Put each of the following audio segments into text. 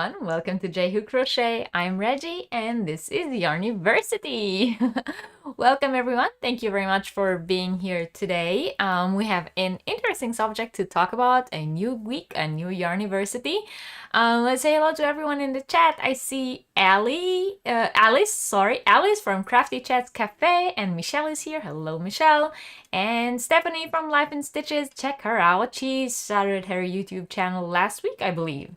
everyone, welcome to J-Hook Crochet. I'm Reggie and this is Yarniversity. Welcome everyone, thank you very much for being here today. We have an interesting subject to talk about, a new week, a new Yarniversity. Let's say hello to everyone in the chat. I see Alice from Crafty Chats Cafe, and Michelle is here. Hello Michelle. And Stephanie from Life in Stitches, check her out. She started her YouTube channel last week, I believe.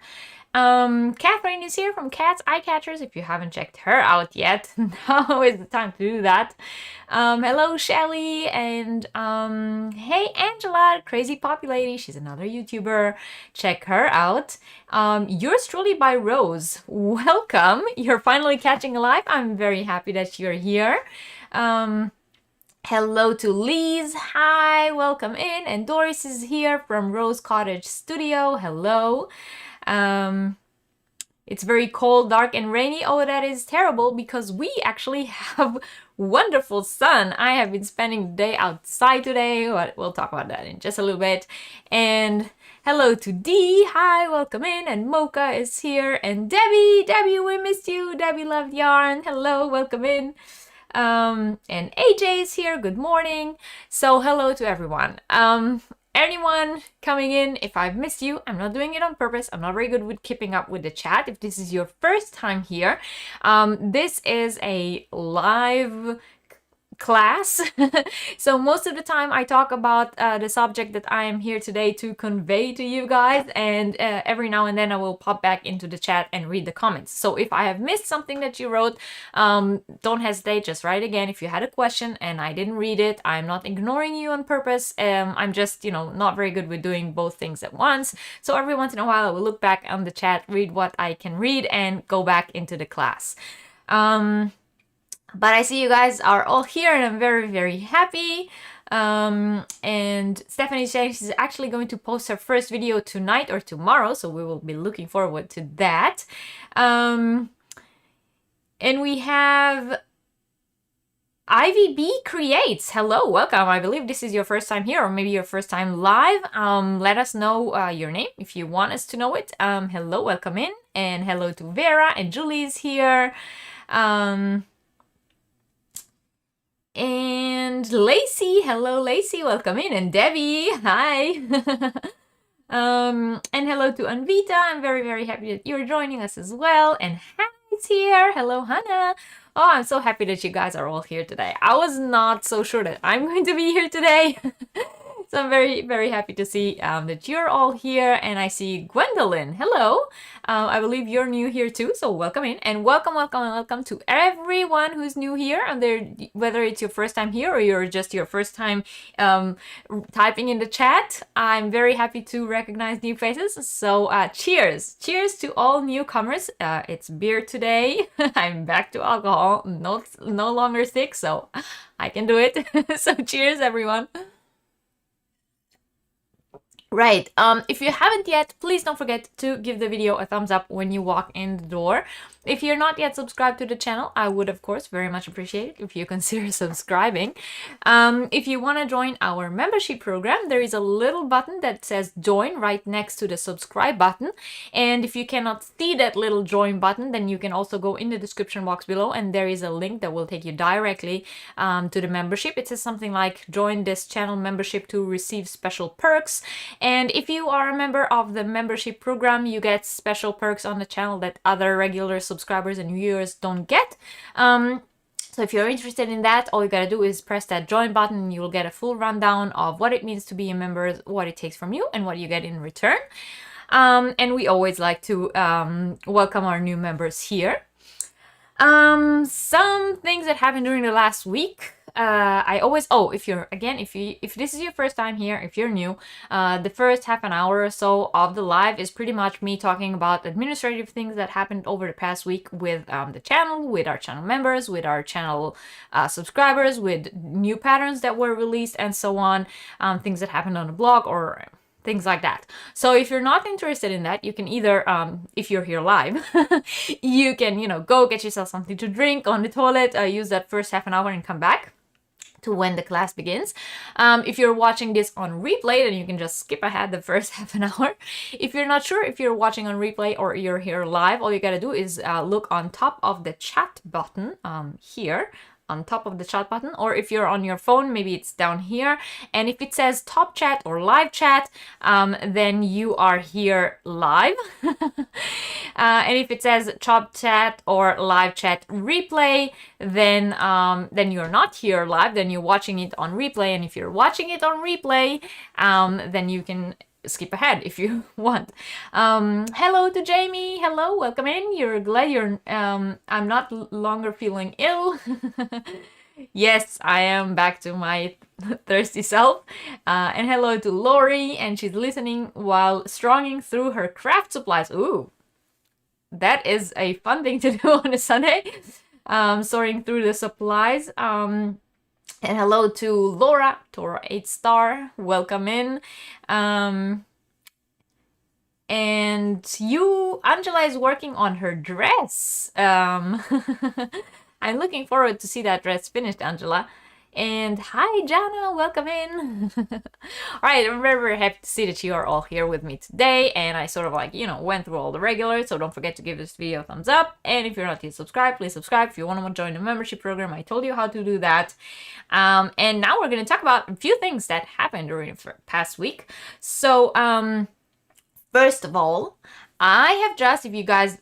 Catherine is here from Cat's Eye Catchers. If you haven't checked her out yet, now is the time to do that. Hello Shelly, and hey Angela, Crazy Poppy Lady. She's another YouTuber. Check her out. Yours truly by Rose. Welcome. You're finally catching alive. I'm very happy that you're here. Hello to Liz. Hi, welcome in. And Doris is here from Rose Cottage Studio. Hello. It's very cold, dark, and rainy. Oh, that is terrible because we actually have wonderful sun. I have been spending the day outside today, but we'll talk about that in just a little bit. And hello to Dee. Hi, welcome in. And Mocha is here. And Debbie. Debbie, we missed you. Debbie loved yarn. Hello, welcome in. And AJ is here. Good morning. So hello to everyone. Anyone coming in, if I've missed you, I'm not doing it on purpose. I'm not very good with keeping up with the chat. If this is your first time here, this is a live class. So most of the time I talk about the subject that I am here today to convey to you guys, and every now and then I will pop back into the chat and read the comments. So if I have missed something that you wrote, don't hesitate, just write again. If you had a question and I didn't read it, I'm not ignoring you on purpose. I'm just, not very good with doing both things at once. So every once in a while I will look back on the chat, read what I can read, and go back into the class. But I see you guys are all here and I'm very, very happy. And Stephanie saying she's actually going to post her first video tonight or tomorrow, so we will be looking forward to that. And we have Ivy B Creates. Hello, welcome. I believe this is your first time here or maybe your first time live. Let us know your name if you want us to know it. Hello, welcome in. And hello to Vera, and Julie's here. And Lacey, hello Lacey, welcome in. And Debbie, hi. And hello to Anvita. I'm very, very happy that you're joining us as well. And Hannah's here. Hello, Hannah. Oh, I'm so happy that you guys are all here today. I was not so sure that I'm going to be here today. So I'm very, very happy to see that you're all here. And I see Gwendolyn. Hello. I believe you're new here too, so welcome in. And welcome, welcome, welcome to everyone who's new here. And whether it's your first time here or you're just your first time typing in the chat, I'm very happy to recognize new faces. So cheers. Cheers to all newcomers. It's beer today. I'm back to alcohol. No longer sick, so I can do it. So cheers, everyone. Right, if you haven't yet, please don't forget to give the video a thumbs up when you walk in the door. If you're not yet subscribed to the channel, I would of course very much appreciate it if you consider subscribing. If you want to join our membership program, there is a little button that says join right next to the subscribe button. And if you cannot see that little join button, then you can also go in the description box below and there is a link that will take you directly to the membership. It says something like join this channel membership to receive special perks. And if you are a member of the membership program, you get special perks on the channel that other regular subscribers and viewers don't get. So if you're interested in that, all you gotta do is press that join button and you will get a full rundown of what it means to be a member, what it takes from you, and what you get in return. And we always like to welcome our new members here. Some things that happened during the last week. If this is your first time here, if you're new, the first half an hour or so of the live is pretty much me talking about administrative things that happened over the past week with the channel, with our channel members, with our channel subscribers, with new patterns that were released and so on, things that happened on the blog or things like that. So if you're not interested in that, you can either, if you're here live, you can, go get yourself something to drink on the toilet, use that first half an hour and come back. to when the class begins. If you're watching this on replay, then you can just skip ahead the first half an hour. If you're not sure if you're watching on replay or you're here live, all you gotta do is look on top of the chat button here, on top of the chat button, or if you're on your phone, maybe it's down here, and if it says top chat or live chat, then you are here live. And if it says top chat or live chat replay, then you're not here live, then you're watching it on replay. And if you're watching it on replay, then you can skip ahead if you want. Hello to Jamie. Hello, welcome in. You're glad you're I'm not longer feeling ill. Yes, I am back to my thirsty self. And hello to Lori, and she's listening while stronging through her craft supplies. Ooh, that is a fun thing to do on a Sunday. Sorting through the supplies. And hello to Laura, Toro 8 star, welcome in. And you, Angela is working on her dress. I'm looking forward to see that dress finished, Angela. And hi, Jana, welcome in. All right, I'm very, very happy to see that you are all here with me today. And I sort of like, went through all the regulars. So don't forget to give this video a thumbs up. And if you're not yet subscribed, please subscribe. If you want to join the membership program, I told you how to do that. And now we're going to talk about a few things that happened during the past week. So first of all, I have just, if you guys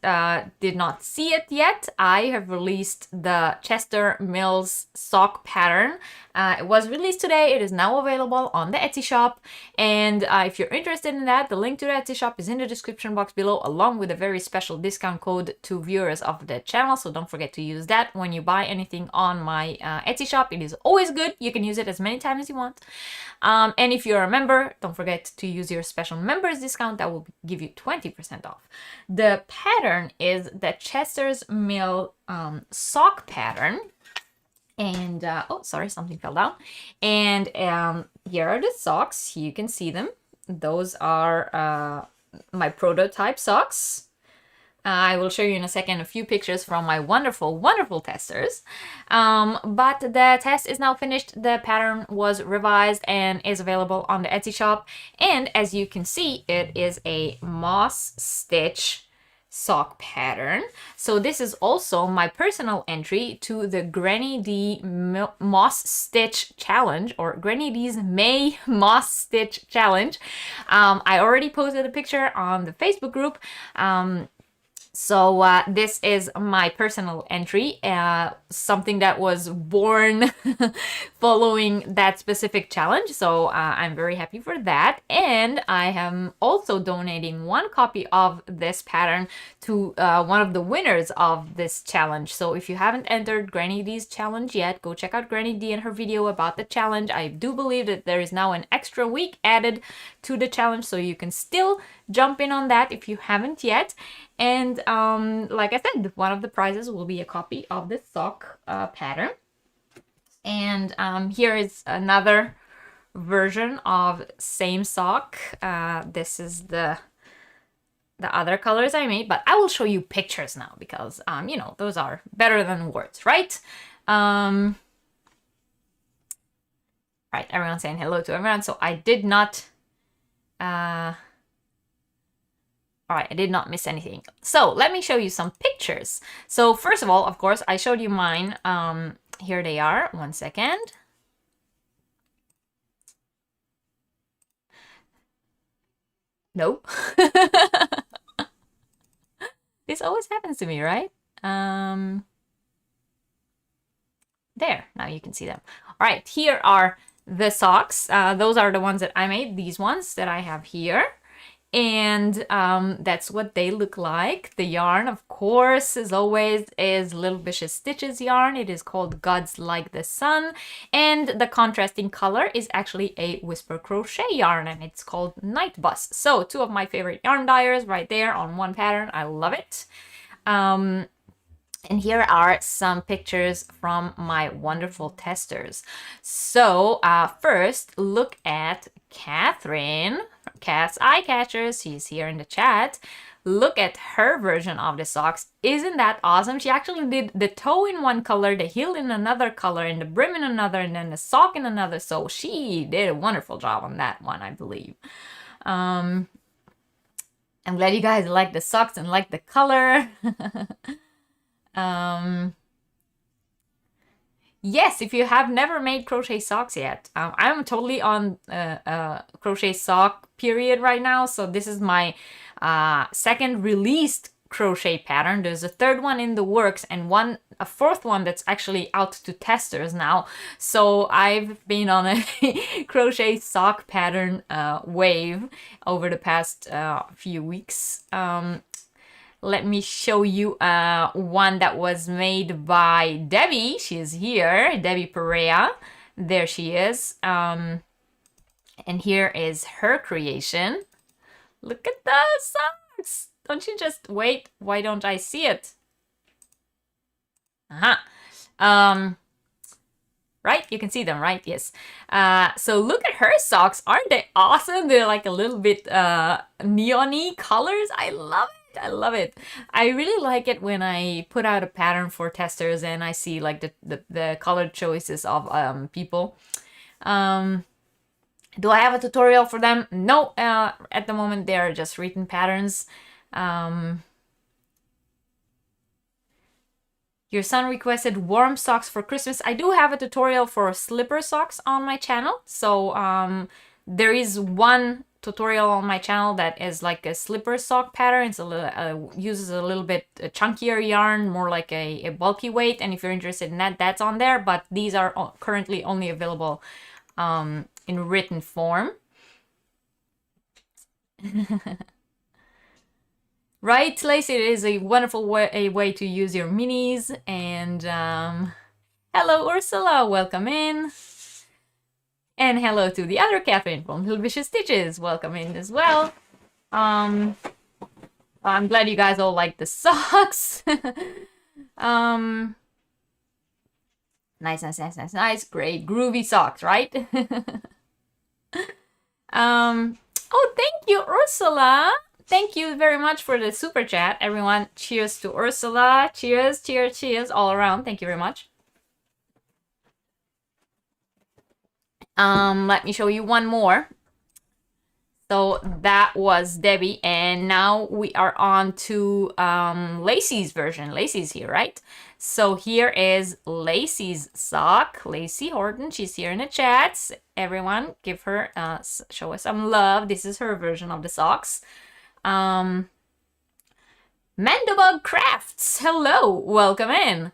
did not see it yet, I have released the Chester Mills sock pattern. It was released today. It is now available on the Etsy shop. And if you're interested in that, the link to the Etsy shop is in the description box below, along with a very special discount code to viewers of the channel. So don't forget to use that when you buy anything on my Etsy shop. It is always good. You can use it as many times as you want. And if you're a member, don't forget to use your special members discount. That will give you 20% off. The pattern is the Chester's Mill sock pattern. And, oh, sorry, something fell down. And here are the socks. You can see them. Those are my prototype socks. I will show you in a second a few pictures from my wonderful, wonderful testers. But the test is now finished. The pattern was revised and is available on the Etsy shop. And as you can see, it is a moss stitch sock pattern. So this is also my personal entry to the Granny D Moss Stitch Challenge, or Granny D's May Moss Stitch Challenge. I already posted a picture on the Facebook group. So this is my personal entry, something that was born following that specific challenge. So I'm very happy for that. And I am also donating one copy of this pattern to one of the winners of this challenge. So if you haven't entered Granny D's challenge yet, go check out Granny D and her video about the challenge. I do believe that there is now an extra week added to the challenge, so you can still jump in on that if you haven't yet. And like I said, one of the prizes will be a copy of the sock pattern. And here is another version of same sock. This is the other colors I made, but I will show you pictures now because, those are better than words, right? Right, everyone's saying hello to everyone. So I did not... All right, I did not miss anything. So let me show you some pictures. So first of all, of course, I showed you mine. Here they are. One second. Nope. This always happens to me, right? There, now you can see them. All right, here are the socks. Those are the ones that I made, these ones that I have here. And that's what they look like. The yarn, of course, as always, is Little Vicious Stitches yarn. It is called Gods Like the Sun. And the contrasting color is actually a Whisper Crochet yarn, and it's called Night Bus. So two of my favorite yarn dyers right there on one pattern. I love it. And here are some pictures from my wonderful testers. So first, look at Catherine, Cat's Eye Catchers. She's here in the chat. Look at her version of the socks. Isn't that awesome? She actually did the toe in one color, the heel in another color, and the brim in another, and then the sock in another. So she did a wonderful job on that one, I believe. I'm glad you guys like the socks and like the color. Yes, if you have never made crochet socks yet, I'm totally on crochet sock period right now. So this is my second released crochet pattern. There's a third one in the works and a fourth one that's actually out to testers now. So I've been on a crochet sock pattern wave over the past few weeks. Let me show you one that was made by Debbie. She is here, Debbie Perea. There she is. And here is her creation. Look at those socks. Don't you just wait? Why don't I see it? Right? You can see them, right? Yes. So look at her socks. Aren't they awesome? They're like a little bit neon-y colors. I love it. I love it. I really like it when I put out a pattern for testers and I see like the color choices of people. Do I have a tutorial for them? No, at the moment they are just written patterns. Your son requested warm socks for Christmas. I do have a tutorial for slipper socks on my channel. So there is one tutorial on my channel that is like a slipper sock pattern. It's a little, uses a little bit chunkier yarn, more like a bulky weight. And if you're interested in that, that's on there. But these are currently only available in written form. Right, Lacey, it is a wonderful way to use your minis. And hello, Ursula, welcome in. And hello to the other Catherine from Little Vicious Stitches, welcome in as well. I'm glad you guys all like the socks. Nice, great, groovy socks, right? Oh, thank you, Ursula. Thank you very much for the super chat, everyone. Cheers to Ursula. Cheers, cheers, cheers all around. Thank you very much. Let me show you one more. So that was Debbie, and now we are on to Lacey's version. Lacey's here, right? So here is Lacey's sock. Lacey Horton, she's here in the chats. Everyone, give her, show us some love. This is her version of the socks. Mandobug Crafts, hello, welcome in.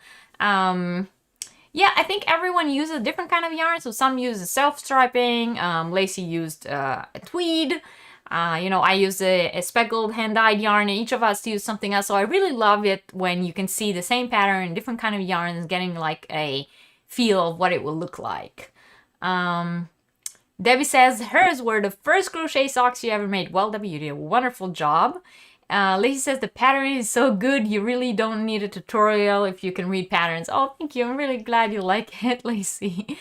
Yeah, I think everyone uses a different kind of yarn. So some use self-striping. Lacey used a tweed. You know, I use a speckled hand-dyed yarn. And each of us use something else. So I really love it when you can see the same pattern in different kind of yarns, getting like a feel of what it will look like. Debbie says hers were the first crochet socks she ever made. Well, Debbie, you did a wonderful job. Lacey says the pattern is so good, you really don't need a tutorial if you can read patterns. Oh, thank you. I'm really glad you like it, Lacey.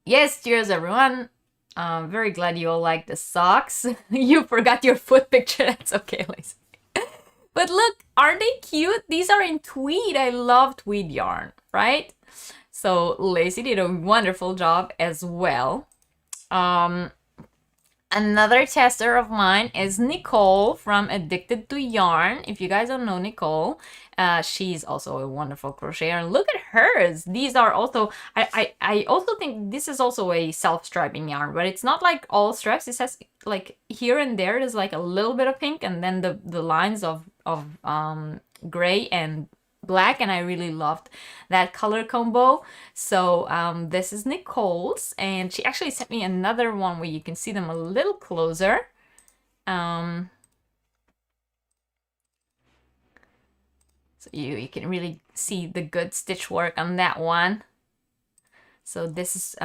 Yes, cheers, everyone. Very glad you all like the socks. You forgot your foot picture. That's okay, Lacey. But look, aren't they cute? These are in tweed. I love tweed yarn, right? So Lacey did a wonderful job as well. Another tester of mine is Nicole from Addicted to Yarn. If you guys don't know Nicole, she's also a wonderful crocheter. Look at hers. These are also, I also think this is also a self-striping yarn, but it's not like all stripes. It has like here and there, there's like a little bit of pink and then the lines of gray and black, and I really loved that color combo. So this is Nicole's, and she actually sent me another one where you can see them a little closer. So you can really see the good stitch work on that one. So this is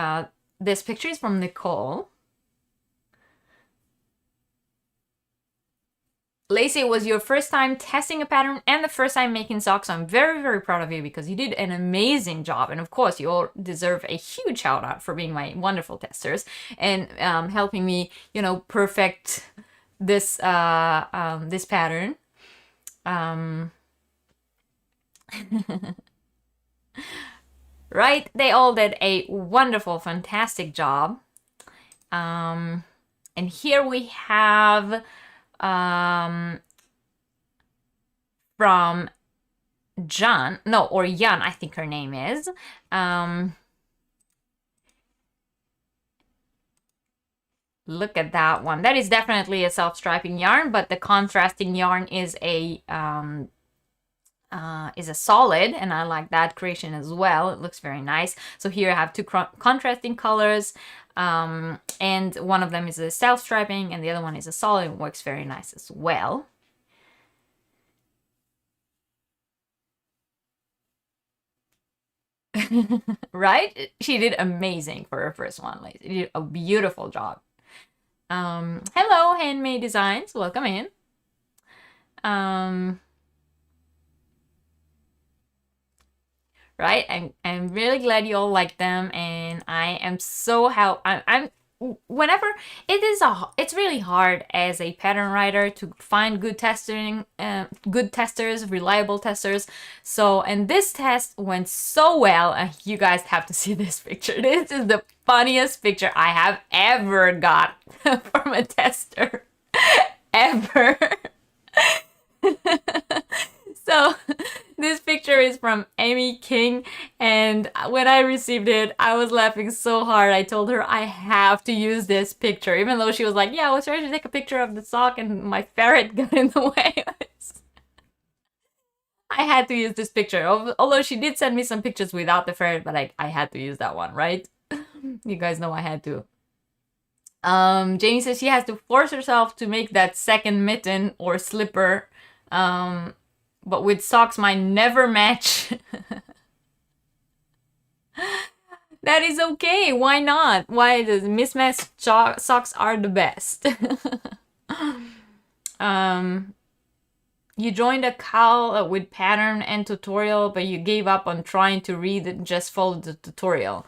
this picture is from Nicole. Lacey, it was your first time testing a pattern and the first time making socks. I'm very, very proud of you because you did an amazing job. And of course, you all deserve a huge shout out for being my wonderful testers and helping me, you know, perfect this this pattern. Right? They all did a wonderful, fantastic job. And here we have from Jan, no, or Jan, I think her name is. Look at that one. That is definitely a self-striping yarn, but the contrasting yarn is a solid, and I like that creation as well. It looks very nice. So here I have two contrasting colors, and one of them is a self-striping and the other one is a solid. It works very nice as well. Right? She did amazing for her first one. Like, she did a beautiful job. Hello, Handmade Designs. Welcome in. Right? I'm really glad you all like them, and I am so I'm whenever it's really hard as a pattern writer to find good testers, reliable testers. So, and this test went so well. You guys have to see this picture. This is the funniest picture I have ever got from a tester ever. So this picture is from Amy King, and when I received it, I was laughing so hard. I told her I have to use this picture, even though she was like, yeah, I was trying to take a picture of the sock and my ferret got in the way. I had to use this picture, although she did send me some pictures without the ferret, but I had to use that one, right? You guys know I had to. Jamie says she has to force herself to make that second mitten or slipper, but with socks mine never match. That is okay. Why not? Why the mismatched socks are the best. You joined a call with pattern and tutorial, but you gave up on trying to read and just follow the tutorial.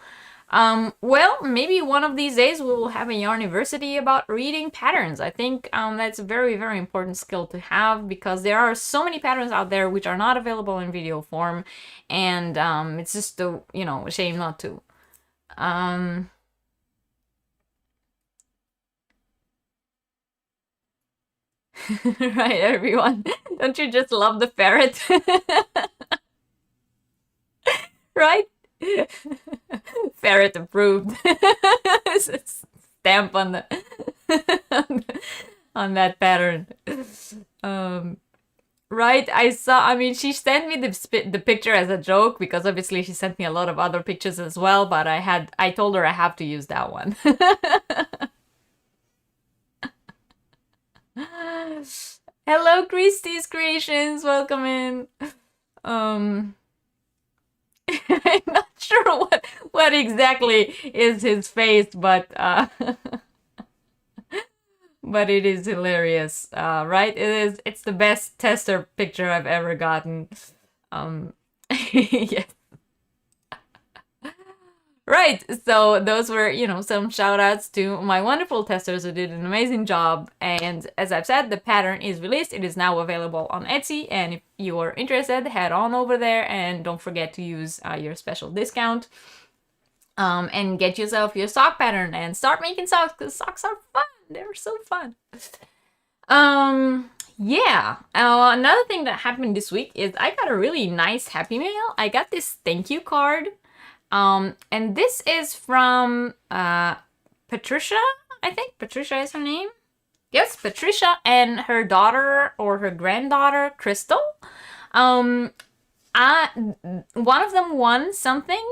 Well, maybe one of these days we will have a Yarniversity about reading patterns. I think that's a very, very important skill to have because there are so many patterns out there which are not available in video form, and it's just a shame not to. Right, everyone. Don't you just love the ferret? Right? Ferret approved. Stamp on the on that pattern. Right, I mean, she sent me the picture as a joke because obviously she sent me a lot of other pictures as well, but I told her I have to use that one. Hello, Christie's Creations, welcome in. I'm not sure what exactly is his face, but but it is hilarious, right? It's the best tester picture I've ever gotten. Yes. Right, so those were, some shout outs to my wonderful testers who did an amazing job. And as I've said, the pattern is released. It is now available on Etsy. And if you are interested, head on over there and don't forget to use your special discount. And get yourself your sock pattern and start making socks because socks are fun. They're so fun. Yeah. Another thing that happened this week is I got a really nice Happy Mail. I got this thank you card. And this is from Patricia, I think. Patricia is her name. Yes, Patricia and her daughter or her granddaughter, Crystal. One of them won something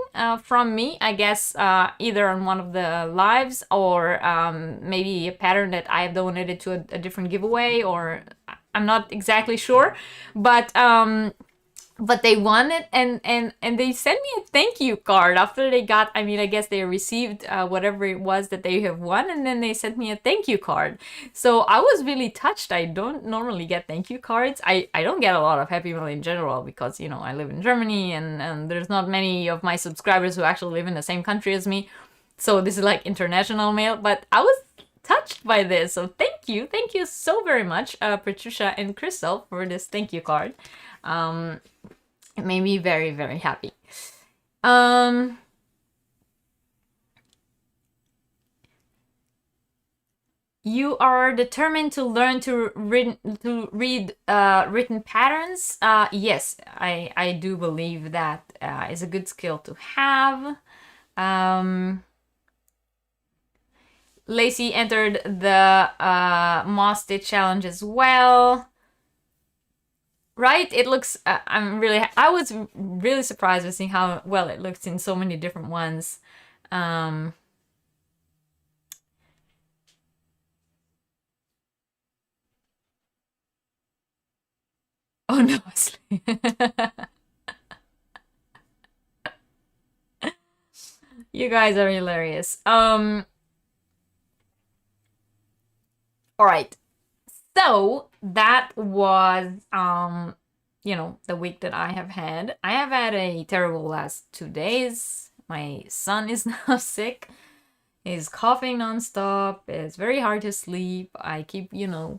from me, I guess, either on one of the lives or maybe a pattern that I have donated to a different giveaway, or I'm not exactly sure. But but they won it, and they sent me a thank you card after they got, I mean, I guess they received whatever it was that they have won, and then they sent me a thank you card. So I was really touched. I don't normally get thank you cards. I don't get a lot of Happy Mail in general because, you know, I live in Germany, and there's not many of my subscribers who actually live in the same country as me. So this is like international mail, but I was touched by this. So thank you so very much, Patricia and Crystal, for this thank you card. It made me very, very happy. You are determined to learn to read written patterns. Yes, I do believe that is a good skill to have. Lacey entered the Moss Stitch Challenge as well. Right? It looks, I was really surprised with seeing how well it looks in so many different ones. Oh no, you guys are hilarious. All right. So that was, you know, the week that I have had. I have had a terrible last 2 days. My son is now sick. He's coughing nonstop. It's very hard to sleep. I keep, you know,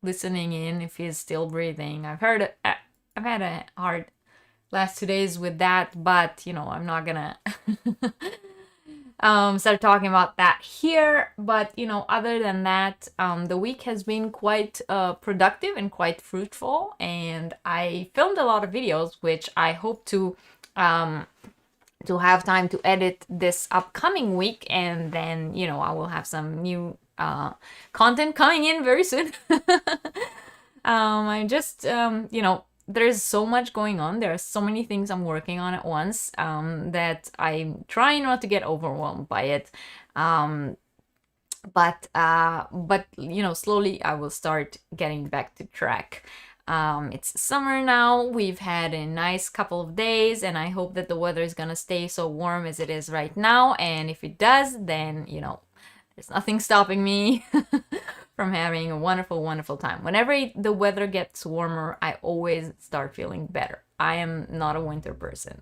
listening in if he's still breathing. I've had a hard last 2 days with that, but, you know, I'm not gonna start talking about that here. But, you know, other than that, the week has been quite productive and quite fruitful, and I filmed a lot of videos, which I hope to have time to edit this upcoming week, and then, you know, I will have some new content coming in very soon. I just, you know, there's so much going on. There are so many things I'm working on at once, that I'm trying not to get overwhelmed by it. But you know, slowly I will start getting back to track. It's summer now. We've had a nice couple of days, and I hope that the weather is gonna stay so warm as it is right now. And if it does, then, you know, there's nothing stopping me from having a wonderful, wonderful time. Whenever the weather gets warmer, I always start feeling better. I am not a winter person.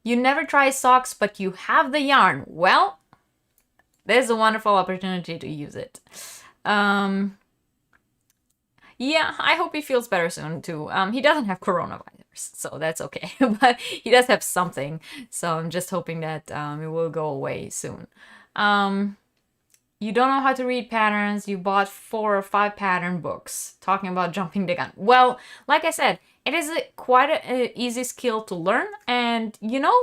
You never try socks, but you have the yarn. Well, there's a wonderful opportunity to use it. Yeah, I hope he feels better soon too. He doesn't have coronavirus, so that's okay. But he does have something, so I'm just hoping that it will go away soon. You don't know how to read patterns. You bought 4 or 5 pattern books. Talking about jumping the gun. Well, like I said, it is quite an easy skill to learn, and, you know,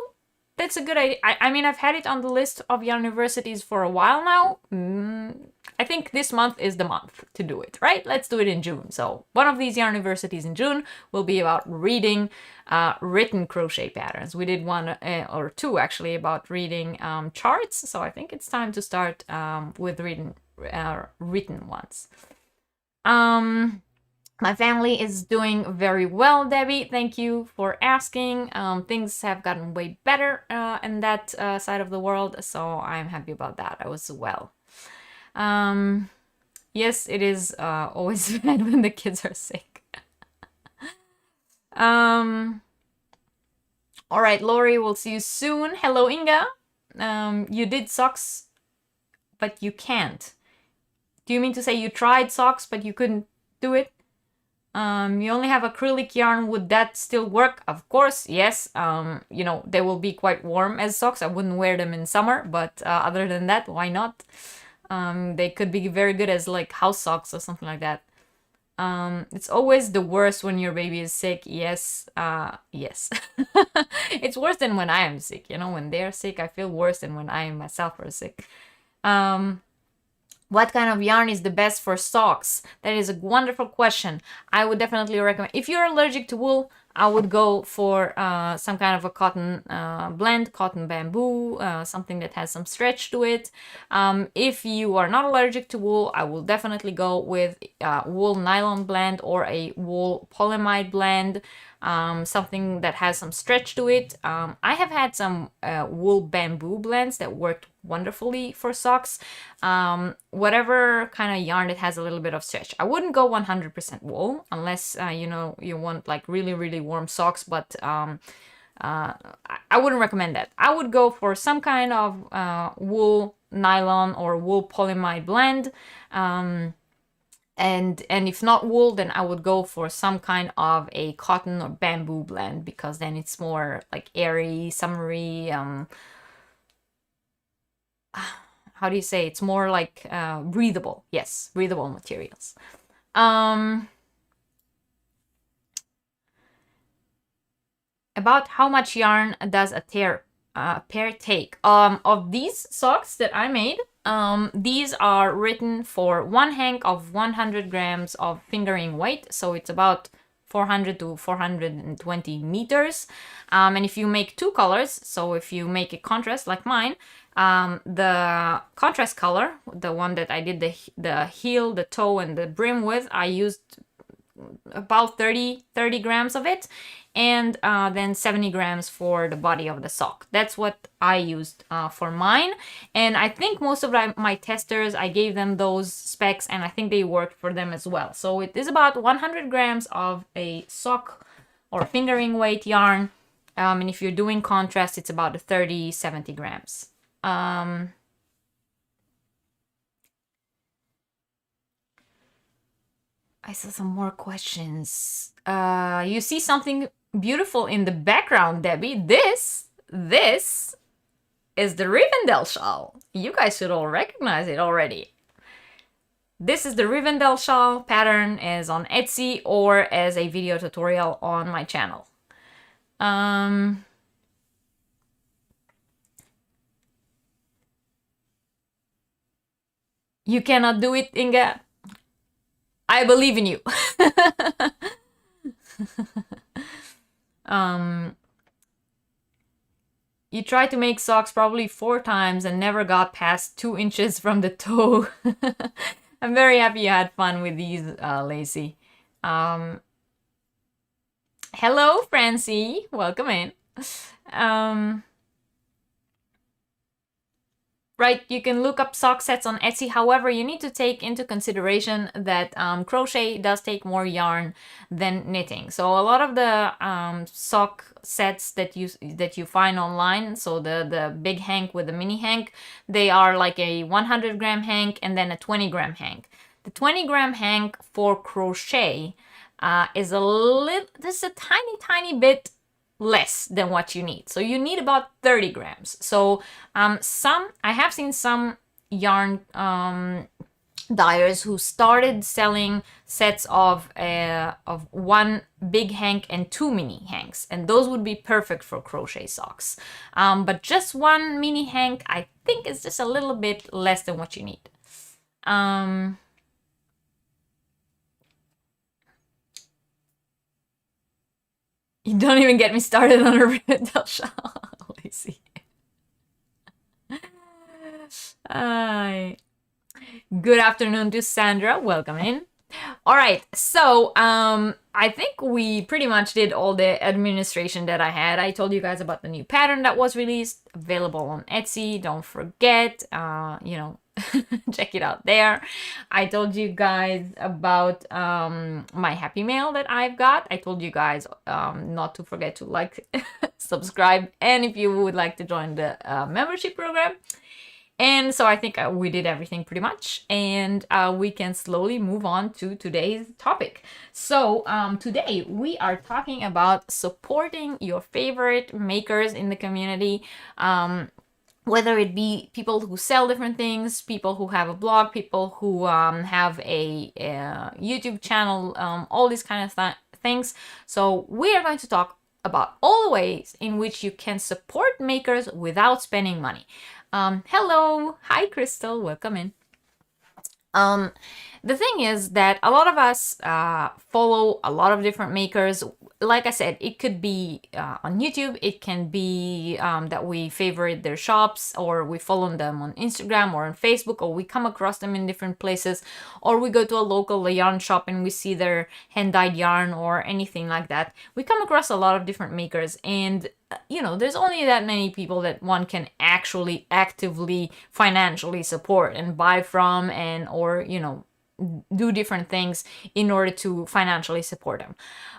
that's a good idea. I mean, I've had it on the list of Yarniversities for a while now. I think this month is the month to do it, right? Let's do it in June. So one of these Yarniversities in June will be about reading written crochet patterns. We did 1 or 2 actually about reading charts. So I think it's time to start with reading written ones. My family is doing very well, Debbie. Thank you for asking. Things have gotten way better in that side of the world, so I'm happy about that as well. Yes, it is always bad when the kids are sick. All right, Lori, we'll see you soon. Hello, Inga. You did socks, but you can't. Do you mean to say you tried socks, but you couldn't do it? You only have acrylic yarn. Would that still work? Of course, yes. You know, they will be quite warm as socks. I wouldn't wear them in summer, but other than that, why not? They could be very good as like house socks or something like that. It's always the worst when your baby is sick. Yes, yes. It's worse than when I am sick. You know, when they're sick, I feel worse than when I myself are sick. What kind of yarn is the best for socks? That is a wonderful question. I would definitely recommend, if you're allergic to wool, I would go for some kind of a cotton blend, cotton bamboo, something that has some stretch to it. If you are not allergic to wool, I will definitely go with wool nylon blend or a wool polyamide blend, something that has some stretch to it. I have had some wool bamboo blends that worked wonderfully for socks. Whatever kind of yarn that has a little bit of stretch. I wouldn't go 100% wool unless you know, you want like really warm socks, but I wouldn't recommend that. I would go for some kind of wool nylon or wool polyamide blend. And if not wool, then I would go for some kind of a cotton or bamboo blend, because then it's more like airy, summery, how do you say, it's more like breathable. Yes, breathable materials. About how much yarn does a pair take? Of these socks that I made, these are written for one hank of 100 grams of fingering weight, so it's about 400 to 420 meters. And if you make two colors, so if you make a contrast like mine, the contrast color, the one that I did the heel, the toe, and the brim with, I used about 30 grams of it, and then 70 grams for the body of the sock. That's what I used for mine, and I think most of my testers, I gave them those specs, and I think they worked for them as well. So it is about 100 grams of a sock or fingering weight yarn, and if you're doing contrast, it's about 70 grams. I saw some more questions. You see something beautiful in the background, Debbie. This is the Rivendell shawl. You guys should all recognize it already. This is the Rivendell shawl. Pattern is on Etsy or as a video tutorial on my channel. You cannot do it, Inga. I believe in you. You tried to make socks probably 4 times and never got past 2 inches from the toe. I'm very happy you had fun with these, Lacey. Hello, Francie. Welcome in. Right, you can look up sock sets on Etsy. However, you need to take into consideration that crochet does take more yarn than knitting. So a lot of the sock sets that you find online, so the big hank with the mini hank, they are like a 100 gram hank and then a 20 gram hank. The 20 gram hank for crochet is a tiny bit less than what you need. So you need about 30 grams. So I have seen some yarn dyers who started selling sets of 1 big hank and 2 mini hanks, and those would be perfect for crochet socks. But just 1 mini hank, I think, is just a little bit less than what you need. You don't even get me started on a Rivendell shawl, Lacey. Good afternoon to Sandra. Welcome in. All right, so I think we pretty much did all the administration that I had. I told you guys about the new pattern that was released, available on Etsy. Don't forget, check it out there. I told you guys about my happy mail that I've got. I told you guys not to forget to like, subscribe, and if you would like to join the membership program. And so I think we did everything pretty much, and we can slowly move on to today's topic. So today we are talking about supporting your favorite makers in the community, whether it be people who sell different things, people who have a blog, people who have a YouTube channel, all these kind of things. So we are going to talk about all the ways in which you can support makers without spending money. Hello, hi Crystal, welcome in. The thing is that a lot of us follow a lot of different makers. like I said, it could be on YouTube. It can be that we favorite their shops, or we follow them on Instagram or on Facebook, or we come across them in different places, or we go to a local yarn shop and we see their hand-dyed yarn or anything like that. We come across a lot of different makers, and you know, there's only that many people that one can actually actively financially support and buy from, and or, you know, do different things in order to financially support them.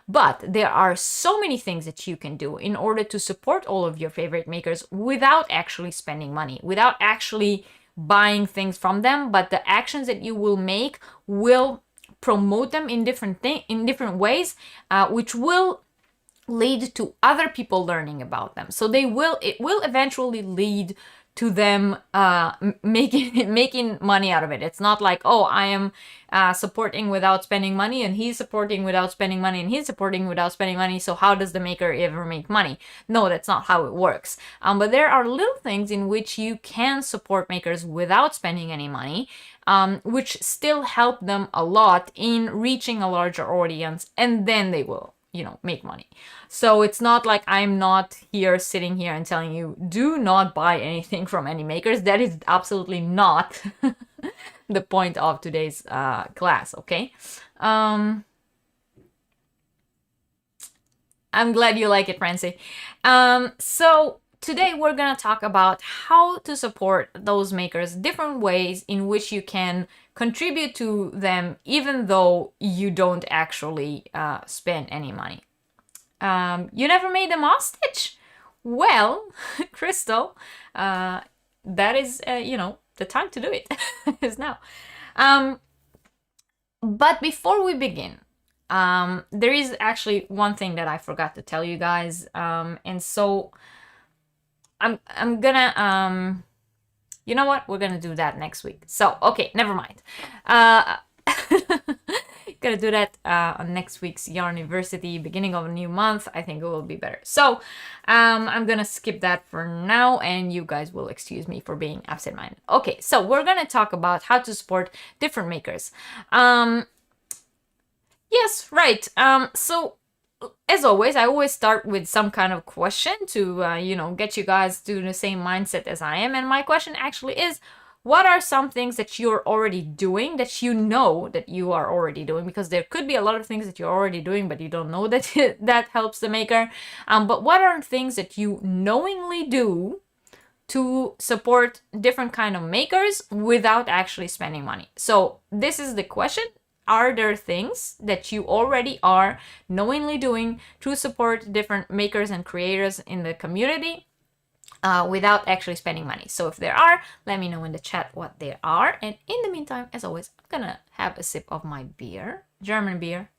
But there are so many things that you can do in order to support all of your favorite makers without actually spending money, without actually buying things from them. But the actions that you will make will promote them in different ways, which will lead to other people learning about them. So it will eventually lead to them making money out of it. It's not like, oh, I am supporting without spending money, and he's supporting without spending money, and he's supporting without spending money, so how does the maker ever make money? No, that's not how it works. But there are little things in which you can support makers without spending any money, which still help them a lot in reaching a larger audience, and then they will, you know, make money. So it's not like I'm not here sitting here and telling you, do not buy anything from any makers. That is absolutely not the point of today's class, okay? I'm glad you like it, Francie. So today we're gonna talk about how to support those makers, different ways in which you can contribute to them even though you don't actually spend any money. You never made a moss stitch? Well, Crystal, that is, you know, the time to do it is now. But before we begin, there is actually one thing that I forgot to tell you guys, and so I'm gonna, you know what? We're gonna do that next week. So, okay, never mind. Gonna do that on next week's Yarniversity, beginning of a new month. I think it will be better. So, I'm gonna skip that for now, and you guys will excuse me for being absent-minded. Okay, so we're gonna talk about how to support different makers. Yes, right. So, as always, I always start with some kind of question to, you know, get you guys to the same mindset as I am. And my question actually is, what are some things that you're already doing that you know that you are already doing? Because there could be a lot of things that you're already doing, but you don't know that that helps the maker. But what are things that you knowingly do to support different kind of makers without actually spending money? So this is the question. Are there things that you already are knowingly doing to support different makers and creators in the community without actually spending money? So if there are, let me know in the chat what they are. And in the meantime, as always, I'm gonna have a sip of my beer, German beer,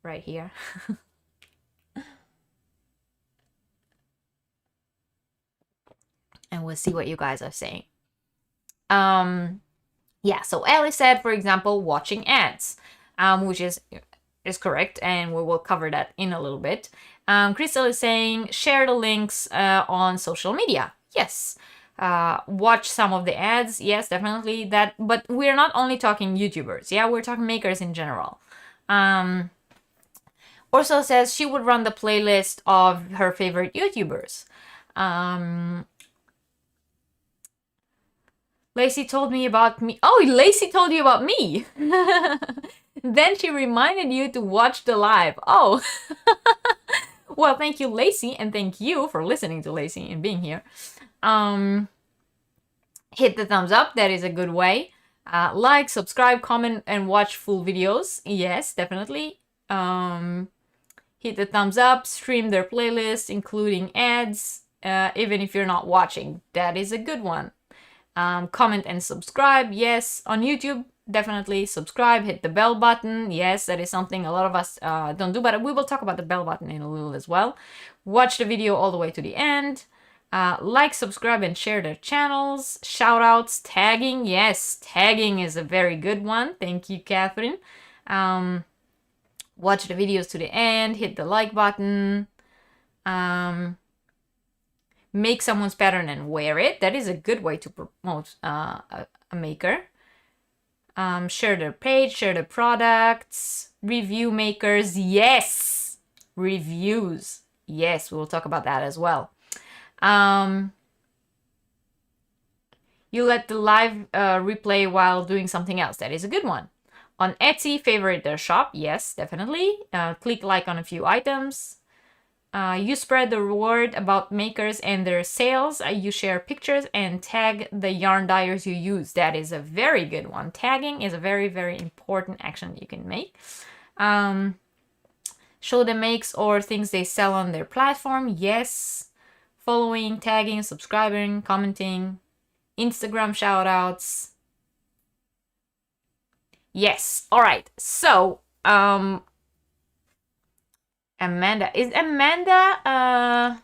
right here. And we'll see what you guys are saying. Yeah, so Ellie said, for example, watching ads, which is correct, and we will cover that in a little bit. Crystal is saying, share the links on social media. Yes. Watch some of the ads. Yes, definitely that. But we're not only talking YouTubers. Yeah, we're talking makers in general. Urso says she would run the playlist of her favorite YouTubers. Lacey told me about me. Oh, Lacey told you about me. Then she reminded you to watch the live. Oh. Well, thank you, Lacey, and thank you for listening to Lacey and being here. Hit the thumbs up. That is a good way. Like, subscribe, comment, and watch full videos. Yes, definitely. Hit the thumbs up. Stream their playlist, including ads, even if you're not watching. That is a good one. Comment and subscribe. Yes, on YouTube, definitely subscribe. Hit the bell button. Yes, that is something a lot of us don't do, but we will talk about the bell button in a little as well. Watch the video all the way to the end. Like, subscribe, and share their channels. Shout outs, tagging. Yes, tagging is a very good one. Thank you, Catherine. Watch the videos to the end. Hit the like button. Make someone's pattern and wear it. That is a good way to promote a maker. Share their page, share their products. Review makers. Yes! reviews. Yes, we will talk about that as well. You let the live replay while doing something else. That is a good one. On Etsy, favorite their shop. Yes, definitely. Click like on a few items. You spread the word about makers and their sales. You share pictures and tag the yarn dyers you use. That is a very good one. Tagging is a very, very important action you can make. Show the makes or things they sell on their platform. Yes. Following, tagging, subscribing, commenting. Instagram shoutouts. Yes. All right. So, Amanda. Is Amanda,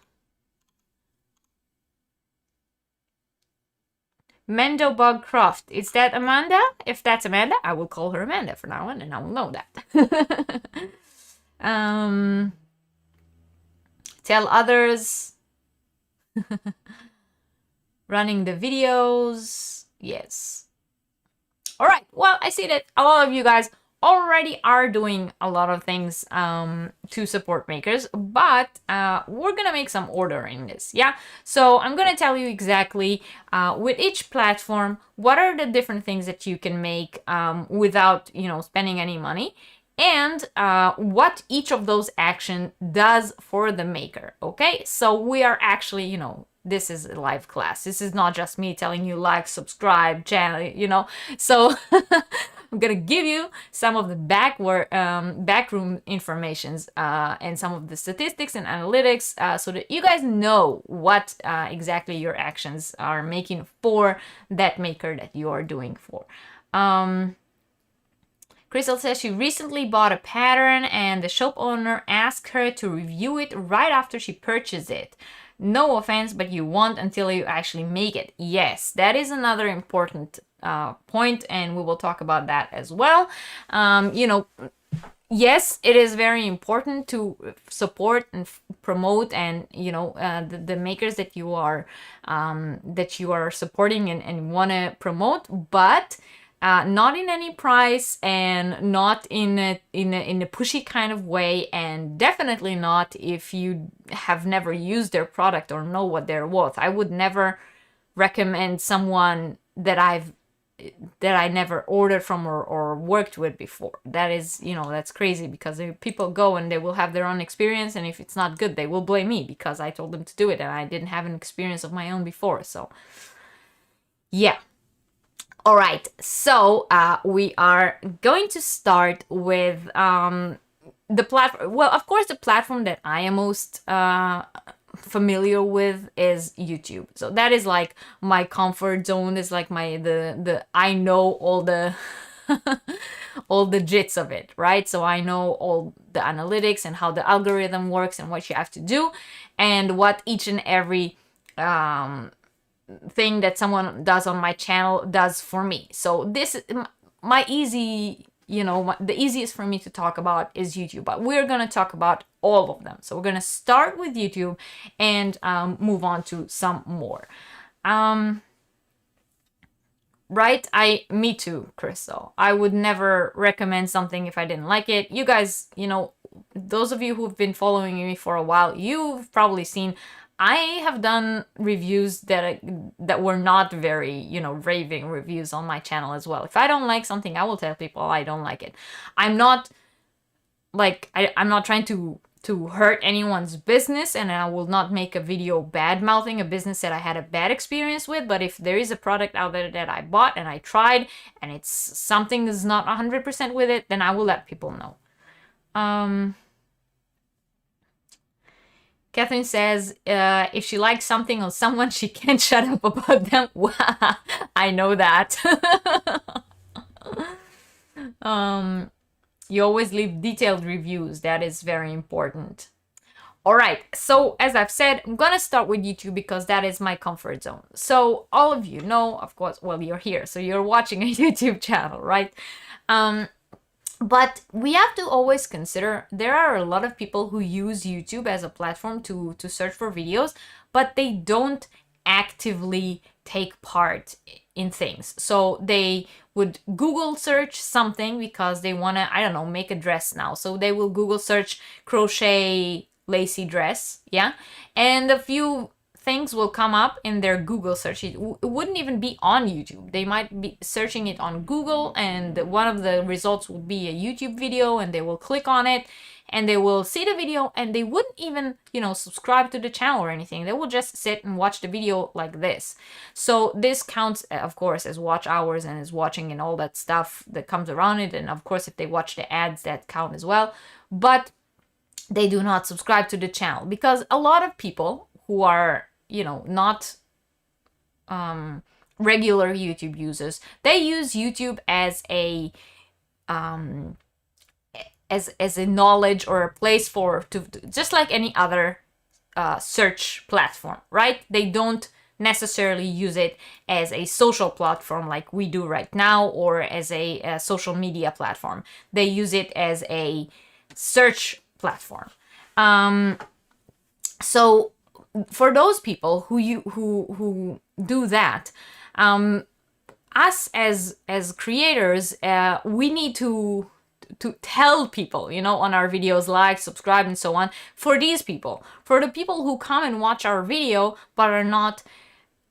Mendobug Croft. Is that Amanda? If that's Amanda, I will call her Amanda from now on, and I will know that. Tell others. Running the videos. Yes. All right. Well, I see that a lot of you guys already are doing a lot of things to support makers, but we're gonna make some order in this. Yeah. So I'm gonna tell you exactly with each platform what are the different things that you can make without, you know, spending any money, and what each of those action does for the maker. Okay. So we are actually, you know, this is a live class. This is not just me telling you like, subscribe, channel, you know. So I'm gonna give you some of the backroom informations and some of the statistics and analytics so that you guys know what exactly your actions are making for that maker that you are doing for. Crystal says she recently bought a pattern and the shop owner asked her to review it right after she purchased it. No offense, but you won't until you actually make it. Yes, that is another important point, and we will talk about that as well. You know, yes, it is very important to support and promote, and you know, the makers that you are supporting and want to promote, but not in any price, and not in a pushy kind of way, and definitely not if you have never used their product or know what they're worth. I would never recommend someone that I never ordered from or worked with before. That is, you know, that's crazy, because people go and they will have their own experience, and if it's not good, they will blame me because I told them to do it and I didn't have an experience of my own before. So yeah. All right, so we are going to start with the platform. Well, of course, the platform that I am most familiar with is YouTube. So that is like my comfort zone. Is like the I know all the all the jits of it, right? So I know all the analytics and how the algorithm works and what you have to do, and what each and every thing that someone does on my channel does for me. So this is my easy, you know, the easiest for me to talk about is YouTube, but we're going to talk about all of them. So we're going to start with YouTube and move on to some more. Right? Me too, Crystal. I would never recommend something if I didn't like it. You guys, you know, those of you who've been following me for a while, you've probably seen I have done reviews that were not very, you know, raving reviews on my channel as well. If I don't like something, I will tell people I don't like it. I'm not like, I'm not trying to hurt anyone's business, and I will not make a video bad-mouthing a business that I had a bad experience with. But if there is a product out there that I bought and I tried and it's something that's not 100% with it, then I will let people know. Catherine says, if she likes something or someone, she can't shut up about them. I know that. You always leave detailed reviews. That is very important. All right. So as I've said, I'm going to start with YouTube because that is my comfort zone. So all of you know, of course, well, you're here, so you're watching a YouTube channel, right? But we have to always consider there are a lot of people who use YouTube as a platform to search for videos, but they don't actively take part in things. So they would Google search something because they want to, I don't know, make a dress now. So they will Google search crochet lacy dress, yeah? And a few things will come up in their Google search. It wouldn't even be on YouTube. They might be searching it on Google, and one of the results will be a YouTube video, and they will click on it and they will see the video, and they wouldn't even, you know, subscribe to the channel or anything. They will just sit and watch the video like this. So this counts, of course, as watch hours and as watching and all that stuff that comes around it. And of course, if they watch the ads, that count as well. But they do not subscribe to the channel, because a lot of people who are, you know, not regular YouTube users, they use YouTube as a as a knowledge or a place for to just like any other search platform, right? They don't necessarily use it as a social platform like we do right now, or as a social media platform. They use it as a search platform. So for those people who do that, us as creators, we need to tell people, you know, on our videos, like, subscribe, and so on. For these people, for the people who come and watch our video but are not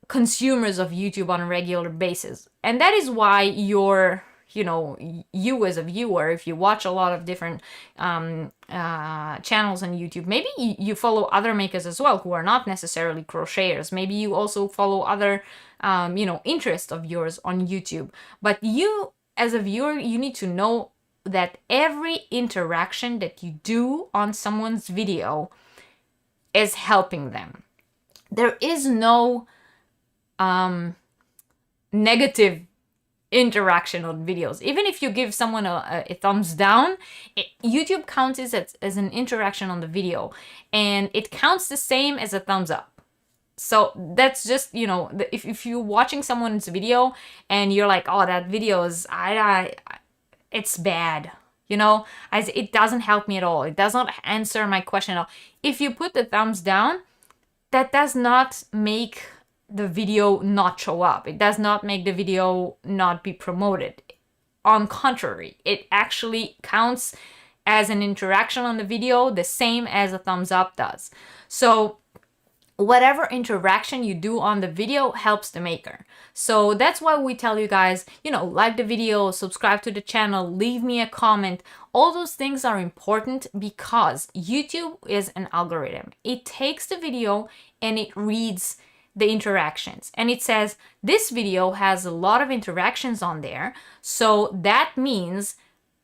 consumers of YouTube on a regular basis. And that is why you're, you know, you as a viewer, if you watch a lot of different channels on YouTube, maybe you follow other makers as well who are not necessarily crocheters. Maybe you also follow other, you know, interests of yours on YouTube. But you, as a viewer, you need to know that every interaction that you do on someone's video is helping them. There is no negative interaction on videos. Even if you give someone a thumbs down, YouTube counts it as an interaction on the video, and it counts the same as a thumbs up. So that's just, you know, if you're watching someone's video and you're like, oh, that video is, it's bad, you know, as it doesn't help me at all, it does not answer my question at all. If you put the thumbs down, that does not make the video not show up. It does not make the video not be promoted. On contrary, it actually counts as an interaction on the video, the same as a thumbs up does. So whatever interaction you do on the video helps the maker. So that's why we tell you guys, you know, like the video, subscribe to the channel, leave me a comment. All those things are important because YouTube is an algorithm. It takes the video and it reads the interactions, and it says this video has a lot of interactions on there, so that means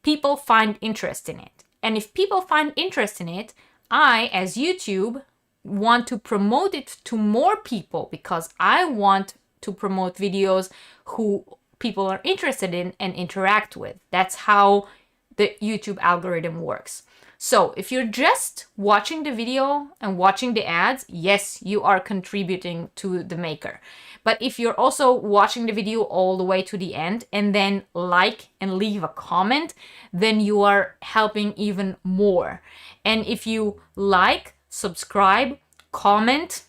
people find interest in it. And if people find interest in it, I, as YouTube, want to promote it to more people, because I want to promote videos who people are interested in and interact with. That's how the YouTube algorithm works. So if you're just watching the video and watching the ads, yes, you are contributing to the maker. But if you're also watching the video all the way to the end and then like and leave a comment, then you are helping even more. And if you like, subscribe, comment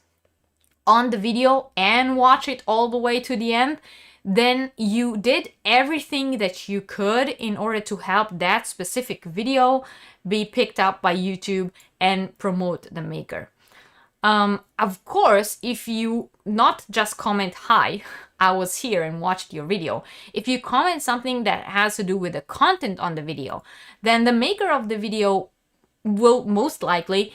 on the video and watch it all the way to the end, then you did everything that you could in order to help that specific video be picked up by YouTube and promote the maker. Of course, if you not just comment, hi, I was here and watched your video. If you comment something that has to do with the content on the video, then the maker of the video will most likely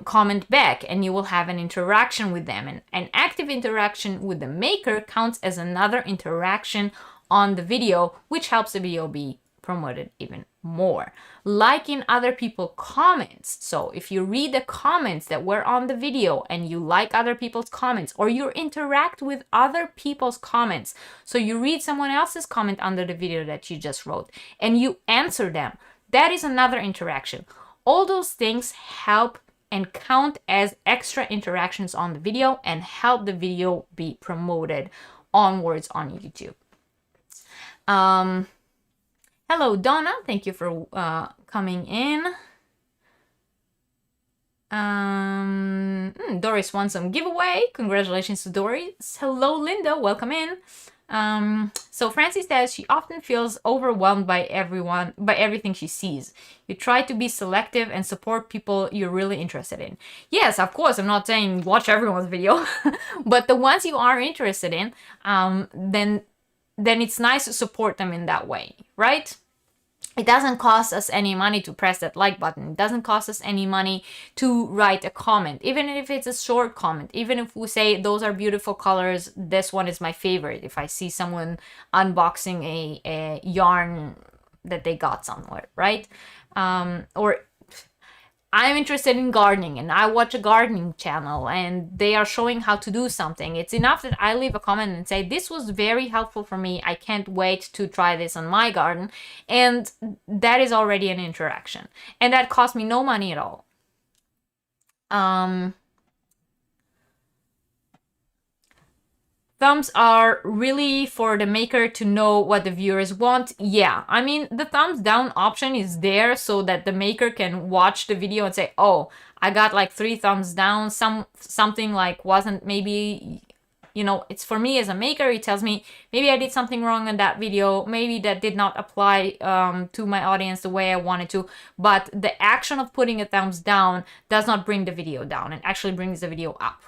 comment back, and you will have an interaction with them. And an active interaction with the maker counts as another interaction on the video, which helps the video be promoted even more. Liking other people's comments. So if you read the comments that were on the video and you like other people's comments, or you interact with other people's comments, so you read someone else's comment under the video that you just wrote and you answer them, that is another interaction. All those things help and count as extra interactions on the video and help the video be promoted onwards on YouTube. Hello, Donna. Thank you for coming in. Doris wants some giveaway. Congratulations to Doris. Hello, Linda. Welcome in. So Francie says she often feels overwhelmed by everything she sees. You try to be selective and support people you're really interested in. Yes, of course, I'm not saying watch everyone's video, but the ones you are interested in, then it's nice to support them in that way, right? It doesn't cost us any money to press that like button. It doesn't cost us any money to write a comment, even if it's a short comment. Even if we say those are beautiful colors, this one is my favorite. If I see someone unboxing a yarn that they got somewhere, right? Or I'm interested in gardening and I watch a gardening channel and they are showing how to do something. It's enough that I leave a comment and say, this was very helpful for me. I can't wait to try this on my garden. And that is already an interaction. And that cost me no money at all. Thumbs are really for the maker to know what the viewers want. Yeah, I mean, the thumbs down option is there so that the maker can watch the video and say, oh, I got like 3 thumbs down. Something like wasn't maybe, you know, it's for me as a maker. It tells me maybe I did something wrong in that video. Maybe that did not apply to my audience the way I wanted to. But the action of putting a thumbs down does not bring the video down. It actually brings the video up.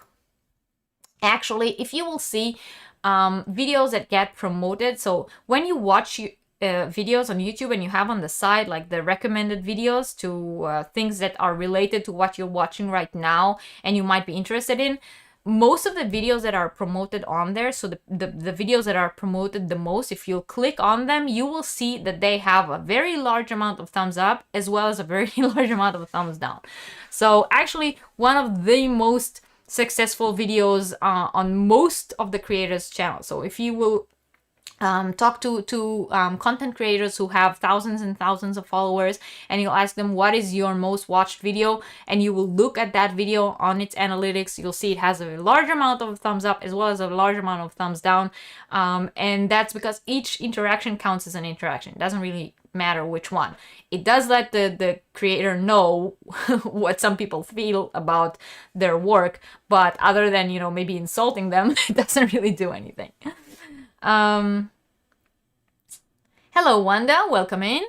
Actually, if you will see videos that get promoted, so when you watch videos on YouTube and you have on the side like the recommended videos to things that are related to what you're watching right now and you might be interested in, most of the videos that are promoted on there, so the videos that are promoted the most, if you click on them, you will see that they have a very large amount of thumbs up as well as a very large amount of thumbs down. So actually, one of the most successful videos on most of the creators' channels. So if you will talk to content creators who have thousands and thousands of followers and you'll ask them what is your most watched video, and you will look at that video on its analytics, you'll see it has a large amount of thumbs up as well as a large amount of thumbs down, and that's because each interaction counts as an interaction. It doesn't really matter which one. It does let the creator know what some people feel about their work, but other than, you know, maybe insulting them, it doesn't really do anything. Hello, Wanda. Welcome in.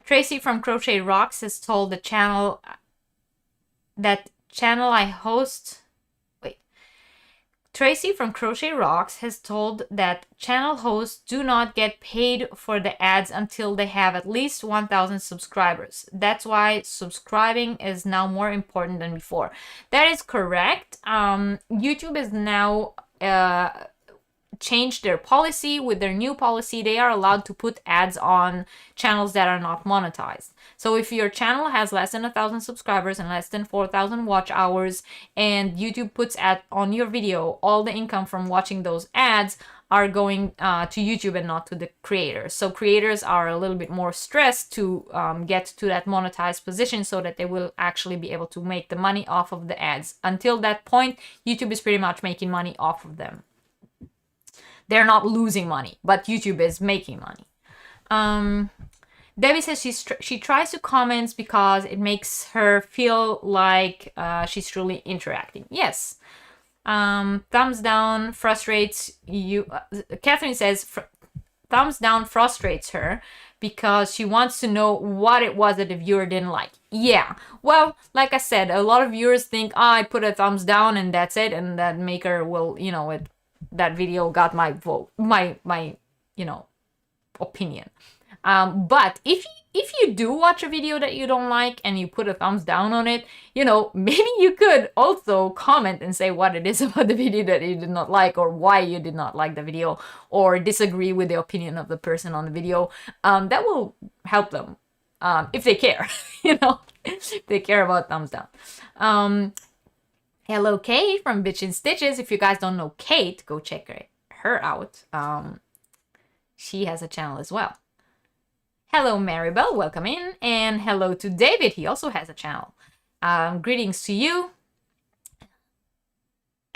Tracy from Crochet Rocks has told the channel I host. Tracy from Crochet Rocks has told that channel hosts do not get paid for the ads until they have at least 1,000 subscribers. That's why subscribing is now more important than before. That is correct. YouTube is now changed their policy. With their new policy, they are allowed to put ads on channels that are not monetized. So if your channel has less than 1,000 subscribers and less than 4,000 watch hours, and YouTube puts ad on your video, all the income from watching those ads are going to YouTube and not to the creators. So creators are a little bit more stressed to get to that monetized position so that they will actually be able to make the money off of the ads. Until that point, YouTube is pretty much making money off of them. They're not losing money, but YouTube is making money. Debbie says she tries to comment because it makes her feel like she's truly interacting. Yes. Thumbs down frustrates you. Catherine says thumbs down frustrates her because she wants to know what it was that the viewer didn't like. Yeah. Well, like I said, a lot of viewers think, I put a thumbs down and that's it, and that maker will, you know, that video got my vote, my you know, opinion. But if you do watch a video that you don't like and you put a thumbs down on it, you know, maybe you could also comment and say what it is about the video that you did not like, or why you did not like the video, or disagree with the opinion of the person on the video. That will help them if they care, you know, if they care about thumbs down. Hello, Kate from Bitchin' Stitches. If you guys don't know Kate, go check her out. She has a channel as well. Hello, Maribel. Welcome in. And hello to David. He also has a channel. Greetings to you.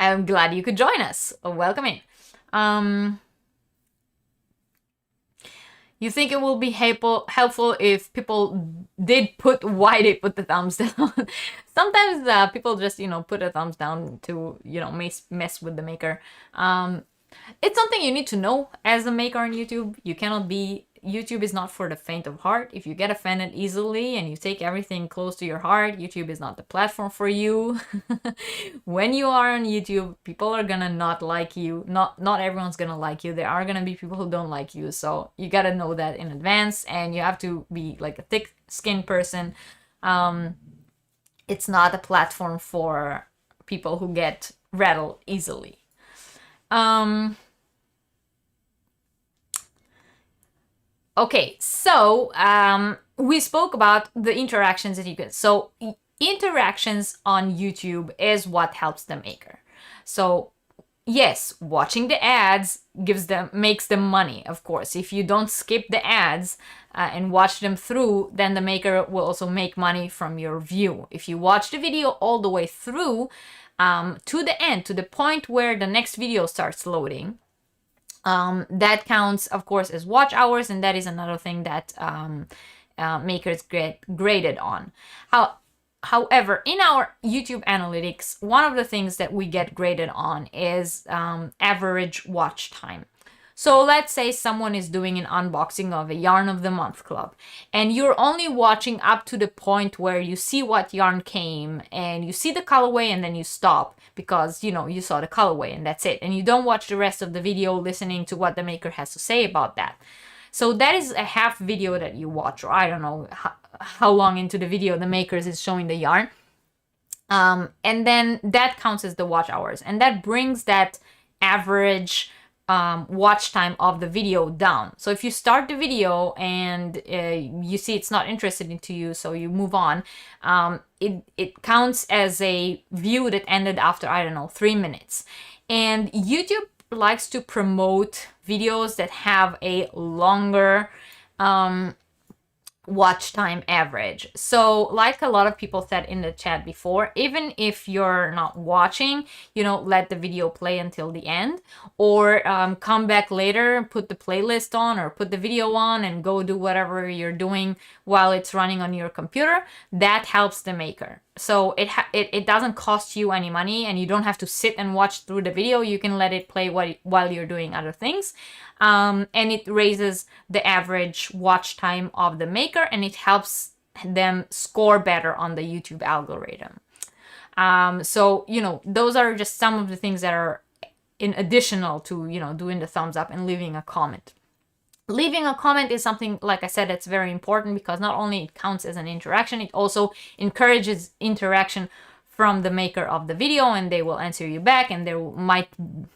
I'm glad you could join us. Welcome in. You think it will be helpful if people did put why they put the thumbs down. Sometimes people just, you know, put a thumbs down to, you know, mess with the maker. It's something you need to know as a maker on YouTube. You cannot be, YouTube is not for the faint of heart. If you get offended easily and you take everything close to your heart, YouTube is not the platform for you. When you are on YouTube, people are gonna not like you. Not everyone's gonna like you. There are gonna be people who don't like you. So you gotta know that in advance, and you have to be like a thick-skinned person. It's not a platform for people who get rattled easily. Okay, so we spoke about the interactions that you get. So interactions on YouTube is what helps the maker. So yes, watching the ads makes them money, of course. If you don't skip the ads and watch them through, then the maker will also make money from your view. If you watch the video all the way through to the end, to the point where the next video starts loading, that counts, of course, as watch hours, and that is another thing that makers get graded on. However, in our YouTube analytics, one of the things that we get graded on is average watch time. So let's say someone is doing an unboxing of a Yarn of the Month club, and you're only watching up to the point where you see what yarn came and you see the colorway, and then you stop because, you know, you saw the colorway and that's it. And you don't watch the rest of the video listening to what the maker has to say about that. So that is a half video that you watch, or I don't know how long into the video the makers is showing the yarn. And then that counts as the watch hours, and that brings that average watch time of the video down. So if you start the video and you see it's not interesting to you, so you move on, it counts as a view that ended after, I don't know, 3 minutes. And YouTube likes to promote videos that have a longer watch time average. So like a lot of people said in the chat before, even if you're not watching, you know, let the video play until the end, or come back later, put the playlist on or put the video on and go do whatever you're doing while it's running on your computer. That helps the maker. So it doesn't cost you any money, and you don't have to sit and watch through the video. You can let it play while you're doing other things. And it raises the average watch time of the maker, and it helps them score better on the YouTube algorithm. So, you know, those are just some of the things that are in additional to, you know, doing the thumbs up and leaving a comment. Leaving a comment is something, like I said, that's very important, because not only it counts as an interaction, it also encourages interaction from the maker of the video, and they will answer you back, and there might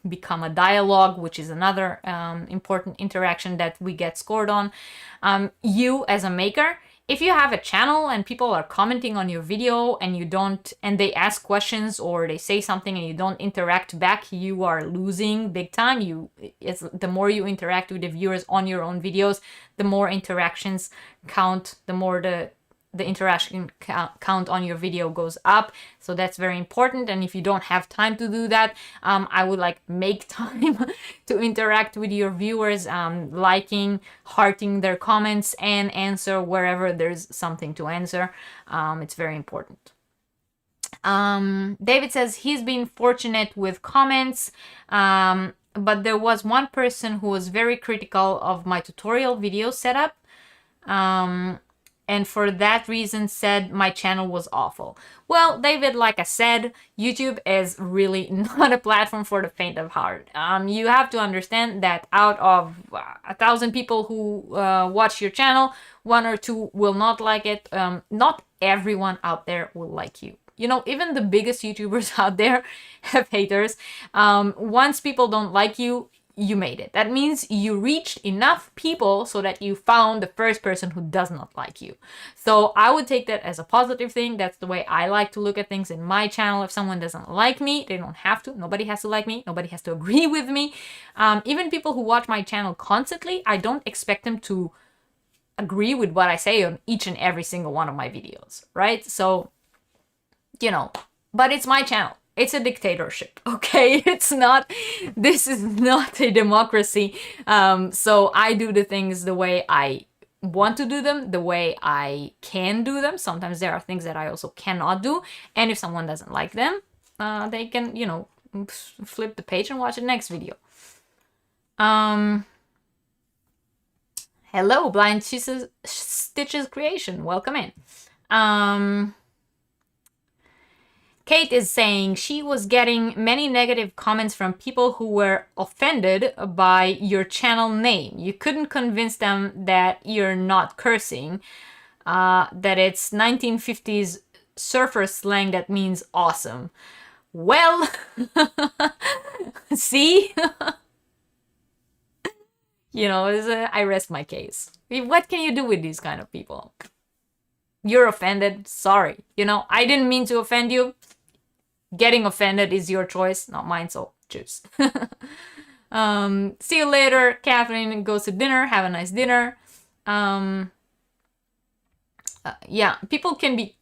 become a dialogue, which is another important interaction that we get scored on. You as a maker, if you have a channel and people are commenting on your video and you don't, and they ask questions or they say something and you don't interact back, you are losing big time. The more you interact with the viewers on your own videos, the more interactions count, the more the interaction count on your video goes up. So that's very important. And if you don't have time to do that, I would make time to interact with your viewers, liking, hearting their comments, and answer wherever there's something to answer. It's very important. David says he's been fortunate with comments, but there was one person who was very critical of my tutorial video setup. And for that reason said my channel was awful. Well, David, like I said, YouTube is really not a platform for the faint of heart. You have to understand that out of 1,000 people who watch your channel, 1 or 2 will not like it. Not everyone out there will like you. You know, even the biggest YouTubers out there have haters. Once people don't like you, you made it. That means you reached enough people so that you found the first person who does not like you. So I would take that as a positive thing. That's the way I like to look at things in my channel. If someone doesn't like me, they don't have to. Nobody has to like me. Nobody has to agree with me. Even people who watch my channel constantly, I don't expect them to agree with what I say on each and every single one of my videos, right? So, you know, but it's my channel. it's a dictatorship, okay? It's not, this is not a democracy. So I do the things the way I want to do them, the way I can do them. Sometimes there are things that I also cannot do. And if someone doesn't like them, they can, you know, flip the page and watch the next video. Hello, Blind Stitches Creation. Welcome in. Kate is saying she was getting many negative comments from people who were offended by your channel name. You couldn't convince them that you're not cursing, that it's 1950s surfer slang that means awesome. Well, see? You know, I rest my case. What can you do with these kind of people? You're offended. Sorry. You know, I didn't mean to offend you. Getting offended is your choice, not mine, so choose. See you later. Catherine goes to dinner. Have a nice dinner. Yeah, people can be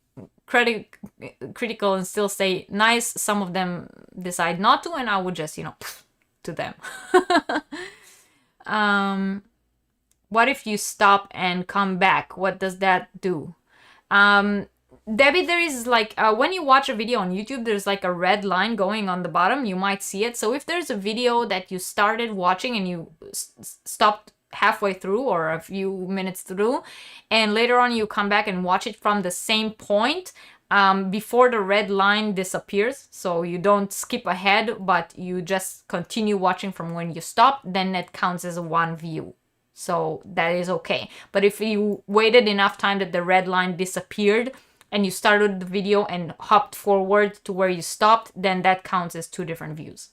critical and still say nice. Some of them decide not to, and I would just, you know, to them. What if you stop and come back? What does that do? Debbie, there is like, when you watch a video on YouTube, there's like a red line going on the bottom. You might see it. So if there's a video that you started watching and you stopped halfway through or a few minutes through, and later on you come back and watch it from the same point, before the red line disappears, so you don't skip ahead, but you just continue watching from when you stopped, then that counts as one view. So that is okay. But if you waited enough time that the red line disappeared and you started the video and hopped forward to where you stopped, then that counts as two different views.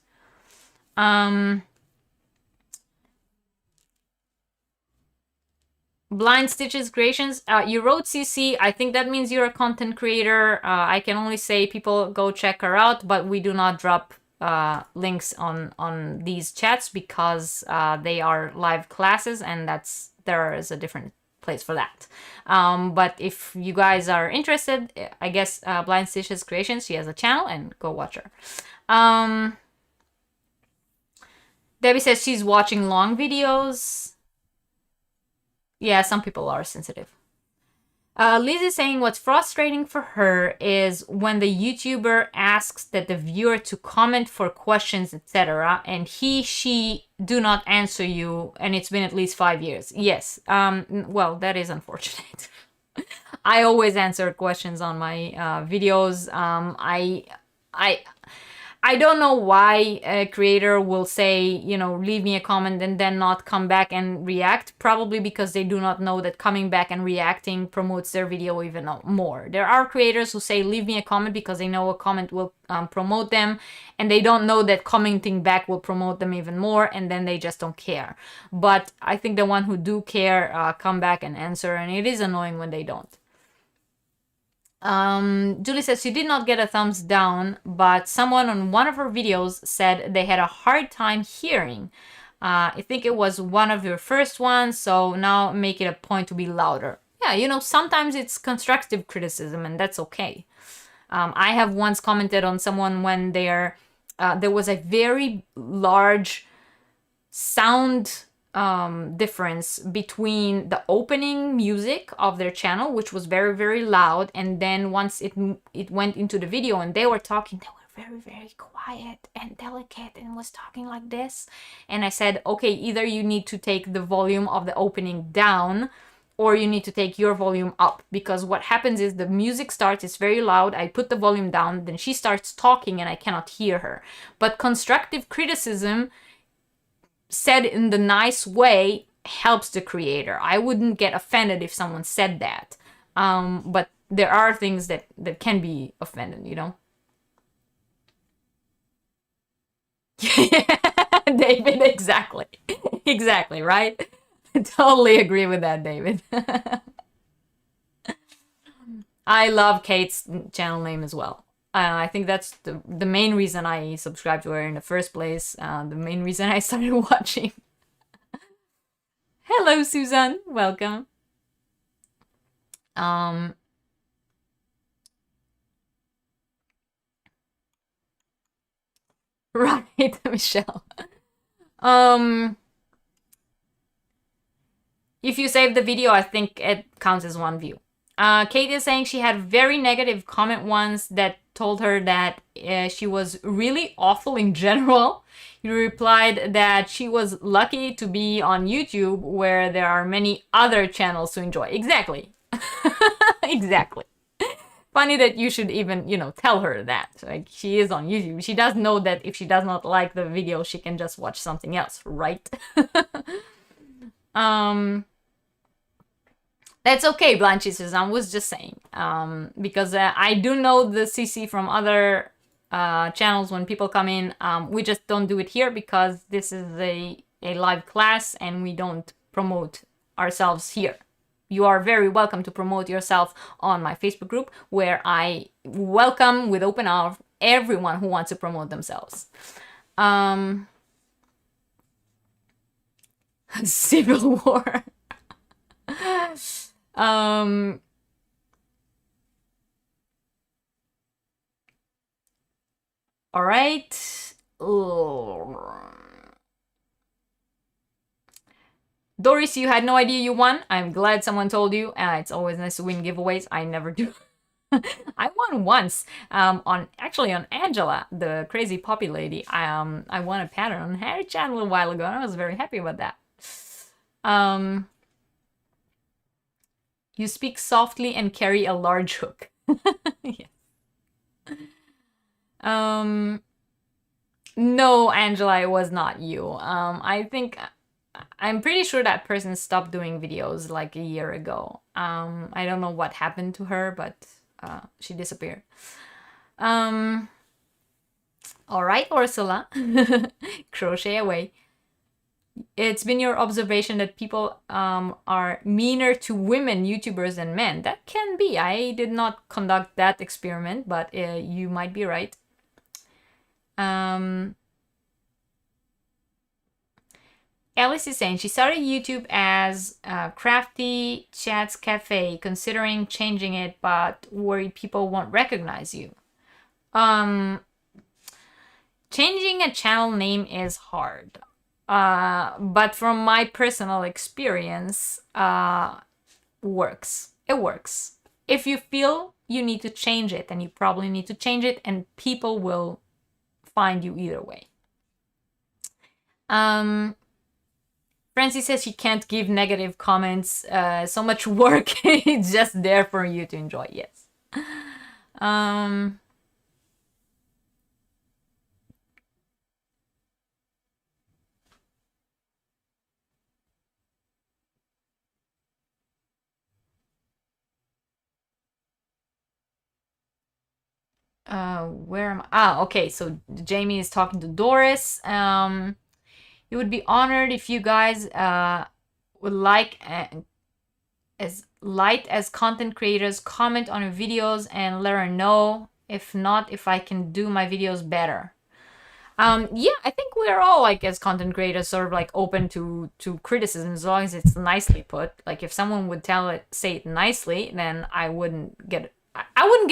Blind Stitches Creations, you wrote CC. I think that means you're a content creator. I can only say people go check her out, but we do not drop links on these chats because they are live classes, and there is a different place for that. But if you guys are interested, I guess Blind Stitches Creations, she has a channel, and go watch her. Debbie says she's watching long videos. Yeah, some people are sensitive. Liz is saying what's frustrating for her is when the YouTuber asks that the viewer to comment for questions, etc., and she do not answer you, and it's been at least 5 years. Yes, well, that is unfortunate. I always answer questions on my videos. I don't know why a creator will say, you know, leave me a comment and then not come back and react. Probably because they do not know that coming back and reacting promotes their video even more. There are creators who say leave me a comment because they know a comment will promote them, and they don't know that commenting back will promote them even more, and then they just don't care. But I think the one who do care come back and answer, and it is annoying when they don't. Julie says she did not get a thumbs down, but someone on one of her videos said they had a hard time hearing. I think it was one of your first ones, so now make it a point to be louder. Yeah, you know, sometimes it's constructive criticism, and that's okay. I have once commented on someone when there was a very large sound difference between the opening music of their channel, which was very, very loud, and then once it went into the video and they were talking, they were very, very quiet and delicate and was talking like this. And I said, okay, either you need to take the volume of the opening down or you need to take your volume up, because what happens is the music starts, it's very loud, I put the volume down, then she starts talking and I cannot hear her. But constructive criticism said in the nice way helps the creator. I wouldn't get offended if someone said that. But there are things that can be offended, you know? David, exactly. Exactly, right? I totally agree with that, David. I love Kate's channel name as well. I think that's the main reason I subscribed to her in the first place. The main reason I started watching. Hello, Susan. Welcome. Right, Michelle. Um, if you save the video, I think it counts as one view. Kate is saying she had very negative comment once that told her that she was really awful in general. You replied that she was lucky to be on YouTube where there are many other channels to enjoy. Exactly. Exactly. Funny that you should even, tell her that. Like, she is on YouTube. She does know that if she does not like the video, she can just watch something else, right? That's okay, Blanche says. I was just saying. Because I do know the CC from other channels when people come in. We just don't do it here because this is a live class and we don't promote ourselves here. You are very welcome to promote yourself on my Facebook group where I welcome with open arms everyone who wants to promote themselves. Civil War. All right. Doris, you had no idea you won. I'm glad someone told you. It's always nice to win giveaways. I never do. I won once on Angela, the crazy poppy lady. I won a pattern on her channel a while ago, and I was very happy about that. You speak softly and carry a large hook. Yes. No, Angela, it was not you. I'm pretty sure that person stopped doing videos like a year ago. I don't know what happened to her, but she disappeared. All right, Ursula. Crochet away. It's been your observation that people are meaner to women YouTubers than men. That can be. I did not conduct that experiment, but you might be right. Alice is saying she started YouTube as Crafty Chats Cafe, considering changing it, but worried people won't recognize you. Changing a channel name is hard. But from my personal experience, works. It works. If you feel you need to change it, then you probably need to change it, and people will find you either way. Francie says she can't give negative comments. So much work. It's just there for you to enjoy. Yes. Where am I? Okay, so Jamie is talking to Doris. You would be honored if you guys would like as light as content creators comment on your videos and let her know. If not, if I can do my videos better. Yeah, I think we're all like as content creators sort of like open to criticism as long as it's nicely put. Like if someone would say it nicely, then I wouldn't get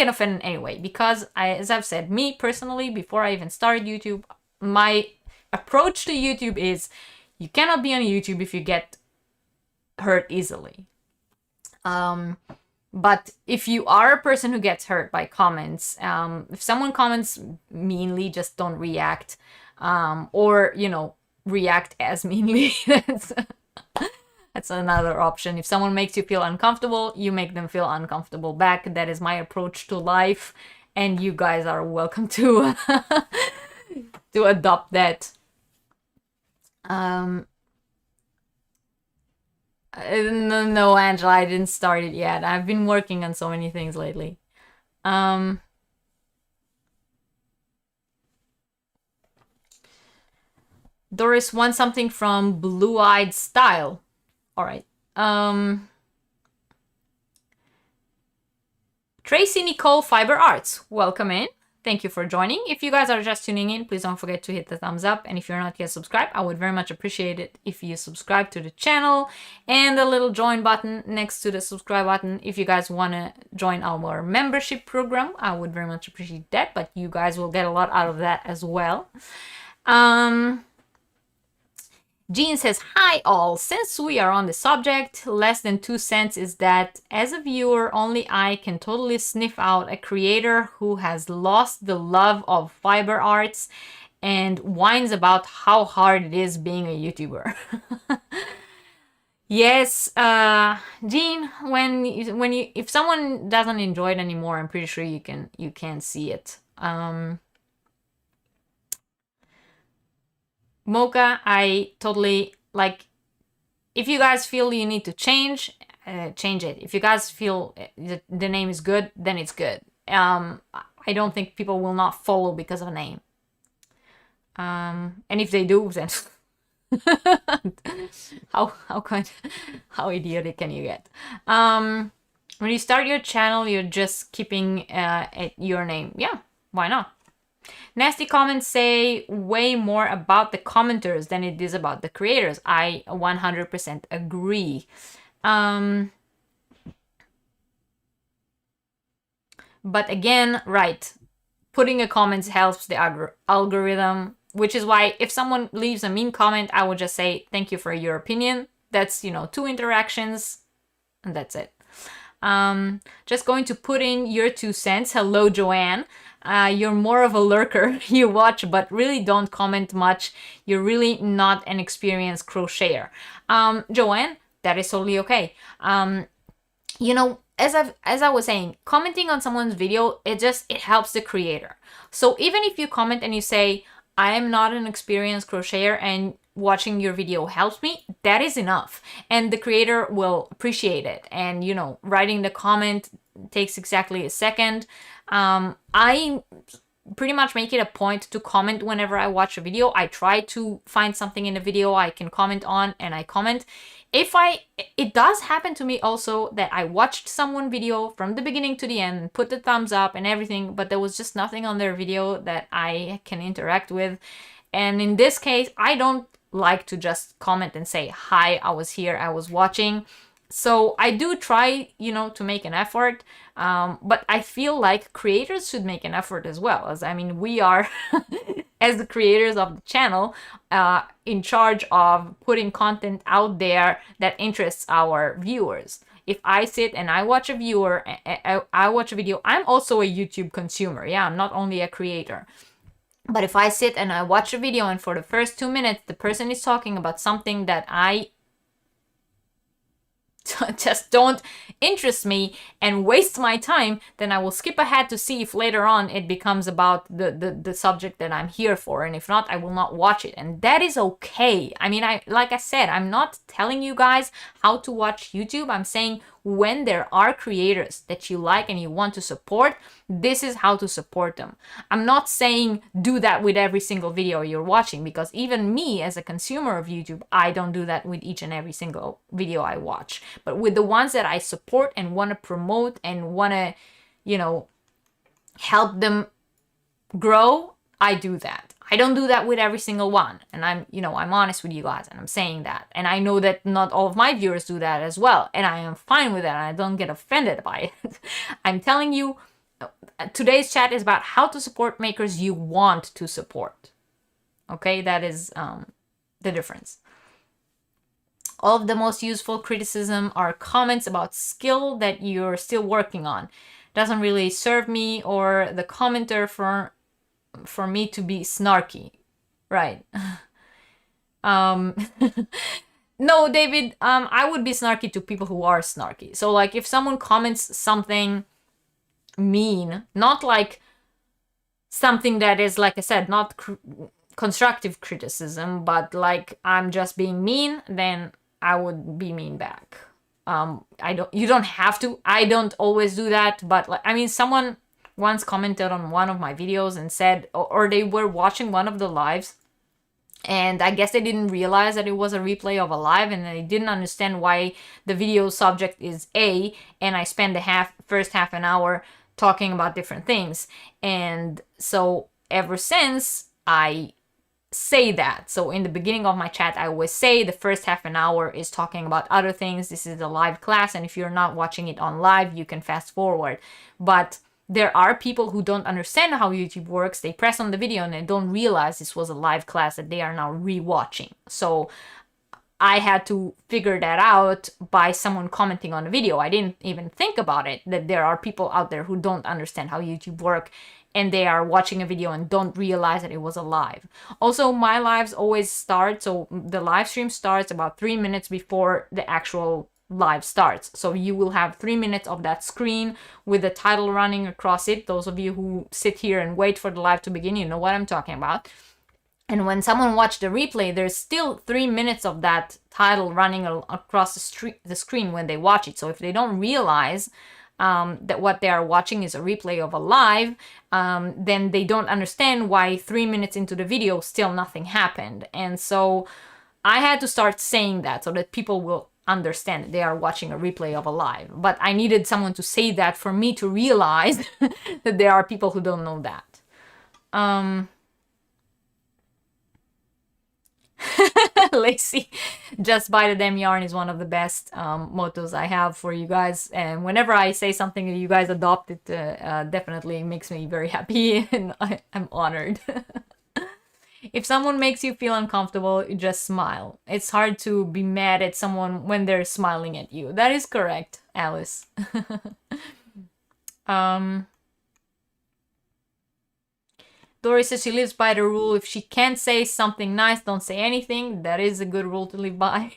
offended anyway, because as I've said, me personally, before I even started YouTube, my approach to YouTube is you cannot be on YouTube if you get hurt easily. But if you are a person who gets hurt by comments, if someone comments meanly, just don't react, or react as meanly. That's another option. If someone makes you feel uncomfortable, you make them feel uncomfortable back. That is my approach to life, and you guys are welcome to to adopt that. No, Angela, I didn't start it yet. I've been working on so many things lately. Doris wants something from Blue Eyed Style. All right. Tracy Nicole Fiber Arts, welcome in. thank you for joining. If you guys are just tuning in, please don't forget to hit the thumbs up. And if you're not yet subscribed, I would very much appreciate it if you subscribe to the channel and the little join button next to the subscribe button. If you guys want to join our membership program, I would very much appreciate that, but you guys will get a lot out of that as well. Jean says, hi all, since we are on the subject, less than 2 cents is that as a viewer, only I can totally sniff out a creator who has lost the love of fiber arts and whines about how hard it is being a YouTuber. Yes, Jean, if someone doesn't enjoy it anymore, I'm pretty sure you can see it. Mocha, I totally, like, if you guys feel you need to change it. If you guys feel the name is good, then it's good. I don't think people will not follow because of a name. And if they do, then how idiotic can you get? When you start your channel, you're just keeping your name. Yeah, why not? Nasty comments say way more about the commenters than it is about the creators. I 100% agree. But again, right, putting a comment helps the algorithm, which is why if someone leaves a mean comment, I would just say, thank you for your opinion. That's, 2 interactions and that's it. Just going to put in your 2 cents. Hello, Joanne. You're more of a lurker. You watch, but really don't comment much. You're really not an experienced crocheter. Joanne, that is totally okay. As I was saying, commenting on someone's video, it helps the creator. So even if you comment and you say, I am not an experienced crocheter and watching your video helps me, that is enough. And the creator will appreciate it. And, writing the comment takes exactly a second. I pretty much make it a point to comment whenever I watch a video. I try to find something in the video I can comment on, and I comment. It does happen to me also that I watched someone video from the beginning to the end, put the thumbs up and everything, but there was just nothing on their video that I can interact with. And in this case, I don't like to just comment and say, hi, I was here, I was watching. So I do try, to make an effort, but I feel like creators should make an effort as well. We are, as the creators of the channel, in charge of putting content out there that interests our viewers. If I sit and I watch a video, I'm also a YouTube consumer. Yeah, I'm not only a creator. But if I sit and I watch a video and for the first 2 minutes, the person is talking about something that I just don't interest me and waste my time, then I will skip ahead to see if later on it becomes about the subject that I'm here for. And if not, I will not watch it. And that is okay. Like I said, I'm not telling you guys how to watch YouTube. I'm saying when there are creators that you like and you want to support, this is how to support them. I'm not saying do that with every single video you're watching, because even me as a consumer of YouTube, I don't do that with each and every single video I watch. But with the ones that I support and want to promote and want to, help them grow, I do that. I don't do that with every single one. And I'm honest with you guys, and I'm saying that. And I know that not all of my viewers do that as well. And I am fine with that. And I don't get offended by it. I'm telling you, today's chat is about how to support makers you want to support. Okay, that is the difference. All of the most useful criticism are comments about skill that you're still working on. Doesn't really serve me or the commenter for me to be snarky. Right. No, David, I would be snarky to people who are snarky. So like if someone comments something mean, not like something that is, like I said, not constructive criticism, but like I'm just being mean, then I would be mean back. You don't have to. I don't always do that, but like, someone once commented on one of my videos and said, or they were watching one of the lives, and I guess they didn't realize that it was a replay of a live, and they didn't understand why the video subject is A, and I spent the first half an hour talking about different things. And so ever since, I say that. So in the beginning of my chat, I always say the first half an hour is talking about other things. This is a live class, and if you're not watching it on live, you can fast forward. But there are people who don't understand how YouTube works. They press on the video and they don't realize this was a live class that they are now rewatching. So I had to figure that out by someone commenting on the video. I didn't even think about it, that there are people out there who don't understand how YouTube works, and they are watching a video and don't realize that it was a live. Also, my lives always start, so the live stream starts about 3 minutes before the actual live starts. So you will have 3 minutes of that screen with the title running across it. Those of you who sit here and wait for the live to begin, you know what I'm talking about. And when someone watched the replay, there's still 3 minutes of that title running across the screen when they watch it. So if they don't realize that what they are watching is a replay of a live, then they don't understand why 3 minutes into the video still nothing happened. And so I had to start saying that so that people will understand that they are watching a replay of a live. But I needed someone to say that for me to realize that there are people who don't know that. Lacey, just buy the damn yarn is one of the best mottos I have for you guys, and whenever I say something that you guys adopt, it definitely makes me very happy, and I'm honored. If someone makes you feel uncomfortable, you just smile. It's hard to be mad at someone when they're smiling at you. That is correct, Alice. Doris says she lives by the rule, if she can't say something nice, don't say anything. That is a good rule to live by.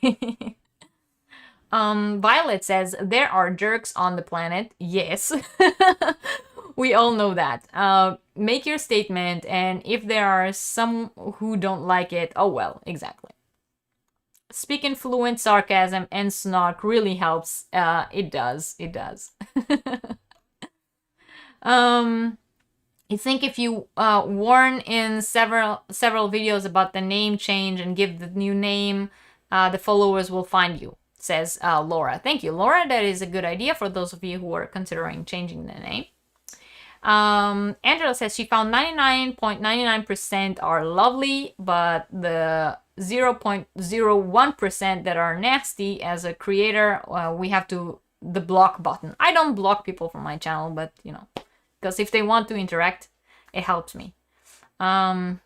Violet says, there are jerks on the planet. Yes. We all know that. Make your statement, and if there are some who don't like it, oh well, exactly. Speak in fluent sarcasm and snark really helps. It does. It does. I think if you warn in several videos about the name change and give the new name, the followers will find you, says Laura. Thank you, Laura. That is a good idea for those of you who are considering changing the name. Angela says she found 99.99% are lovely, but the 0.01% that are nasty. As a creator, we have the block button. I don't block people from my channel, but you know, because if they want to interact, it helps me. I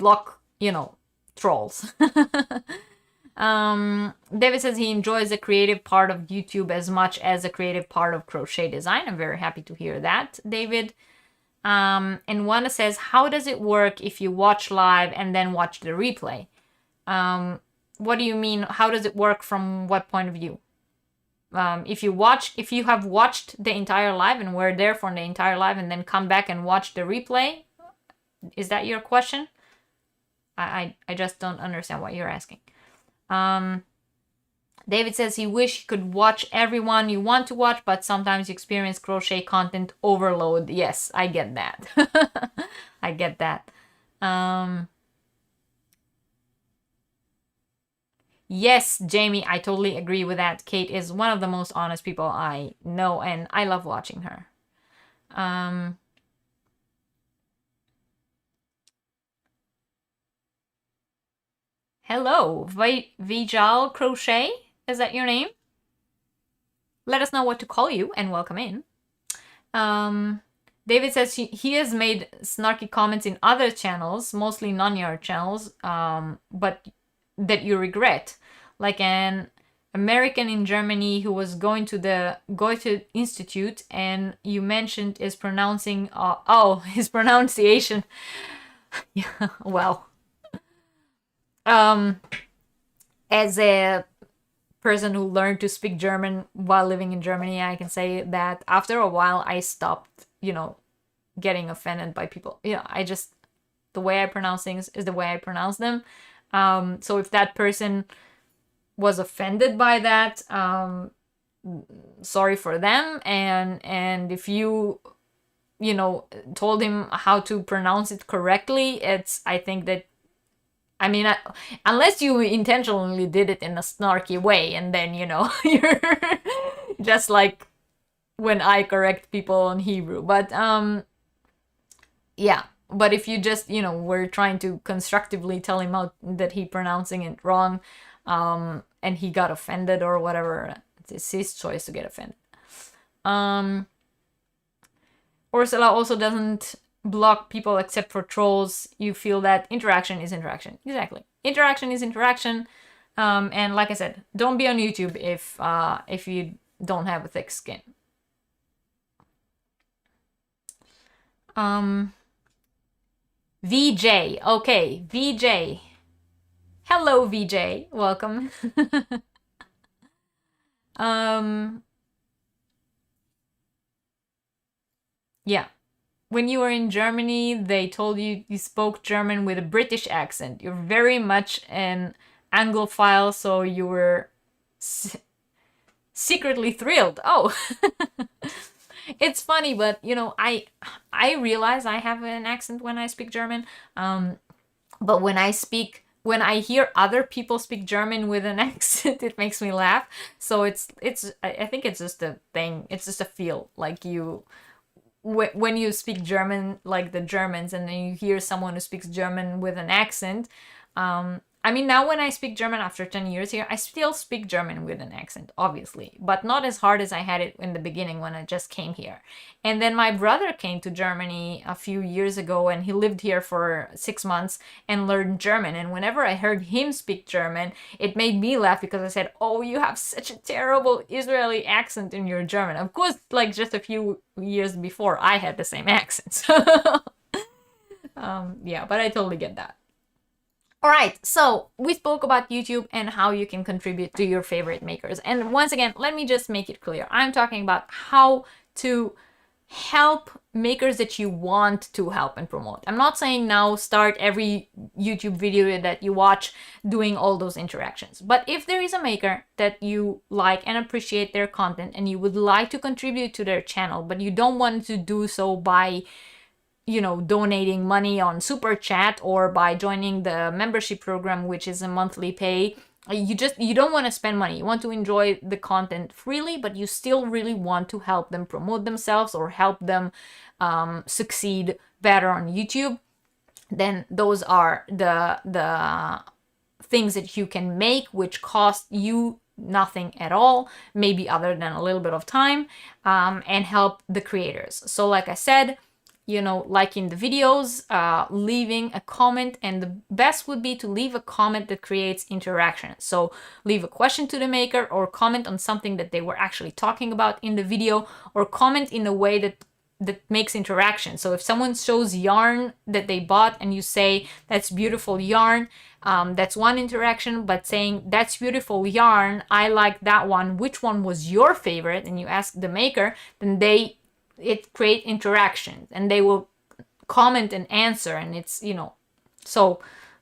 block, you know, trolls. David says he enjoys the creative part of YouTube as much as the creative part of crochet design. I'm very happy to hear that, David. And Wanda says, how does it work if you watch live and then watch the replay? What do you mean? How does it work from what point of view? If you have watched the entire live and were there for the entire live and then come back and watch the replay, is that your question? I just don't understand what you're asking. David says he wish he could watch everyone you want to watch, but sometimes you experience crochet content overload. Yes, I get that. I get that. Yes, Jamie, I totally agree with that. Kate is one of the most honest people I know, and I love watching her. Hello, Vijal Crochet? Is that your name? Let us know what to call you and welcome in. David says he has made snarky comments in other channels, mostly non-yard channels, but that you regret. Like an American in Germany who was going to the Goethe Institute, and you mentioned his pronouncing, his pronunciation. Yeah, well. As a person who learned to speak German while living in Germany, I can say that after a while I stopped, you know, getting offended by people. You know, the way I pronounce things is the way I pronounce them. So if that person was offended by that, sorry for them. And if you know, told him how to pronounce it correctly, I think that, I mean, unless you intentionally did it in a snarky way, and then, you know, you're just like when I correct people on Hebrew. But yeah. But if you just, you know, were trying to constructively tell him out that he pronouncing it wrong, and he got offended or whatever, it's his choice to get offended. Ursula also doesn't block people except for trolls. You feel that interaction is interaction. Exactly. Interaction is interaction. And like I said, don't be on YouTube if you don't have a thick skin. VJ. Okay, VJ. Hello, VJ. Welcome. Yeah. When you were in Germany, they told you you spoke German with a British accent. You're very much an Anglophile, so you were secretly thrilled. Oh. It's funny, but you know, I realize I have an accent when I speak German. But when I hear other people speak German with an accent, it makes me laugh. So I think it's just a thing. It's just a feel like when you speak German like the Germans, and then you hear someone who speaks German with an accent. I mean, now when I speak German after 10 years here, I still speak German with an accent, obviously, but not as hard as I had it in the beginning when I just came here. And then my brother came to Germany a few years ago, and he lived here for 6 months and learned German. And whenever I heard him speak German, it made me laugh because I said, "Oh, you have such a terrible Israeli accent in your German." Of course, like just a few years before, I had the same accent. Yeah, but I totally get that. All right, so we spoke about YouTube and how you can contribute to your favorite makers. And once again, let me just make it clear. I'm talking about how to help makers that you want to help and promote. I'm not saying now start every YouTube video that you watch doing all those interactions. But if there is a maker that you like and appreciate their content and you would like to contribute to their channel, but you don't want to do so by, you know, donating money on Super Chat or by joining the membership program, which is a monthly pay. You don't want to spend money. You want to enjoy the content freely, but you still really want to help them promote themselves or help them succeed better on YouTube. Then those are the things that you can make, which cost you nothing at all, maybe other than a little bit of time, and help the creators. So like I said, you know, liking the videos, leaving a comment, and the best would be to leave a comment that creates interaction. So leave a question to the maker, or comment on something that they were actually talking about in the video, or comment in a way that makes interaction. So if someone shows yarn that they bought and you say, "That's beautiful yarn," that's one interaction. But saying, "That's beautiful yarn, I like that one, which one was your favorite?" and you ask the maker, then it create interaction, and they will comment and answer, and it's, you know, so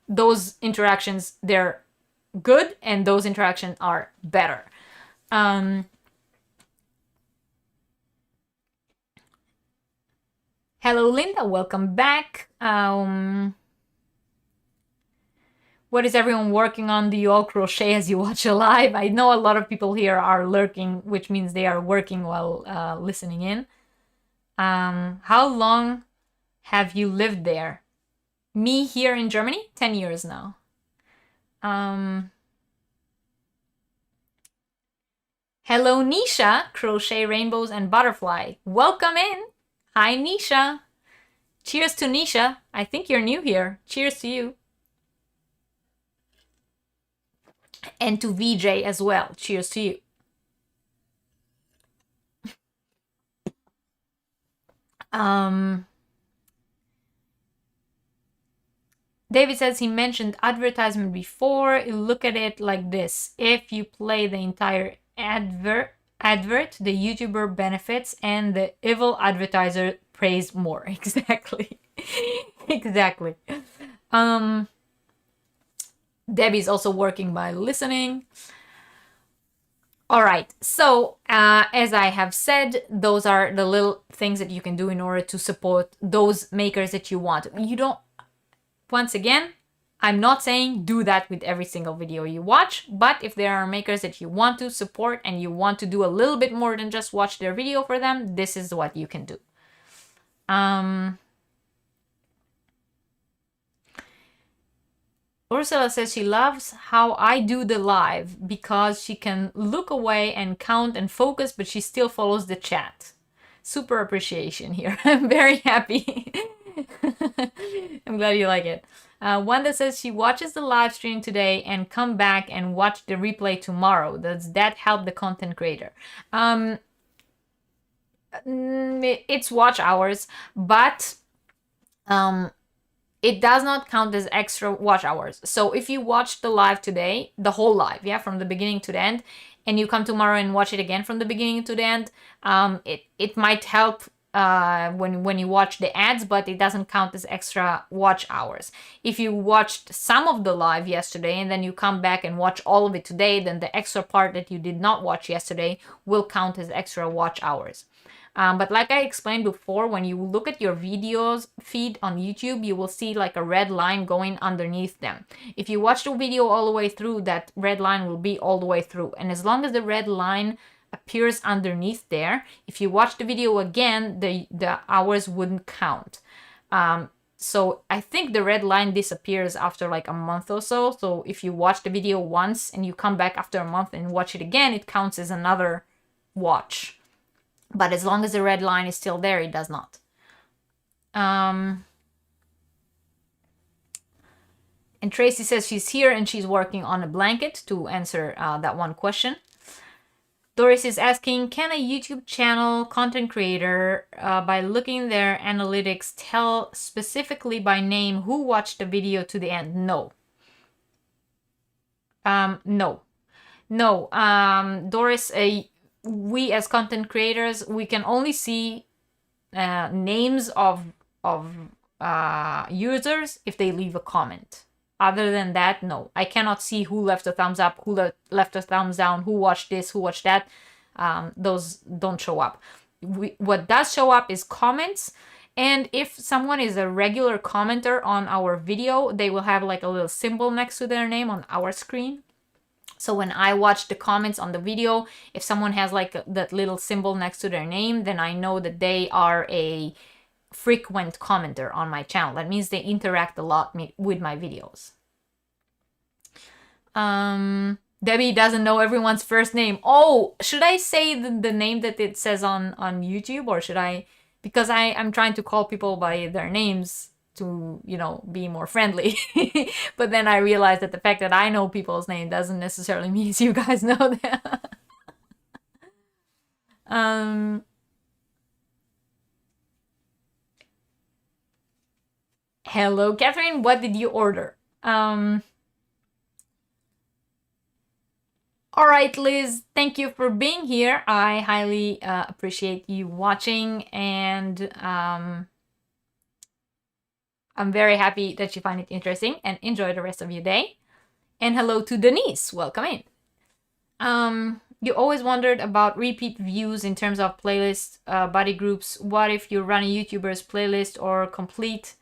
those interactions, they're good, and those interactions are better. Hello, Linda, welcome back. What is everyone working on? Do you all crochet as you watch a live? I know a lot of people here are lurking, which means they are working while listening in. How long have you lived there? Me here in Germany? 10 years now. Hello, Nisha, Crochet Rainbows and Butterfly. Welcome in. Hi, Nisha. Cheers to Nisha. I think you're new here. Cheers to you. And to VJ as well. Cheers to you. David says he mentioned advertisement before. Look at it like this. If you play the entire advert, the YouTuber benefits and the evil advertiser pays more. Exactly. Exactly. Debbie's also working by listening. All right, so as I have said, those are the little things that you can do in order to support those makers that you want. You don't, once again, I'm not saying do that with every single video you watch, but if there are makers that you want to support and you want to do a little bit more than just watch their video for them, this is what you can do. Ursula says she loves how I do the live because she can look away and count and focus, but she still follows the chat. Super appreciation here. I'm very happy. I'm glad you like it. Wanda says she watches the live stream today and come back and watch the replay tomorrow. Does that help the content creator? It's watch hours, but it does not count as extra watch hours. So if you watch the live today, the whole live, yeah, from the beginning to the end, and you come tomorrow and watch it again from the beginning to the end, it might help when you watch the ads, but it doesn't count as extra watch hours. If you watched some of the live yesterday and then you come back and watch all of it today, then the extra part that you did not watch yesterday will count as extra watch hours. But like I explained before, when you look at your videos feed on YouTube, you will see like a red line going underneath them. If you watch the video all the way through, that red line will be all the way through. And as long as the red line appears underneath there, if you watch the video again, the hours wouldn't count. So I think the red line disappears after like a month or so. So if you watch the video once and you come back after a month and watch it again, it counts as another watch. But as long as the red line is still there, it does not. And Tracy says she's here and she's working on a blanket to answer that one question. Doris is asking, can a YouTube channel content creator, by looking their analytics, tell specifically by name who watched the video to the end? No. No. Doris, we as content creators, we can only see names of users if they leave a comment. Other than that, no. I cannot see who left a thumbs up, who left a thumbs down, who watched this, who watched that. Those don't show up. What does show up is comments. And if someone is a regular commenter on our video, they will have like a little symbol next to their name on our screen. So when I watch the comments on the video, if someone has like that little symbol next to their name, then I know that they are a frequent commenter on my channel. That means they interact a lot with my videos. Debbie doesn't know everyone's first name. Oh, should I say the name that it says on YouTube, or should I? Because I'm trying to call people by their names to, you know, be more friendly. But then I realized that the fact that I know people's name doesn't necessarily mean you guys know them. Hello, Catherine. What did you order? All right, Liz, thank you for being here. I highly appreciate you watching, and I'm very happy that you find it interesting, and enjoy the rest of your day. And hello to Denise, welcome in. You always wondered about repeat views in terms of playlists, body groups. What if you run a YouTuber's playlist or complete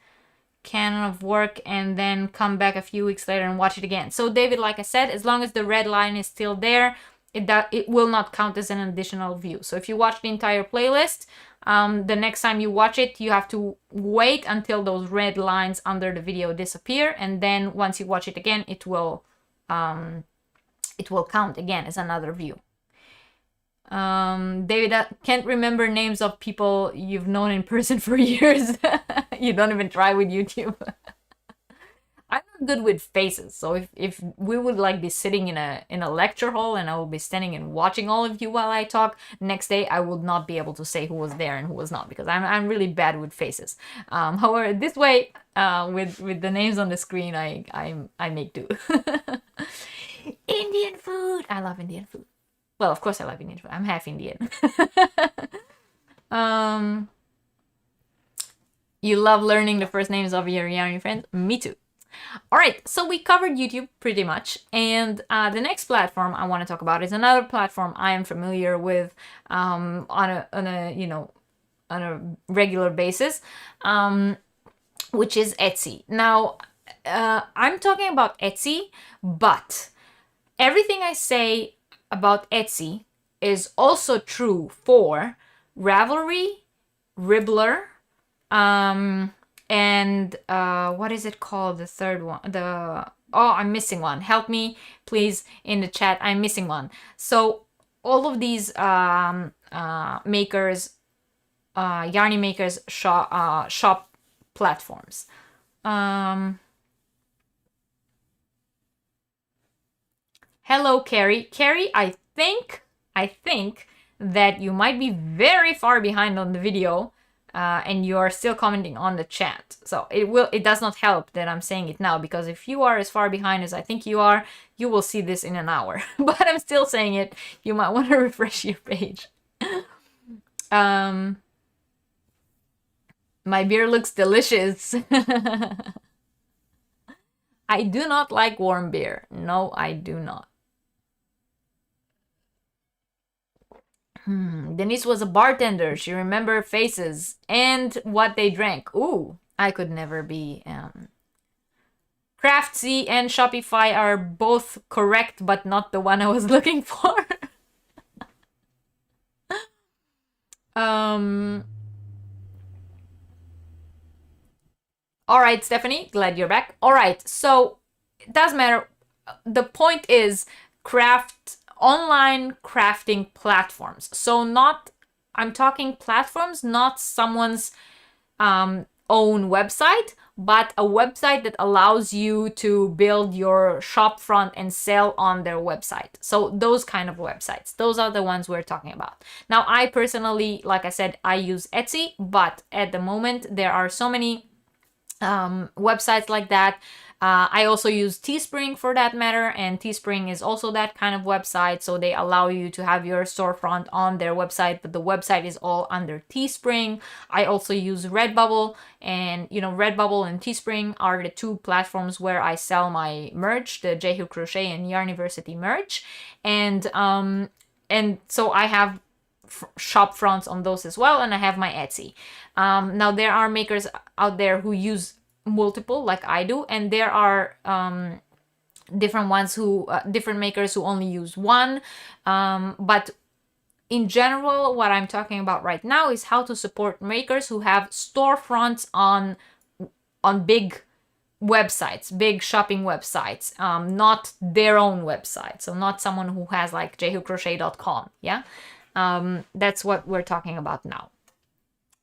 canon of work and then come back a few weeks later and watch it again? So David, like I said, as long as the red line is still there, it will not count as an additional view. So if you watch the entire playlist, the next time you watch it, you have to wait until those red lines under the video disappear, and then once you watch it again, it will count again as another view. David, I can't remember names of people you've known in person for years. You don't even try with YouTube. I'm not good with faces, so if we would like be sitting in a lecture hall and I will be standing and watching all of you while I talk, next day I would not be able to say who was there and who was not, because I'm really bad with faces. However, this way, with the names on the screen, I make do. Indian food. I love Indian food. Well, of course I love Indian food. I'm half Indian. You love learning the first names of your Yarny friends? Me too. All right, so we covered YouTube pretty much, and the next platform I want to talk about is another platform I am familiar with on a regular basis, which is Etsy. Now, I'm talking about Etsy, but everything I say about Etsy is also true for Ravelry, Ribbler, and what is it called? The third one, I'm missing one. Help me, please, in the chat. I'm missing one. So all of these makers, yarny makers shop platforms. Hello, Carrie. Carrie, I think that you might be very far behind on the video, and you are still commenting on the chat. So it does not help that I'm saying it now, because if you are as far behind as I think you are, you will see this in an hour. But I'm still saying it. You might want to refresh your page. My beer looks delicious. I do not like warm beer. No, I do not. Denise was a bartender. She remembered faces and what they drank. Ooh, I could never be. Craftsy and Shopify are both correct, but not the one I was looking for. All right, Stephanie, glad you're back. All right, so it doesn't matter. The point is online crafting platforms. So I'm talking platforms, not someone's own website, but a website that allows you to build your shop front and sell on their website. So those kind of websites, those are the ones we're talking about. Now, I personally, like I said, I use Etsy, but at the moment there are so many websites like that. I also use Teespring for that matter, and Teespring is also that kind of website. So they allow you to have your storefront on their website, but the website is all under Teespring. I also use Redbubble, and Redbubble and Teespring are the two platforms where I sell my merch, the J-Hook Crochet and Yarniversity merch, and so I have shop fronts on those as well, and I have my Etsy. Now there are makers out there who use multiple like I do, and there are different makers who only use one, but in general, what I'm talking about right now is how to support makers who have storefronts on big websites, big shopping websites, not their own website. So not someone who has like jhookcrochet.com. Yeah. That's what we're talking about now.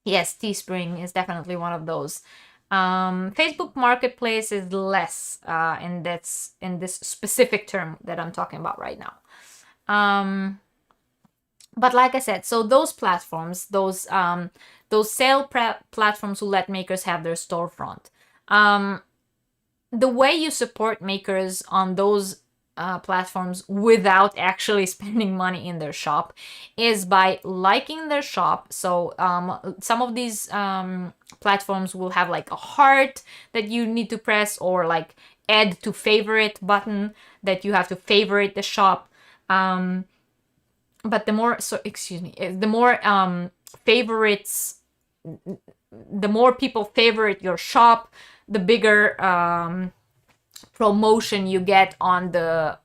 Yes, Teespring is definitely one of those. Facebook Marketplace is less, and that's in this specific term that I'm talking about right now. But like I said, so those platforms, those sale platforms who let makers have their storefront. The way you support makers on those platforms without actually spending money in their shop is by liking their shop. So some of these platforms will have like a heart that you need to press, or like add to favorite button that you have to favorite the shop. But the more favorites, the more people favorite your shop, the bigger promotion you get on the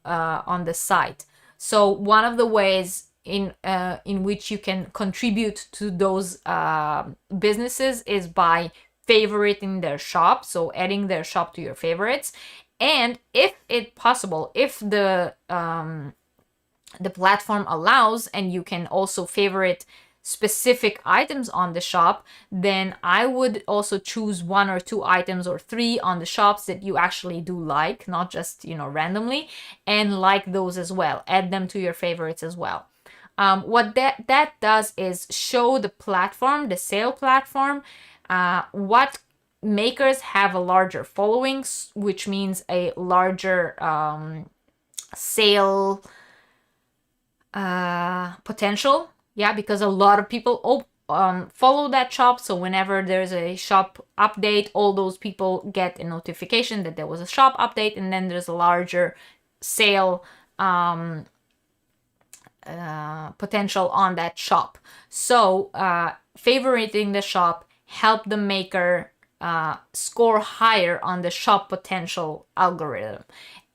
site. So one of the ways in which you can contribute to those businesses is by favoriting their shop, so adding their shop to your favorites. And if it's possible, if the platform allows, and you can also favorite specific items on the shop, then I would also choose 1 or 2 items or 3 on the shops that you actually do like, not just randomly, and like those as well. Add them to your favorites as well. What that does is show the platform, the sale platform, what makers have a larger following, which means a larger sale potential. Yeah, because a lot of people follow that shop. So whenever there's a shop update, all those people get a notification that there was a shop update, and then there's a larger sale potential on that shop. So favoriting the shop help the maker score higher on the shop potential algorithm.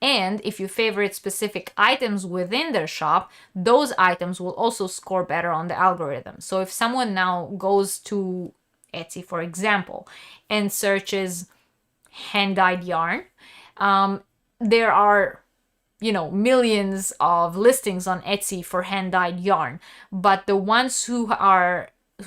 And if you favorite specific items within their shop, those items will also score better on the algorithm. So if someone now goes to Etsy, for example, and searches hand-dyed yarn, there are, you know, millions of listings on Etsy for hand-dyed yarn, but the ones who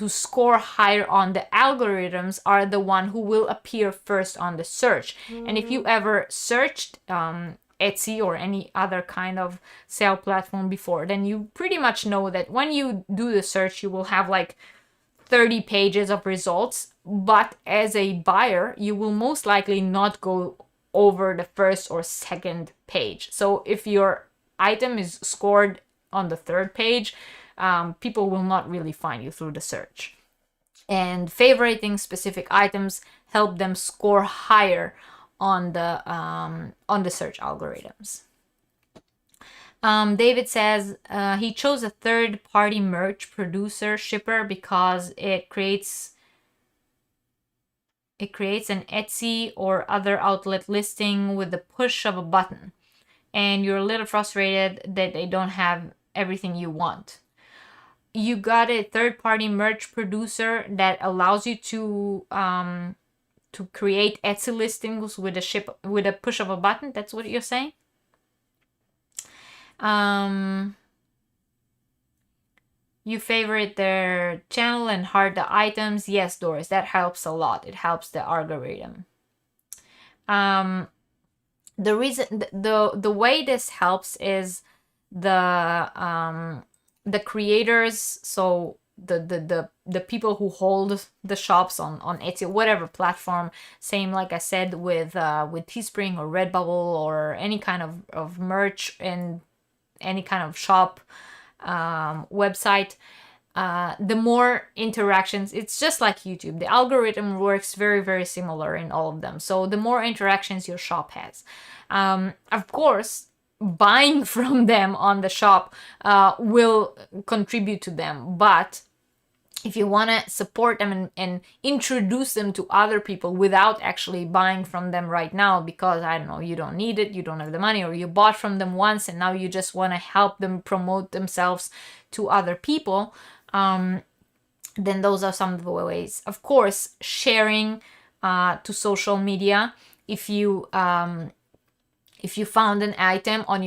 score higher on the algorithms are the one who will appear first on the search. And if you ever searched Etsy or any other kind of sale platform before, then you pretty much know that when you do the search, you will have like 30 pages of results, but as a buyer, you will most likely not go over the first or second page. So if your item is scored on the third page, people will not really find you through the search. And favoriting specific items help them score higher on the search algorithms. David says he chose a third-party merch producer shipper because it creates an Etsy or other outlet listing with the push of a button, and you're a little frustrated that they don't have everything you want. You got a third-party merch producer that allows you to create Etsy listings with a push of a button. That's what you're saying? You favorite their channel and heart the items. Yes, Doris, that helps a lot. It helps the algorithm. The reason, the way this helps is the creators, so the people who hold the shops on Etsy, whatever platform, same like I said with Teespring or Redbubble or any kind of merch and any kind of shop website, the more interactions, it's just like YouTube. The algorithm works very, very similar in all of them. So the more interactions your shop has, of course, buying from them on the shop will contribute to them. But if you want to support them and introduce them to other people without actually buying from them right now, because, I don't know, you don't need it, you don't have the money, or you bought from them once and now you just want to help them promote themselves to other people, then those are some of the ways. Of course, sharing to social media. If you found an item on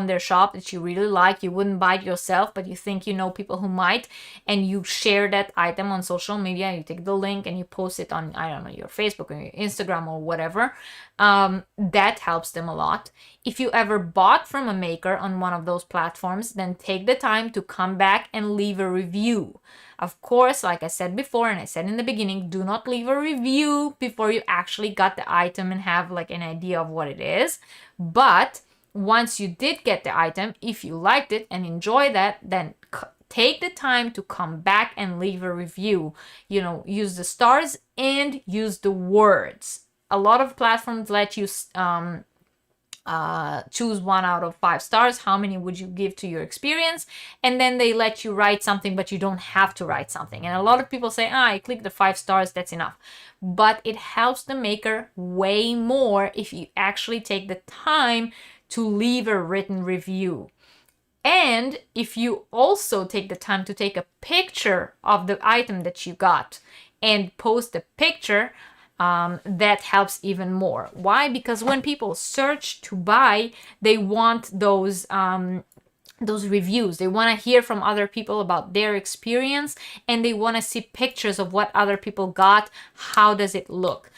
their shop that you really like, you wouldn't buy it yourself, but you think you know people who might, and you share that item on social media, you take the link and you post it on, I don't know, your Facebook or your Instagram or whatever, that helps them a lot. If you ever bought from a maker on one of those platforms, then take the time to come back and leave a review. Of course, like I said before, and I said in the beginning, do not leave a review before you actually got the item and have like an idea of what it is. But once you did get the item, if you liked it and enjoy that, then take the time to come back and leave a review. You know, use the stars and use the words. A lot of platforms let you choose 1 out of 5 stars. How many would you give to your experience? And then they let you write something, but you don't have to write something. And a lot of people say, I click the 5 stars, that's enough. But it helps the maker way more if you actually take the time to leave a written review. And if you also take the time to take a picture of the item that you got and post the picture, that helps even more. Why? Because when people search to buy, they want those reviews. They want to hear from other people about their experience, and they want to see pictures of what other people got. How does it look?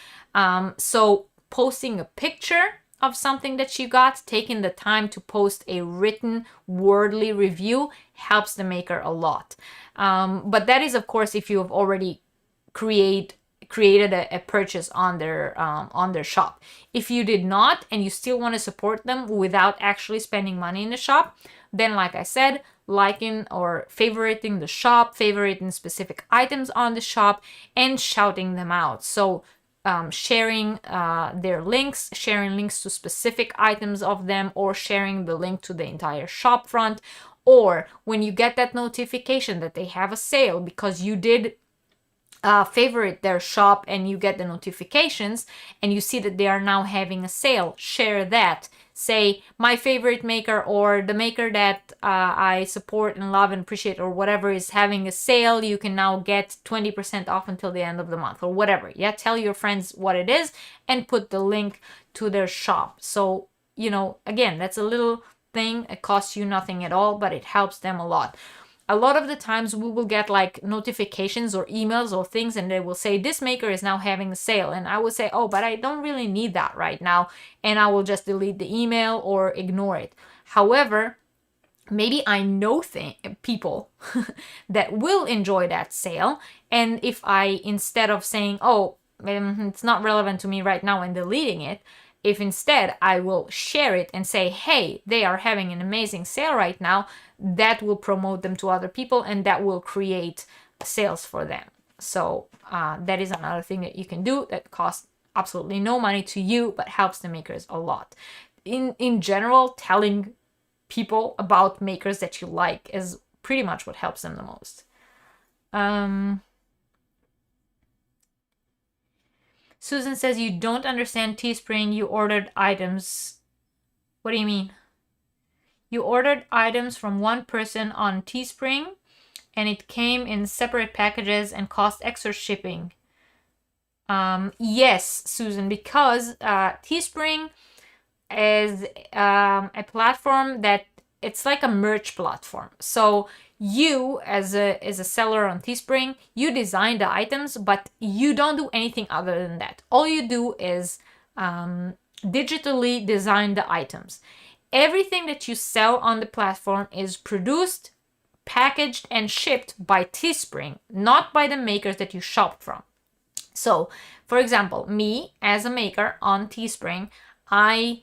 So posting a picture of something that you got, taking the time to post a written wordly review helps the maker a lot. But that is, of course, if you have already created a purchase on their shop. If you did not and you still want to support them without actually spending money in the shop, then like I said, liking or favoriting the shop, favoriting specific items on the shop, and shouting them out. So sharing their links, sharing links to specific items of them, or sharing the link to the entire shop front. Or when you get that notification that they have a sale because you did favorite their shop and you get the notifications and you see that they are now having a sale, share that. Say my favorite maker or the maker that I support and love and appreciate or whatever is having a sale. You can now get 20% off until the end of the month or whatever. Yeah, tell your friends what it is and put the link to their shop. So, you know, again, that's a little thing. It costs you nothing at all, but it helps them a lot. A lot of the times we will get like notifications or emails or things and they will say this maker is now having a sale, and I will say, oh, but I don't really need that right now, and I will just delete the email or ignore it. However, maybe I know people that will enjoy that sale, and if I, instead of saying, oh, it's not relevant to me right now and deleting it, if instead I will share it and say, hey, they are having an amazing sale right now, that will promote them to other people and that will create sales for them. So that is another thing that you can do that costs absolutely no money to you, but helps the makers a lot. In general, telling people about makers that you like is pretty much what helps them the most. Susan says you don't understand Teespring. You ordered items. What do you mean? You ordered items from one person on Teespring and it came in separate packages and cost extra shipping. Yes, Susan, because Teespring is a platform that it's like a merch platform. So you, as a seller on Teespring, you design the items, but you don't do anything other than that. All you do is digitally design the items. Everything that you sell on the platform is produced, packaged, and shipped by Teespring, not by the makers that you shop from. So, for example, me as a maker on Teespring, I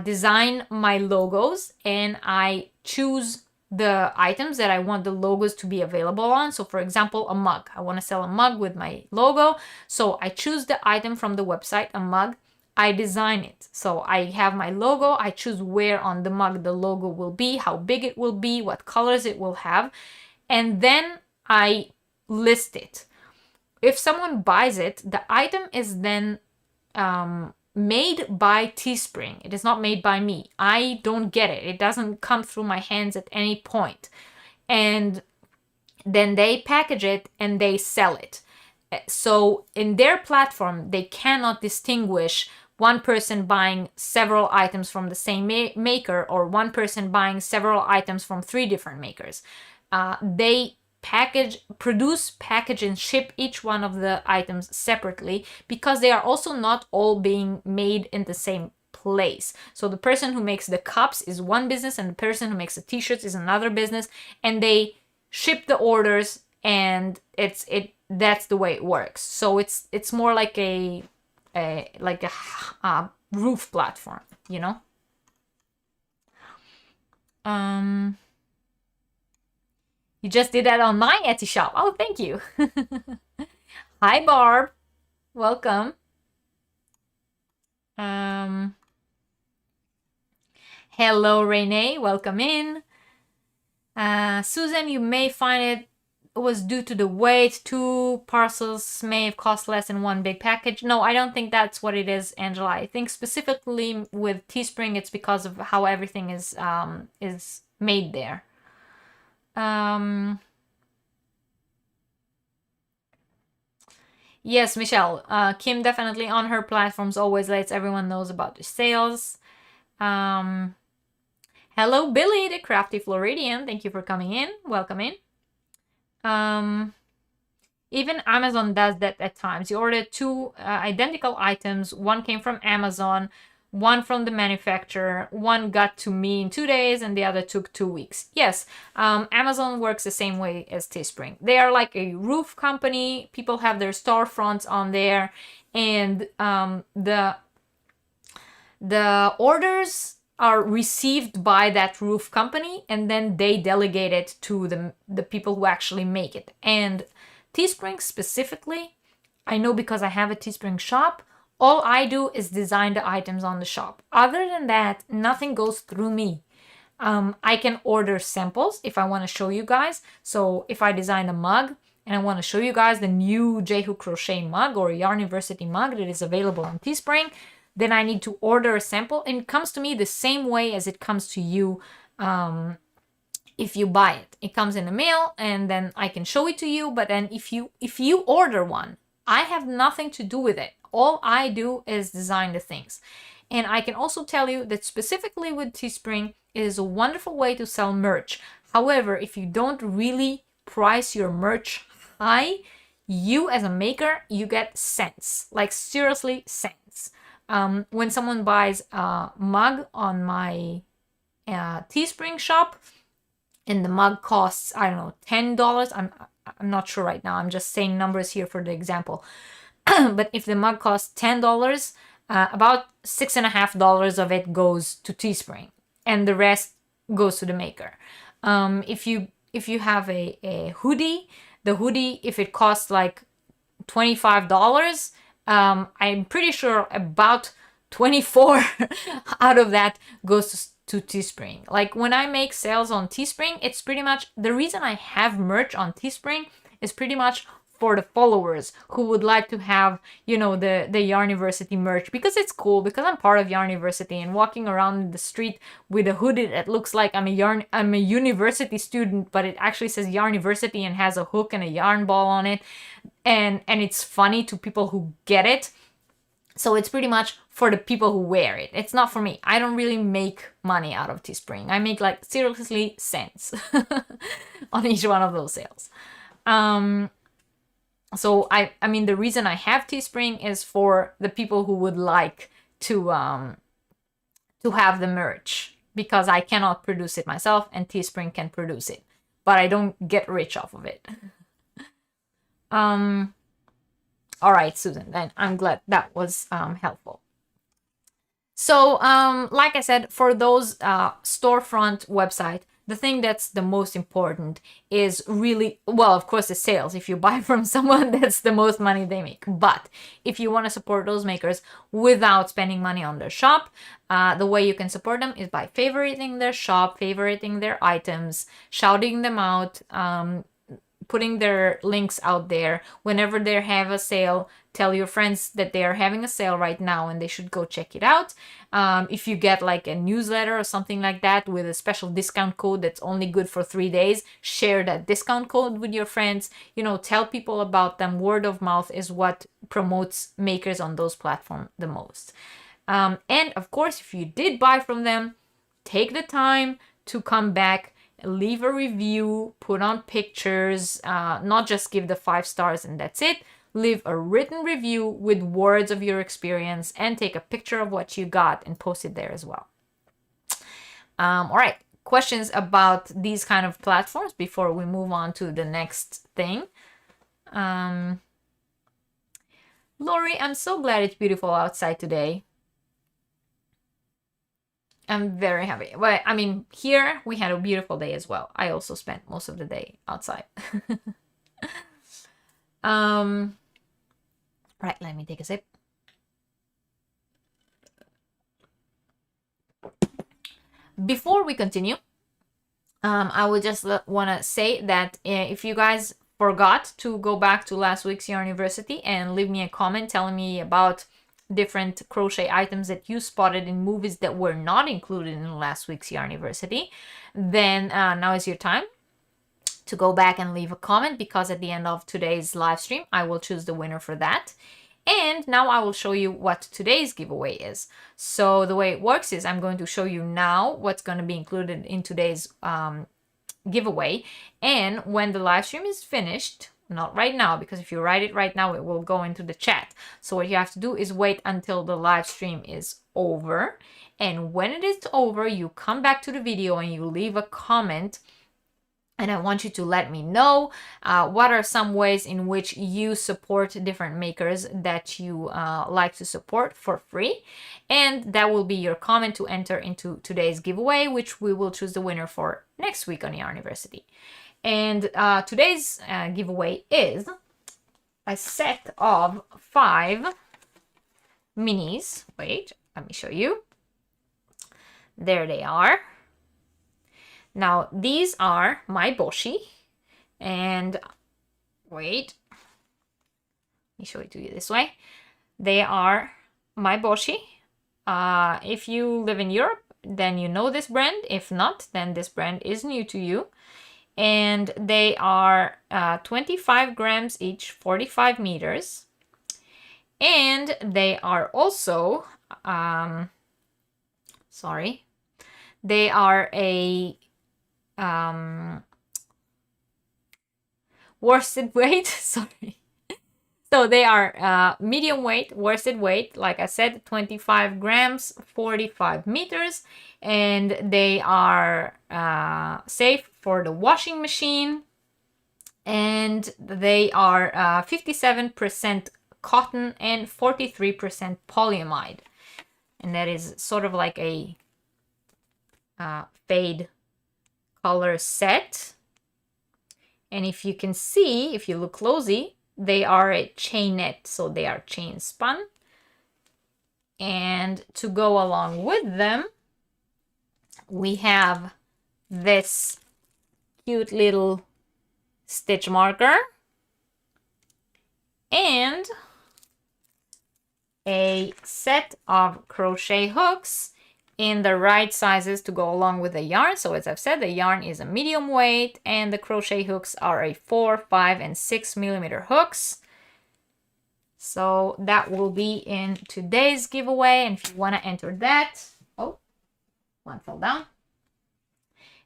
design my logos and I choose the items that I want the logos to be available on. So for example, a mug. I want to sell a mug with my logo. So I choose the item from the website, a mug. I design it. So I have my logo. I choose where on the mug the logo will be, how big it will be, what colors it will have. And then I list it. If someone buys it, the item is then made by Teespring. It is not made by me. I don't get it. It doesn't come through my hands at any point. And then they package it and they sell it. So in their platform, they cannot distinguish one person buying several items from the same maker or one person buying several items from 3 different makers. They produce, package, and ship each one of the items separately because they are also not all being made in the same place. So the person who makes the cups is one business and the person who makes the t-shirts is another business, and they ship the orders, and that's the way it works. So it's more like a roof platform, you know? You just did that on my Etsy shop. Oh, thank you. Hi, Barb. Welcome. Hello, Renee. Welcome in. Susan, you may find it was due to the weight. 2 parcels may have cost less than 1 big package. No, I don't think that's what it is, Angela. I think specifically with Teespring, it's because of how everything is made there. Yes, Michelle. Kim definitely on her platforms always lets everyone knows about the sales. Hello, Billy, the Crafty Floridian. Thank you for coming in. Welcome in. Even Amazon does that at times. You order 2 identical items. One came from Amazon, one from the manufacturer. One got to me in 2 days and the other took 2 weeks. Yes, Amazon works the same way as Teespring. They are like a roof company. People have their storefronts on there, and the orders are received by that roof company, and then they delegate it to the people who actually make it. And Teespring specifically, I know because I have a Teespring shop, all I do is design the items on the shop. Other than that, nothing goes through me. I can order samples if I want to show you guys. So if I design a mug, and I want to show you guys the new J-Hook crochet mug or Yarniversity mug that is available on Teespring, then I need to order a sample, and it comes to me the same way as it comes to you if you buy it. It comes in the mail, and then I can show it to you, but then if you order one, I have nothing to do with it. All I do is design the things. And I can also tell you that specifically with Teespring, it is a wonderful way to sell merch. However, if you don't really price your merch high, you as a maker, you get cents, like seriously cents. When someone buys a mug on my Teespring shop, and the mug costs, I don't know, $10. I'm not sure right now. I'm just saying numbers here for the example. But if the mug costs $10, about $6.50 of it goes to Teespring, and the rest goes to the maker. If you have a hoodie, the hoodie, if it costs like $25, I'm pretty sure about 24 out of that goes to Teespring. Like when I make sales on Teespring, it's pretty much the reason I have merch on Teespring is pretty much for the followers who would like to have, you know, the Yarniversity merch, because it's cool, because I'm part of Yarniversity, and walking around the street with a hoodie that looks like I'm a university student, but it actually says Yarniversity and has a hook and a yarn ball on it, and it's funny to people who get it. So it's pretty much for the people who wear it. It's not for me. I don't really make money out of Teespring. I make like seriously cents on each one of those sales. So I mean, the reason I have Teespring is for the people who would like to have the merch, because I cannot produce it myself and Teespring can produce it, but I don't get rich off of it. All right, Susan, then I'm glad that was helpful. So like I said, for those storefront website, the thing that's the most important is really, well, of course, the sales. If you buy from someone, that's the most money they make. But if you want to support those makers without spending money on their shop, the way you can support them is by favoriting their shop, favoriting their items, shouting them out, putting their links out there. Whenever they have a sale, tell your friends that they are having a sale right now and they should go check it out. If you get like a newsletter or something like that with a special discount code that's only good for 3 days, share that discount code with your friends. You know, tell people about them. Word of mouth is what promotes makers on those platforms the most. And of course, if you did buy from them, take the time to come back, leave a review, put on pictures, not just give the 5 stars and that's it. Leave a written review with words of your experience and take a picture of what you got and post it there as well. All right, questions about these kind of platforms before we move on to the next thing? Lori, I'm so glad it's beautiful outside today. I'm very happy. But I mean, here we had a beautiful day as well. I also spent most of the day outside. Right, let me take a sip. Before we continue, I would just want to say that if you guys forgot to go back to last week's Yarniversity and leave me a comment telling me about different crochet items that you spotted in movies that were not included in last week's Yarniversity, then now is your time to go back and leave a comment, because at the end of today's live stream, I will choose the winner for that. And now I will show you what today's giveaway is. So the way it works is I'm going to show you now what's going to be included in today's giveaway. And when the live stream is finished, not right now, because if you write it right now, it will go into the chat. So what you have to do is wait until the live stream is over. And when it is over, you come back to the video and you leave a comment. And I want you to let me know what are some ways in which you support different makers that you like to support for free. And that will be your comment to enter into today's giveaway, which we will choose the winner for next week on Yarniversity. And today's giveaway is a set of 5 minis. Wait, let me show you. There they are. Now, these are my boshi, and wait, let me show it to you this way. They are my Boshi. If you live in Europe, then you know this brand. If not, then this brand is new to you. And they are 25 grams each, 45 meters. And they are also, they are a worsted weight, sorry. So they are medium weight, worsted weight, like I said, 25 grams, 45 meters, and they are safe for the washing machine, and they are 57% cotton and 43% polyamide, and that is sort of like a fade color set. And if you can see, if you look closely, they are a chainette, so they are chain spun. And to go along with them, we have this cute little stitch marker and a set of crochet hooks in the right sizes to go along with the yarn. So as I've said, the yarn is a medium weight and the crochet hooks are a 4, 5, and 6 millimeter hooks. So that will be in today's giveaway. And if you want to enter that, oh, one fell down.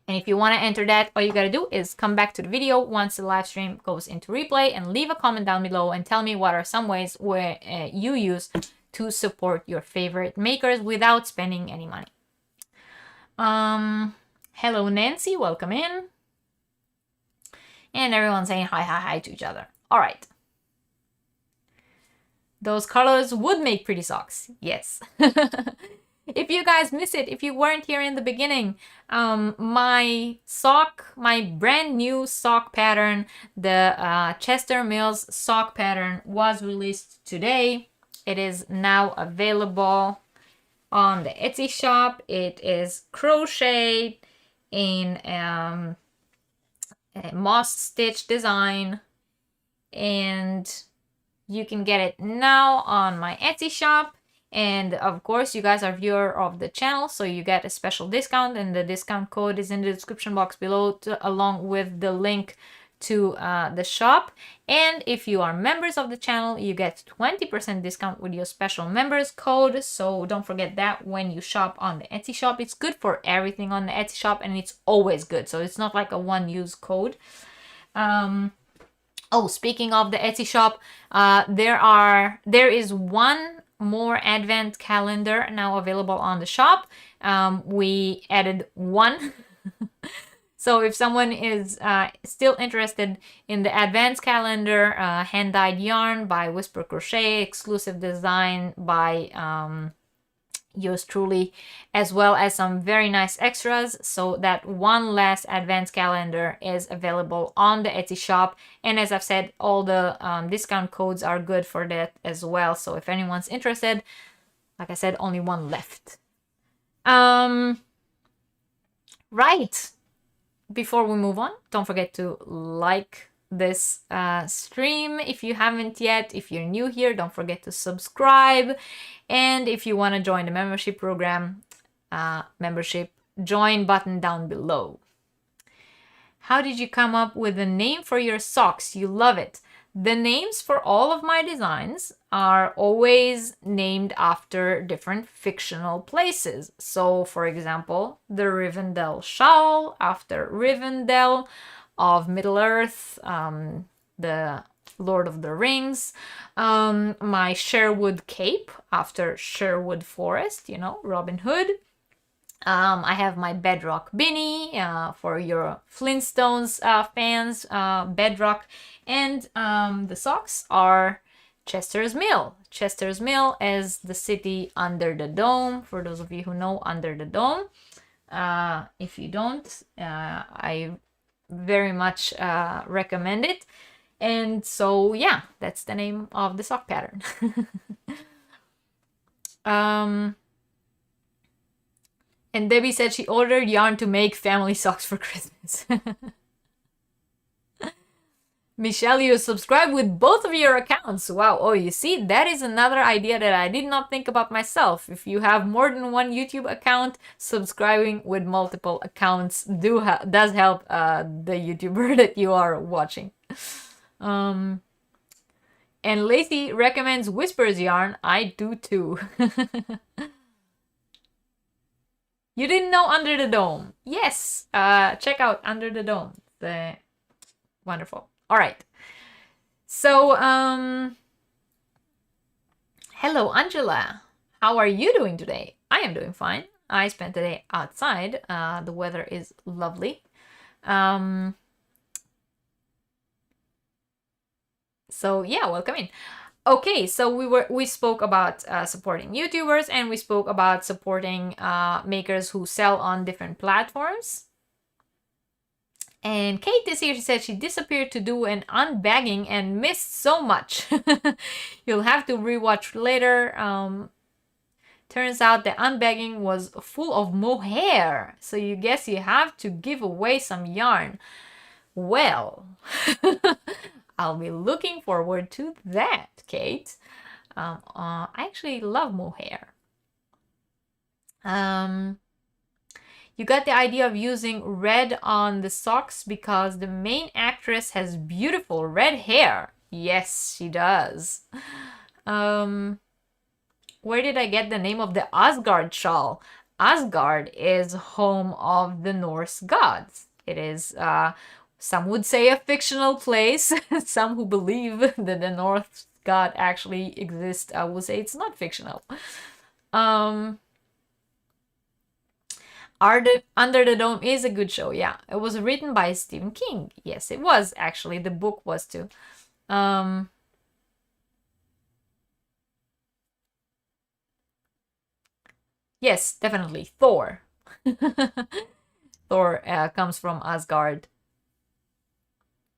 And if you want to enter that, all you got to do is come back to the video once the live stream goes into replay and leave a comment down below and tell me what are some ways where you use to support your favorite makers without spending any money. Hello Nancy, welcome in. And everyone's saying hi to each other. All right. Those colors would make pretty socks. Yes. If you guys miss it, if you weren't here in the beginning, my brand new sock pattern, the Chester Mills sock pattern was released today. It is now available on the Etsy shop. It is crocheted in a moss stitch design, and you can get it now on my Etsy shop. And of course, you guys are viewer of the channel, so you get a special discount, and the discount code is in the description box below along with the link to the shop. And if you are members of the channel, you get 20% discount with your special members code. So don't forget that when you shop on the Etsy shop. It's good for everything on the Etsy shop, and it's always good. So it's not like a one-use code. Oh, speaking of the Etsy shop, there is one more advent calendar now available on the shop. We added one. So if someone is still interested in the advance calendar, hand-dyed yarn by Whisper Crochet, exclusive design by yours truly, as well as some very nice extras, so that one last advance calendar is available on the Etsy shop. And as I've said, all the discount codes are good for that as well. So if anyone's interested, like I said, only one left. Right. Before we move on, don't forget to like this stream if you haven't yet. If you're new here, don't forget to subscribe. And if you want to join the membership program, membership join button down below. How did you come up with a name for your socks? You love it. The names for all of my designs are always named after different fictional places. So, for example, the Rivendell shawl after Rivendell of Middle-earth, the Lord of the Rings, my Sherwood cape after Sherwood Forest, you know, Robin Hood. I have my Bedrock beanie for your Flintstones fans, Bedrock. And the socks are Chester's Mill. Chester's Mill is the city under the dome, for those of you who know Under the Dome. If you don't, I very much recommend it. And so, yeah, that's the name of the sock pattern. And Debbie said she ordered yarn to make family socks for Christmas. Michelle, you subscribe with both of your accounts. Wow. Oh, you see, that is another idea that I did not think about myself. If you have more than one YouTube account, subscribing with multiple accounts does help the YouTuber that you are watching. And Lacey recommends Whispers yarn. I do too. You didn't know Under the Dome? Yes. Check out Under the Dome. Wonderful. All right. So, hello, Angela. How are you doing today? I am doing fine. I spent the day outside. The weather is lovely. So yeah, welcome in. Okay, so we spoke about supporting YouTubers, and we spoke about supporting makers who sell on different platforms. And Kate is here. She said she disappeared to do an unbagging and missed so much. You'll have to rewatch later. Turns out the unbagging was full of mohair. So you guess you have to give away some yarn. Well, I'll be looking forward to that, Kate. I actually love mohair. You got the idea of using red on the socks because the main actress has beautiful red hair. Yes, she does. Where did I get the name of the Asgard shawl? Asgard is home of the Norse gods. It is, some would say, a fictional place. Some who believe that the Norse god actually exists will say it's not fictional. Under the Dome is a good show. Yeah, it was written by Stephen King. Yes, it was actually. The book was too. Yes, definitely Thor. Thor comes from Asgard.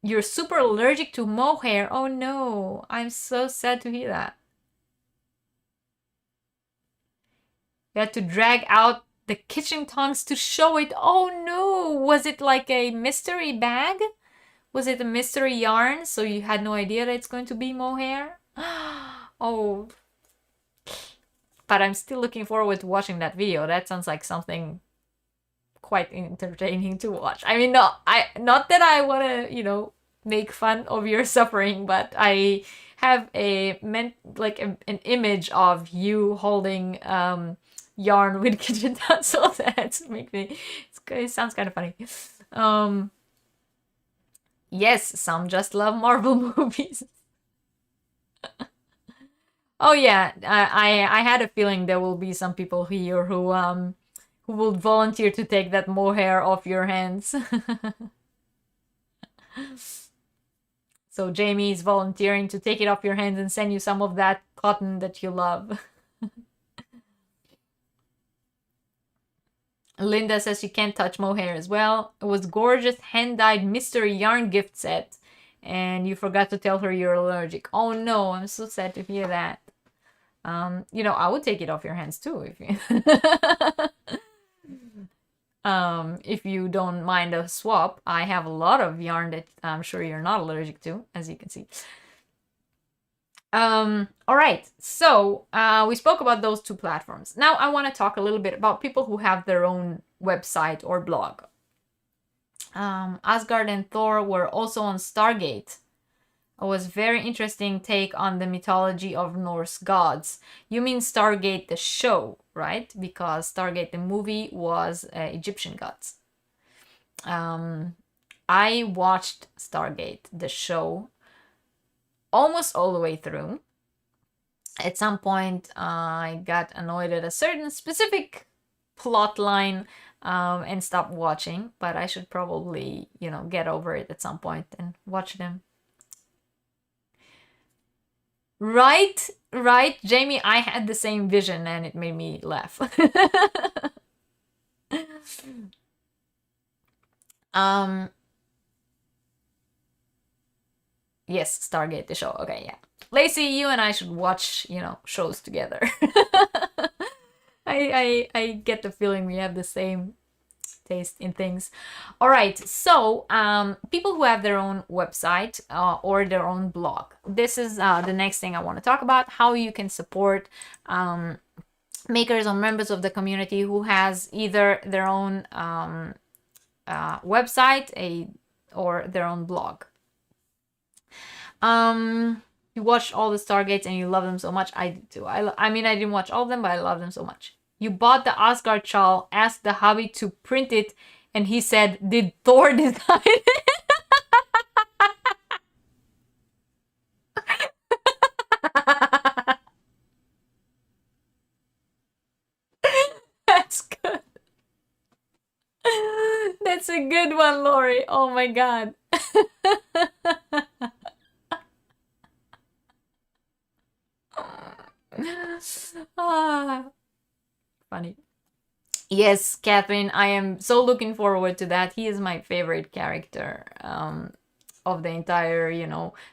You're super allergic to mohair. Oh no, I'm so sad to hear that. You had to drag out the kitchen tongs to show it. Oh no, was it like a mystery bag? Was it a mystery yarn, so you had no idea that it's going to be mohair? Oh, but I'm still looking forward to watching that video. That sounds like something quite entertaining to watch. I mean, not that I want to, you know, make fun of your suffering, but I have an image of you holding yarn with kitchen utensils. That makes me, it sounds kind of funny. Yes, some just love Marvel movies. Oh yeah, I had a feeling there will be some people here who will volunteer to take that mohair off your hands. So Jamie is volunteering to take it off your hands and send you some of that cotton that you love. Linda says she can't touch mohair as well. It was gorgeous hand-dyed mystery yarn gift set, and you forgot to tell her you're allergic. Oh no, I'm so sad to hear that. You know, I would take it off your hands too if you if you don't mind a swap. I have a lot of yarn that I'm sure you're not allergic to, as you can see. All right, so we spoke about those two platforms. Now I want to talk a little bit about people who have their own website or blog. Asgard and Thor were also on Stargate. It was very interesting take on the mythology of Norse gods. You mean Stargate the show, right? Because Stargate the movie was Egyptian gods. I watched Stargate the show almost all the way through. At some point, I got annoyed at a certain specific plot line and stopped watching, but I should probably, you know, get over it at some point and watch them. Right, Jamie, I had the same vision and it made me laugh. Yes, Stargate the show. Okay, yeah. Lacey, you and I should watch, you know, shows together. I get the feeling we have the same taste in things. All right, so people who have their own website or their own blog. This is the next thing I want to talk about, how you can support makers or members of the community who has either their own website or their own blog. You watched all the Stargates and you love them so much. I did too. I mean, I didn't watch all of them, but I love them so much. You bought the Asgard shawl, asked the hubby to print it, and he said, "Did Thor design it?" That's good. That's a good one, Lori. Oh my god. Funny. Yes, Catherine, I am so looking forward to that. He is my favorite character of the entire,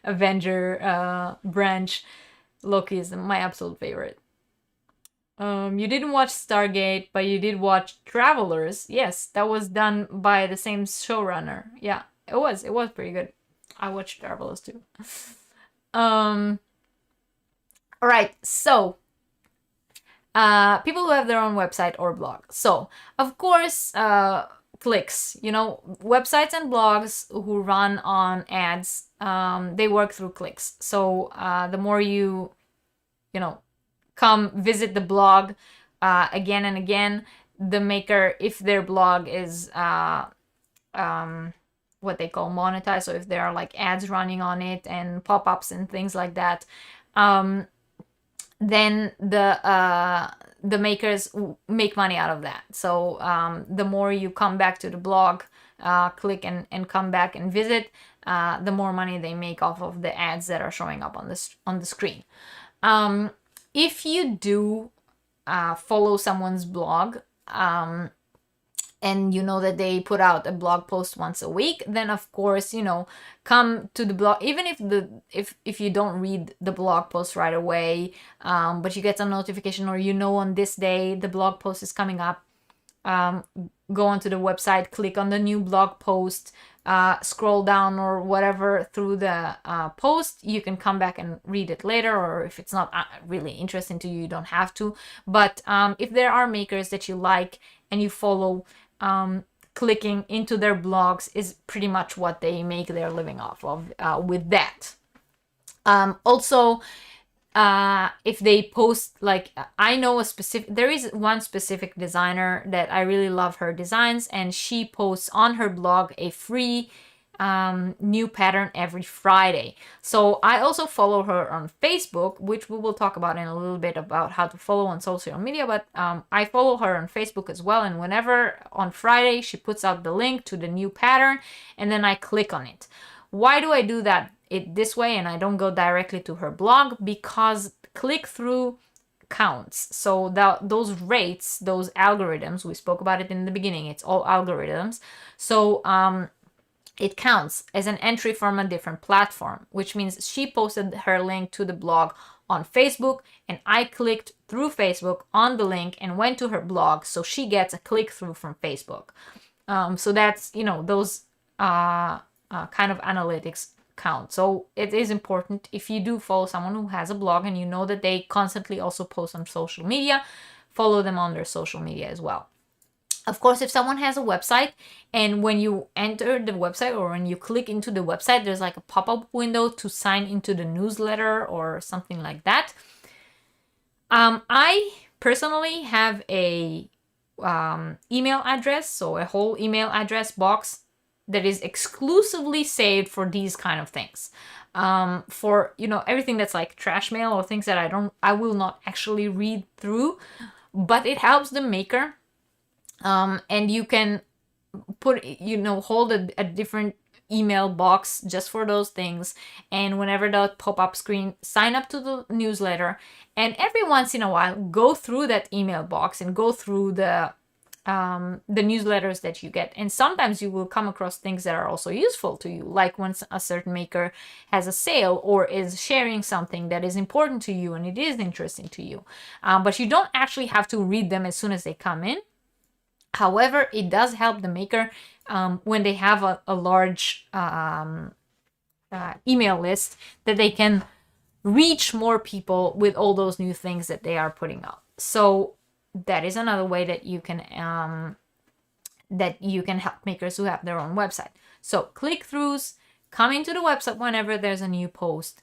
Avenger branch. Loki is my absolute favorite. You didn't watch Stargate, but you did watch Travelers. Yes, that was done by the same showrunner. Yeah, it was pretty good. I watched Travelers too. All right, so people who have their own website or blog. So, of course, clicks, websites and blogs who run on ads, they work through clicks. So, the more you come visit the blog again and again, the maker, if their blog is what they call monetized, so if there are like ads running on it and pop-ups and things like that, then the makers make money out of that. So the more you come back to the blog, click and come back and visit, the more money they make off of the ads that are showing up on the screen. If you do follow someone's blog, and you know that they put out a blog post once a week, then of course, come to the blog, even if you don't read the blog post right away, but you get some notification, or on this day the blog post is coming up, go onto the website, click on the new blog post, scroll down or whatever through the post. You can come back and read it later, or if it's not really interesting to you, you don't have to. But if there are makers that you like and you follow, clicking into their blogs is pretty much what they make their living off of with that. Also, if they post, like, I know there is one specific designer that I really love her designs, and she posts on her blog a free new pattern every Friday. So I also follow her on Facebook, which we will talk about in a little bit about how to follow on social media, but I follow her on Facebook as well, and whenever on Friday she puts out the link to the new pattern, and then I click on it. Why do I do that this way and I don't go directly to her blog? Because click-through counts. So those rates, those algorithms, we spoke about it in the beginning, it's all algorithms. So it counts as an entry from a different platform, which means she posted her link to the blog on Facebook, and I clicked through Facebook on the link and went to her blog, so she gets a click-through from Facebook. So that's, those kind of analytics count. So it is important, if you do follow someone who has a blog and you know that they constantly also post on social media, follow them on their social media as well. Of course, if someone has a website and when you enter the website or when you click into the website, there's like a pop-up window to sign into the newsletter or something like that. I personally have a email address, so a whole email address box that is exclusively saved for these kind of things. For, everything that's like trash mail or things that I will not actually read through, but it helps the maker. And you can put, hold a different email box just for those things. And whenever that pop-up screen, sign up to the newsletter. And every once in a while, go through that email box and go through the newsletters that you get. And sometimes you will come across things that are also useful to you, like when a certain maker has a sale or is sharing something that is important to you and it is interesting to you. But you don't actually have to read them as soon as they come in. However, it does help the maker when they have a large email list, that they can reach more people with all those new things that they are putting up. So that is another way that you can help makers who have their own website. So click-throughs, coming to the website whenever there's a new post.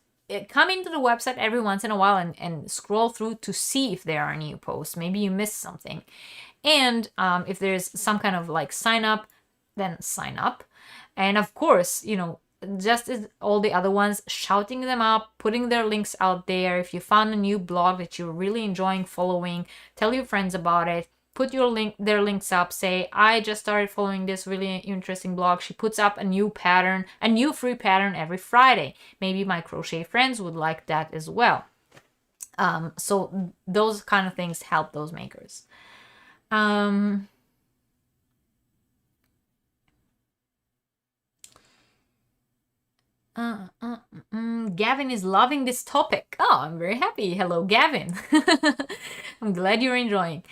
Come to the website every once in a while and scroll through to see if there are new posts. Maybe you missed something. And if there's some kind of like sign up, then sign up. And of course, just as all the other ones, shouting them up, putting their links out there. If you found a new blog that you're really enjoying following, tell your friends about it. Put their links up. Say, I just started following this really interesting blog. She puts up a new pattern, a new free pattern every Friday. Maybe my crochet friends would like that as well. So those kind of things help those makers. Gavin is loving this topic. Oh, I'm very happy. Hello, Gavin. I'm glad you're enjoying.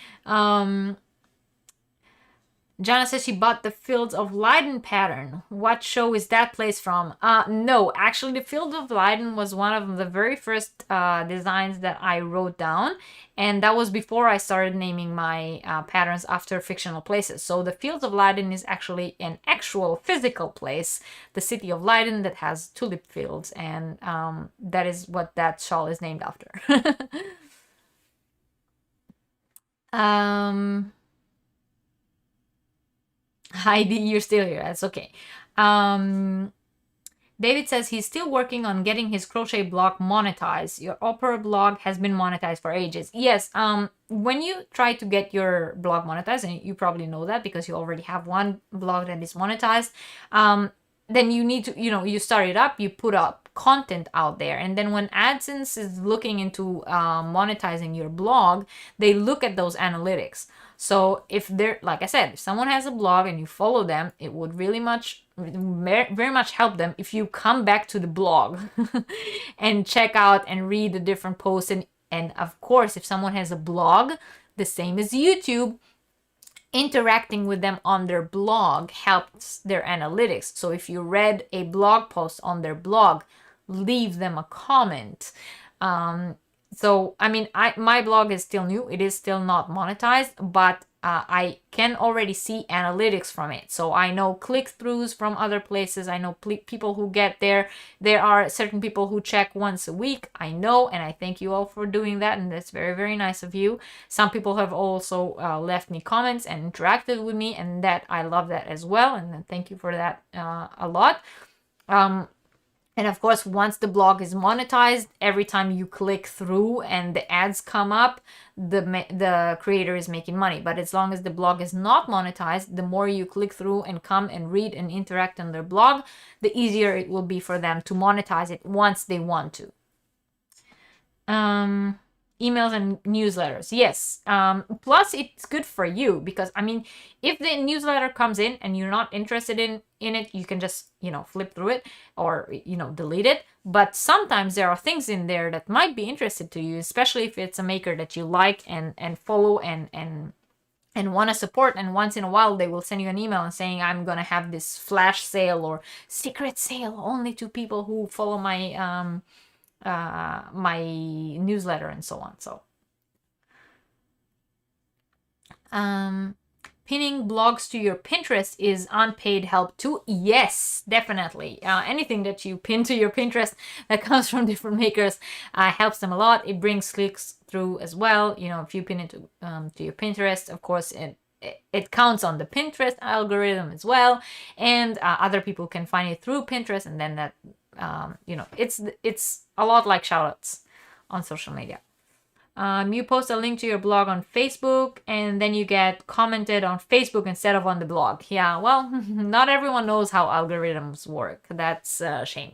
Jana says she bought the Fields of Leiden pattern. What show is that place from? No, actually the Fields of Leiden was one of the very first designs that I wrote down. And that was before I started naming my patterns after fictional places. So the Fields of Leiden is actually an actual physical place, the city of Leiden, that has tulip fields. And that is what that shawl is named after. Heidi, you're still here. That's okay. David says he's still working on getting his crochet blog monetized. Your Opera blog has been monetized for ages. Yes, when you try to get your blog monetized, and you probably know that because you already have one blog that is monetized, then you need to, you start it up, you put up content out there. And then when AdSense is looking into monetizing your blog, they look at those analytics. So if they're, like I said, if someone has a blog and you follow them, it would very much help them if you come back to the blog and check out and read the different posts. And of course, if someone has a blog, the same as YouTube, interacting with them on their blog helps their analytics. So if you read a blog post on their blog, leave them a comment. So, I mean, my blog is still new. It is still not monetized, but I can already see analytics from it. So I know click-throughs from other places. I know people who get there. There are certain people who check once a week. I know, and I thank you all for doing that. And that's very, very nice of you. Some people have also left me comments and interacted with me, and that I love that as well. And thank you for that a lot. And of course, once the blog is monetized, every time you click through and the ads come up, the creator is making money. But as long as the blog is not monetized, the more you click through and come and read and interact on their blog, the easier it will be for them to monetize it once they want to. Emails and newsletters. Yes. Plus, it's good for you because, I mean, if the newsletter comes in and you're not interested in it, you can just, flip through it or, delete it. But sometimes there are things in there that might be interested to you, especially if it's a maker that you like and follow and want to support. And once in a while, they will send you an email and saying, I'm going to have this flash sale or secret sale only to people who follow my my newsletter and so on. So pinning blogs to your Pinterest is unpaid help too. Yes, definitely. Anything that you pin to your Pinterest that comes from different makers helps them a lot. It brings clicks through as well. If you pin it to your Pinterest, of course it counts on the Pinterest algorithm as well, and other people can find it through Pinterest, and then that it's a lot like shoutouts on social media. You post a link to your blog on Facebook and then you get commented on Facebook instead of on the blog. Yeah, well, not everyone knows how algorithms work. That's a shame.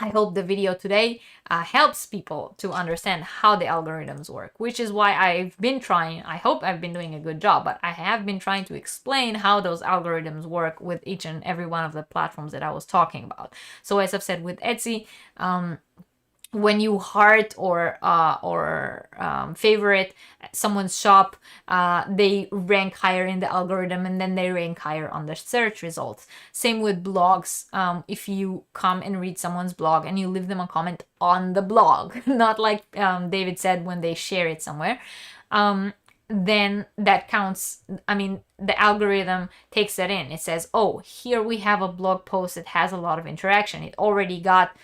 I hope the video today helps people to understand how the algorithms work, which is why I've been trying, I hope I've been doing a good job, but I have been trying to explain how those algorithms work with each and every one of the platforms that I was talking about. So as I've said with Etsy, when you heart or favorite someone's shop, they rank higher in the algorithm, and then they rank higher on the search results. Same with blogs. If you come and read someone's blog and you leave them a comment on the blog, not like David said when they share it somewhere, then that counts. I mean, the algorithm takes that in. It says, oh, here we have a blog post that has a lot of interaction. It already got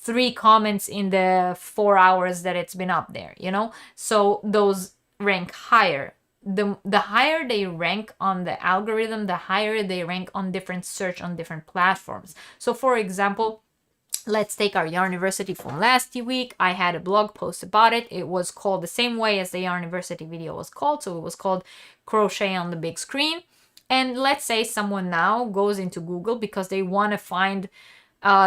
3 comments in the 4 hours that it's been up there, you know? So those rank higher. The higher they rank on the algorithm, the higher they rank on different search on different platforms. So for example, let's take our Yarniversity from last week. I had a blog post about it. It was called the same way as the Yarniversity video was called. So it was called Crochet on the Big Screen. And let's say someone now goes into Google because they want to find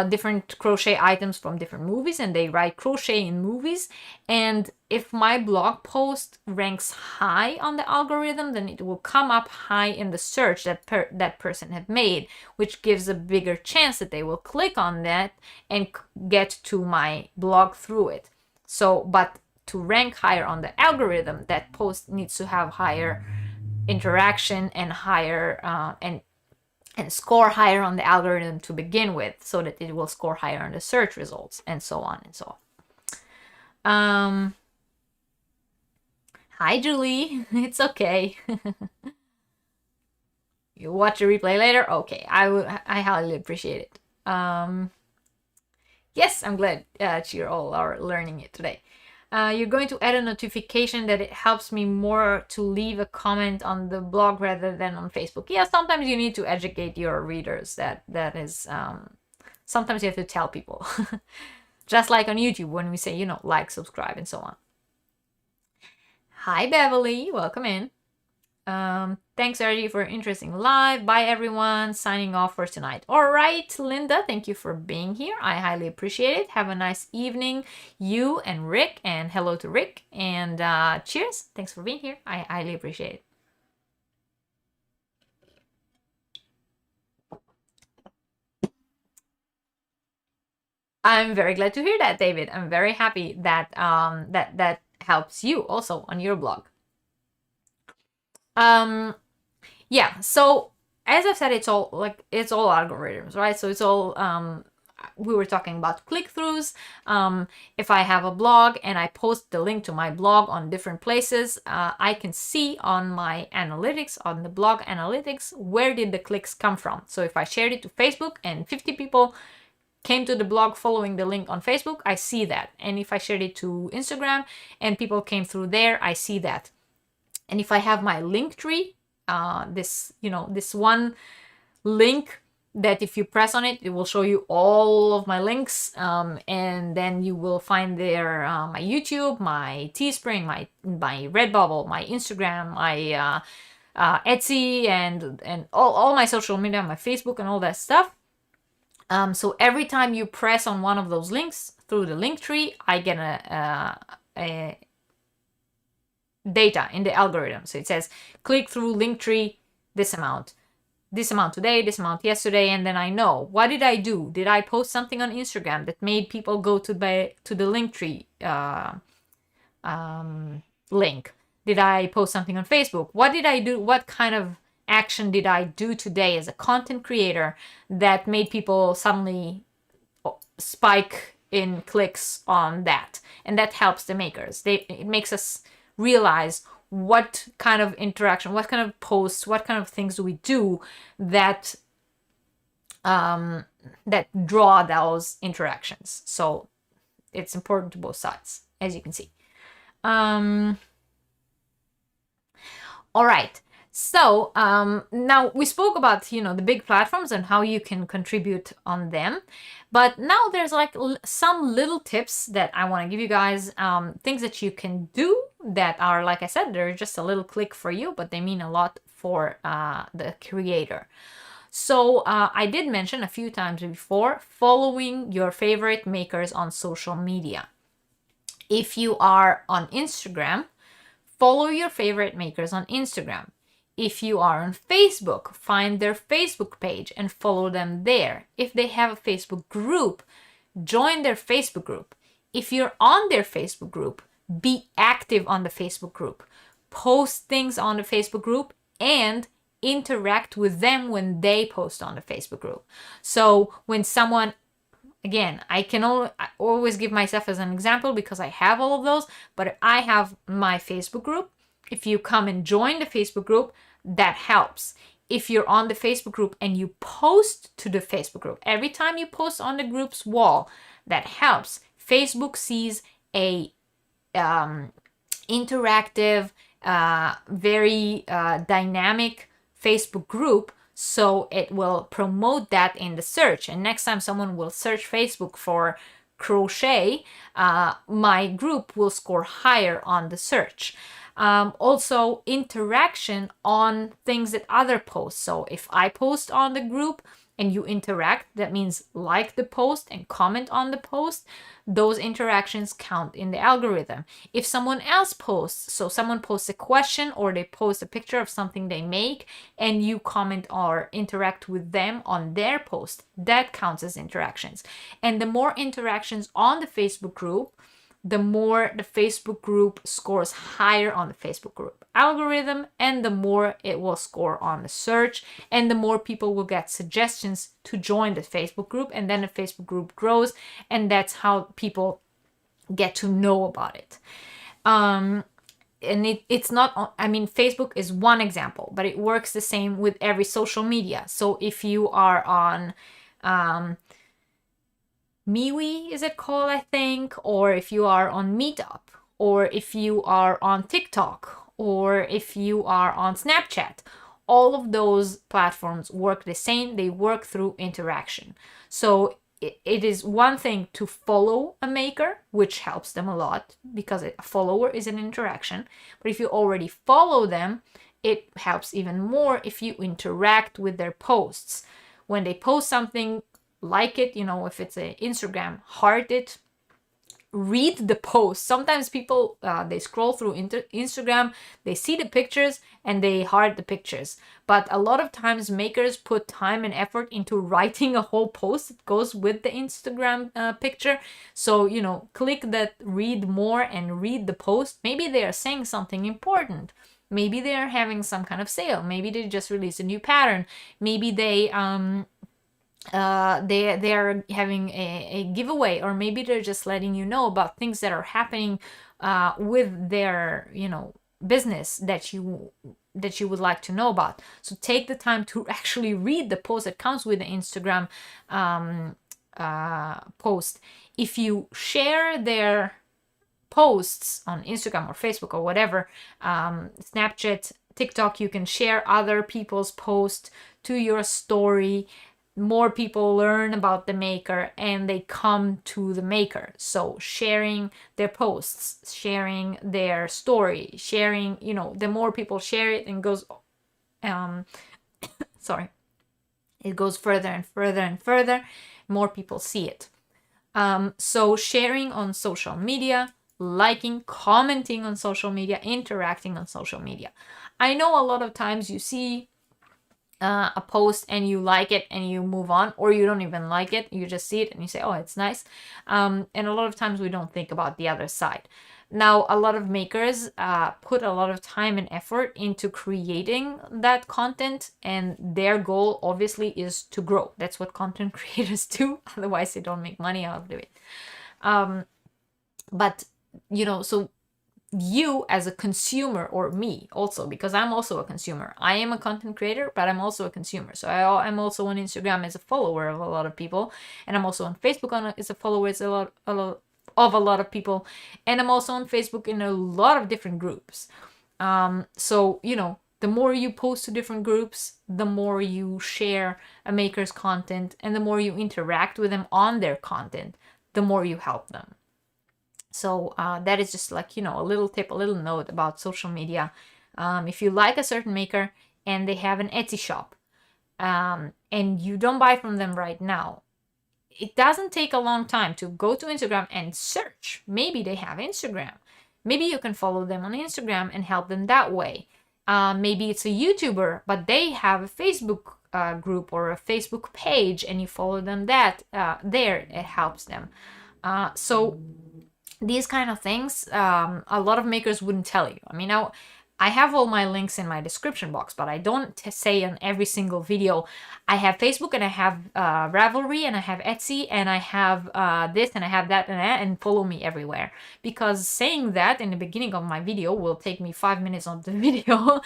different crochet items from different movies, and they write crochet in movies. And if my blog post ranks high on the algorithm, then it will come up high in the search that that person had made, which gives a bigger chance that they will click on that and get to my blog through it. So, but to rank higher on the algorithm, that post needs to have higher interaction and higher and score higher on the algorithm to begin with, so that it will score higher on the search results, and so on and so on. Hi, Julie. It's okay. You watch the replay later? Okay, I highly appreciate it. Yes, I'm glad you all are learning it today. You're going to add a notification that it helps me more to leave a comment on the blog rather than on Facebook. Yeah, sometimes you need to educate your readers. That is, sometimes you have to tell people. Just like on YouTube when we say, you know, like, subscribe, and so on. Hi, Beverly. Welcome in. Thanks, Sergi, for an interesting live. Bye, everyone. Signing off for tonight. All right, Linda, thank you for being here. I highly appreciate it. Have a nice evening, you and Rick, and hello to Rick. And cheers. Thanks for being here. I highly appreciate it. I'm very glad to hear that, David. I'm very happy that that helps you also on your blog. Yeah, so as I've said, it's all algorithms, right? So it's all we were talking about click-throughs. If I have a blog and I post the link to my blog on different places, I can see on my analytics, on the blog analytics, where did the clicks come from. So if I shared it to Facebook and 50 people came to the blog following the link on Facebook, I see that. And if I shared it to Instagram and people came through there, I see that. And if I have my link tree, this one link that if you press on it, it will show you all of my links, and then you will find there my YouTube, my Teespring, my Redbubble, my Instagram, my Etsy, and all my social media, my Facebook, and all that stuff. So every time you press on one of those links through the link tree, I get a data in the algorithm. So it says click through link tree, this amount today, this amount yesterday, and then I know what did I do. Did I post something on Instagram that made people go to the link tree link? Did I post something on Facebook? What did I do? What kind of action did I do today as a content creator that made people suddenly spike in clicks on that? And that helps the makers. It makes us realize what kind of interaction, what kind of posts, what kind of things do we do that that draw those interactions. So it's important to both sides, as you can see. All right. So now we spoke about, the big platforms and how you can contribute on them. But now there's like some little tips that I want to give you guys, things that you can do that are, like I said, they're just a little click for you, but they mean a lot for the creator. So I did mention a few times before, following your favorite makers on social media. If you are on Instagram, follow your favorite makers on Instagram. If you are on Facebook, find their Facebook page and follow them there. If they have a Facebook group, join their Facebook group. if you're on their Facebook group, be active on the Facebook group. Post things on the Facebook group and interact with them when they post on the Facebook group. So when someone, again, I always give myself as an example because I have all of those, but I have my Facebook group. If you come and join the Facebook group, that helps. If you're on the Facebook group and you post to the Facebook group, every time you post on the group's wall, that helps. Facebook sees a interactive, very dynamic Facebook group, so it will promote that in the search. And next time someone will search Facebook for crochet, my group will score higher on the search. Also, interaction on things that other post. So if I post on the group and you interact, that means like the post and comment on the post, those interactions count in the algorithm. If someone else posts, so someone posts a question or they post a picture of something they make and you comment or interact with them on their post, that counts as interactions. And the more interactions on the Facebook group, the more the Facebook group scores higher on the Facebook group algorithm, and the more it will score on the search, and the more people will get suggestions to join the Facebook group, and then the Facebook group grows, and that's how people get to know about it. And it's not, I mean, Facebook is one example, but it works the same with every social media. So if you are on MeWe, is it called, I think, or if you are on Meetup, or if you are on TikTok, or if you are on Snapchat, all of those platforms work the same. They work through interaction. So it is one thing to follow a maker, which helps them a lot because a follower is an interaction. But if you already follow them, it helps even more if you interact with their posts. When they post something, like it, you know, if it's an Instagram, heart it, read the post. Sometimes people, they scroll through Instagram, they see the pictures and they heart the pictures. But a lot of times makers put time and effort into writing a whole post that goes with the Instagram picture. So, you know, click that read more and read the post. Maybe they are saying something important. Maybe they are having some kind of sale. Maybe they just released a new pattern. Maybe they are having a giveaway, or maybe they're just letting you know about things that are happening with their, you know, business that you would like to know about. So take the time to actually read the post that comes with the Instagram post. If you share their posts on Instagram or Facebook or whatever, Snapchat, TikTok, you can share other people's posts to your story. More people learn about the maker and they come to the maker. So sharing their posts, sharing their story, sharing, you know, the more people share it and goes, it goes further and further and further, more people see it. So sharing on social media, liking, commenting on social media, interacting on social media. I know a lot of times you see a post and you like it and you move on, or you don't even like it, you just see it and you say, oh, it's nice. And a lot of times we don't think about the other side. Now, a lot of makers put a lot of time and effort into creating that content, and their goal obviously is to grow. That's what content creators do, otherwise they don't make money out of it. But, you know, so you as a consumer, or me also, because I'm also a consumer. I am a content creator, but I'm also a consumer. So I'm also on Instagram as a follower of a lot of people, and I'm also on Facebook as a follower as a lot of people, and I'm also on Facebook in a lot of different groups. So, you know, the more you post to different groups, the more you share a maker's content, and the more you interact with them on their content, the more you help them. So that is just like, you know, a little tip, a little note about social media. If you like a certain maker and they have an Etsy shop, and you don't buy from them right now, it doesn't take a long time to go to Instagram and search. Maybe they have Instagram. Maybe you can follow them on Instagram and help them that way. Maybe it's a YouTuber, but they have a Facebook group or a Facebook page, and you follow them there. It helps them. So these kind of things, a lot of makers wouldn't tell you. I mean, I have all my links in my description box, but I don't say on every single video. I have Facebook, and I have Ravelry, and I have Etsy, and I have this, and I have that, and follow me everywhere. Because saying that in the beginning of my video will take me 5 minutes of the video.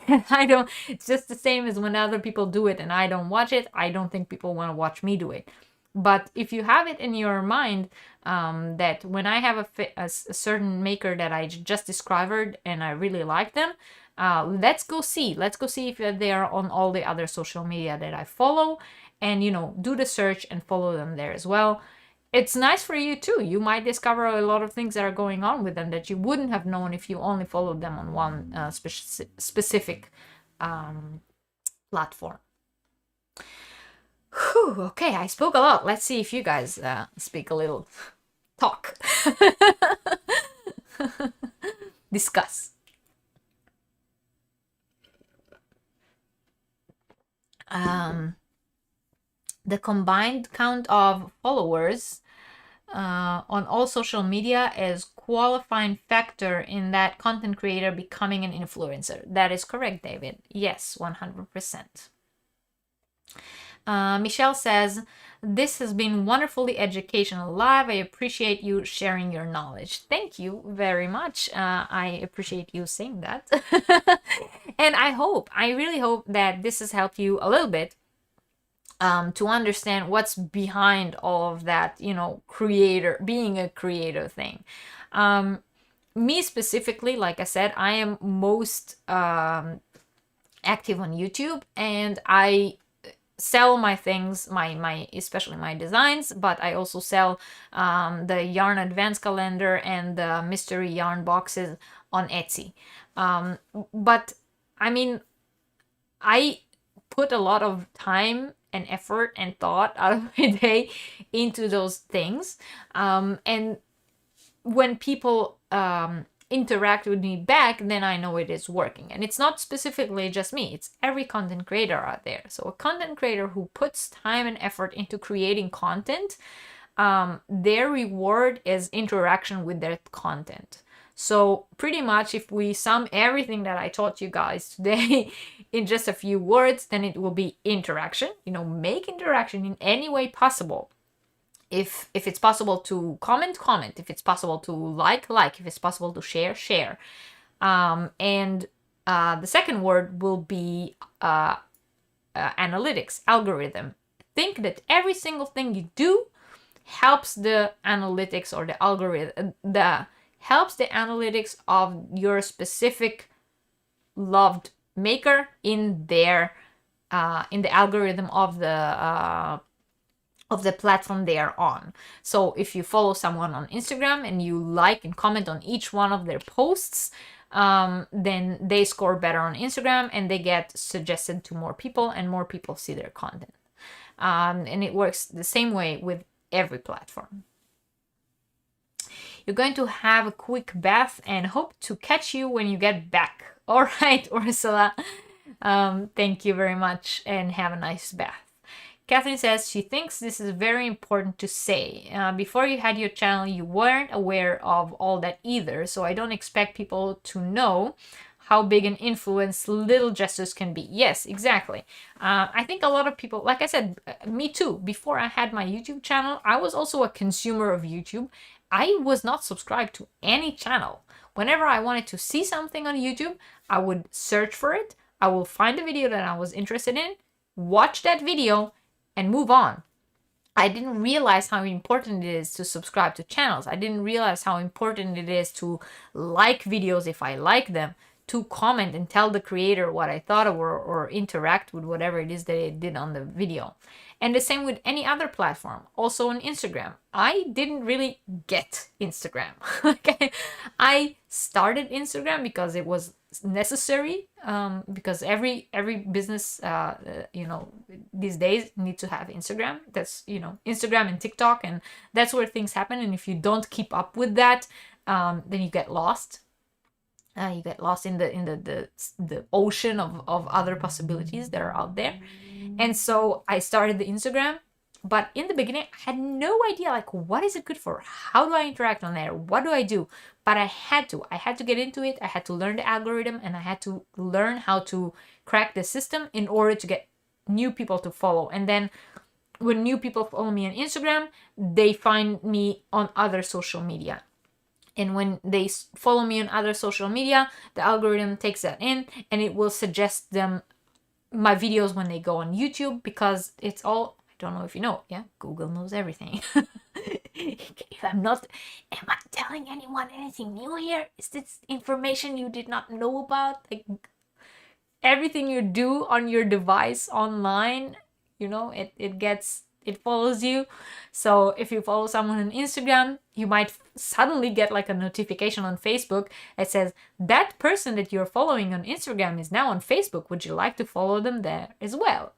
And I don't, it's just the same as when other people do it and I don't watch it. I don't think people want to watch me do it. But if you have it in your mind, that when I have a certain maker that I just discovered and I really like them, let's go see if they are on all the other social media that I follow, and do the search and follow them there as well. It's nice for you too. You might discover a lot of things that are going on with them that you wouldn't have known if you only followed them on one specific platform. Whew, okay, I spoke a lot. Let's see if you guys speak a little. Talk. Discuss. The combined count of followers on all social media is qualifying factor in that content creator becoming an influencer. That is correct, David. Yes, 100%. Michelle says, this has been wonderfully educational live. I appreciate you sharing your knowledge. Thank you very much. I appreciate you saying that. And I really hope that this has helped you a little bit to understand what's behind all of that, being a creator thing. Me specifically, like I said, I am most active on YouTube, and I sell my things, especially my designs, but I also sell the yarn advance calendar and the mystery yarn boxes on Etsy. But I mean, I put a lot of time and effort and thought out of my day into those things, and when people interact with me back, then I know it is working. And it's not specifically just me, it's every content creator out there. So a content creator who puts time and effort into creating content, their reward is interaction with their content. So pretty much if we sum everything that I taught you guys today in just a few words, then it will be interaction. Make interaction in any way possible. If it's possible to comment, if it's possible to like, if it's possible to share. And the second word will be analytics, algorithm. Think that every single thing you do helps the analytics or the algorithm, helps the analytics of your specific loved maker in the algorithm of the platform they are on. So if you follow someone on Instagram and you like and comment on each one of their posts, then they score better on Instagram and they get suggested to more people and more people see their content. And it works the same way with every platform. You're going to have a quick bath and hope to catch you when you get back. All right, Ursula. Thank you very much and have a nice bath. Catherine says she thinks this is very important to say. Before you had your channel, you weren't aware of all that either, so I don't expect people to know how big an influence little gestures can be. Yes, exactly. I think a lot of people, like I said, me too, before I had my YouTube channel, I was also a consumer of YouTube. I was not subscribed to any channel. Whenever I wanted to see something on YouTube, I would search for it. I will find a video that I was interested in, watch that video, and move on. I didn't realize how important it is to subscribe to channels. I didn't realize how important it is to like videos if I like them, to comment and tell the creator what I thought or interact with whatever it is that they did on the video. And the same with any other platform, also on Instagram. I didn't really get Instagram. Okay, I started Instagram because it was necessary, because every business these days need to have Instagram. That's Instagram and TikTok, and that's where things happen. And if you don't keep up with that, then you get lost. You get lost in the ocean of other possibilities that are out there. And so I started the Instagram But in the beginning, I had no idea, like, what is it good for? How do I interact on there? What do I do? But I had to get into it. I had to learn the algorithm, and I had to learn how to crack the system in order to get new people to follow. And then when new people follow me on Instagram, they find me on other social media. And when they follow me on other social media, the algorithm takes that in and it will suggest them my videos when they go on YouTube, because it's all, I don't know if you know, yeah, Google knows everything. If I'm not, am I telling anyone anything new here? Is this information you did not know about? Like, everything you do on your device online, you know, it follows you. So if you follow someone on Instagram, you might suddenly get like a notification on Facebook that says that person that you're following on Instagram is now on Facebook. Would you like to follow them there as well?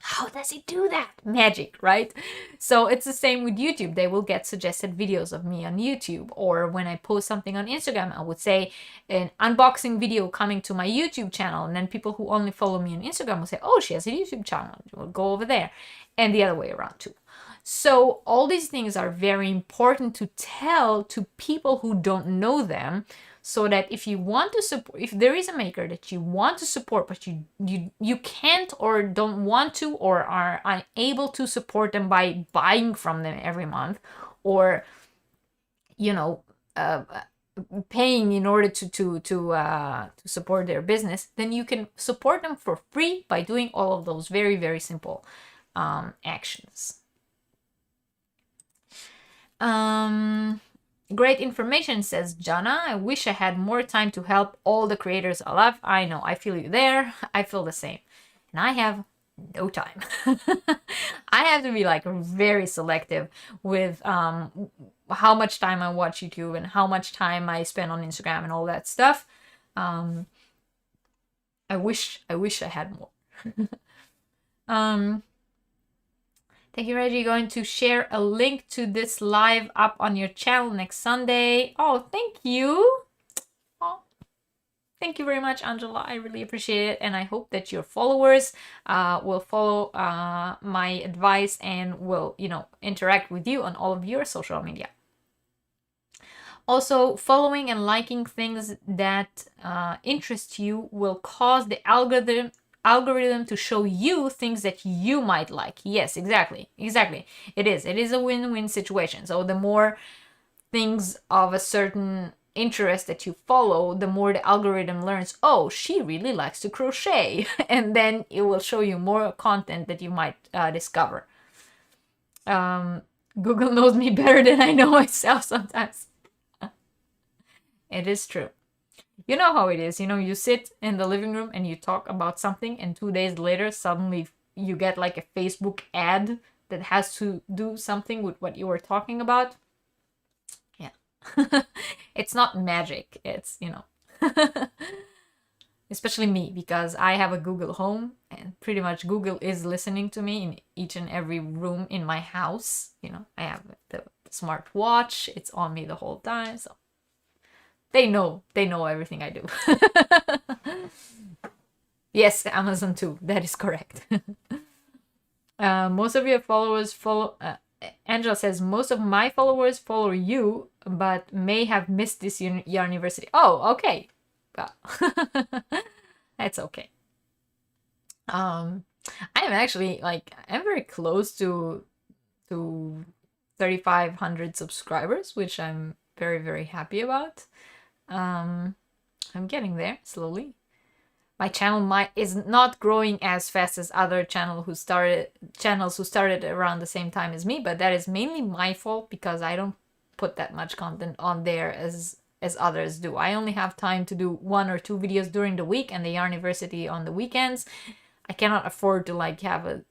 How does it do that? Magic, right? So it's the same with YouTube. They will get suggested videos of me on YouTube. Or when I post something on Instagram, I would say an unboxing video coming to my YouTube channel. And then people who only follow me on Instagram will say, oh, she has a YouTube channel. We'll go over there. And the other way around too. So all these things are very important to tell to people who don't know them, so that if you want to support, if there is a maker that you want to support, but you can't or don't want to or are unable to support them by buying from them every month, or paying in order to support their business, then you can support them for free by doing all of those very, very simple actions. Great information, says Jana. I wish I had more time to help all the creators I love. I know, I feel you there. I feel the same. And I have no time. I have to be like very selective with how much time I watch YouTube and how much time I spend on Instagram and all that stuff. I wish I had more. Thank you, Reggie. Going to share a link to this live up on your channel next Sunday. Oh, thank you. Oh, thank you very much, Angela. I really appreciate it. And I hope that your followers will follow my advice and will, interact with you on all of your social media. Also, following and liking things that interest you will cause the algorithm to show you things that you might like. Yes, exactly. It is a win-win situation. So the more things of a certain interest that you follow, the more the algorithm learns, oh, she really likes to crochet. And then it will show you more content that you might discover. Google knows me better than I know myself sometimes. It is true. You know how it is, you sit in the living room and you talk about something, and 2 days later, suddenly you get like a Facebook ad that has to do something with what you were talking about. Yeah. It's not magic. It's, especially me, because I have a Google Home and pretty much Google is listening to me in each and every room in my house. I have the smart watch. It's on me the whole time. So they know everything I do. Yes, Amazon too. That is correct. Most of your followers follow... Angela says, most of my followers follow you, but may have missed this Yarniversity. Oh, okay. Well, that's okay. I am actually, I'm very close to 3,500 subscribers, which I'm very, very happy about. I'm getting there slowly. My channel is not growing as fast as other channels who started around the same time as me, but that is mainly my fault because I don't put that much content on there as others do. I only have time to do 1 or 2 videos during the week and the Yarniversity on the weekends. I cannot afford to have a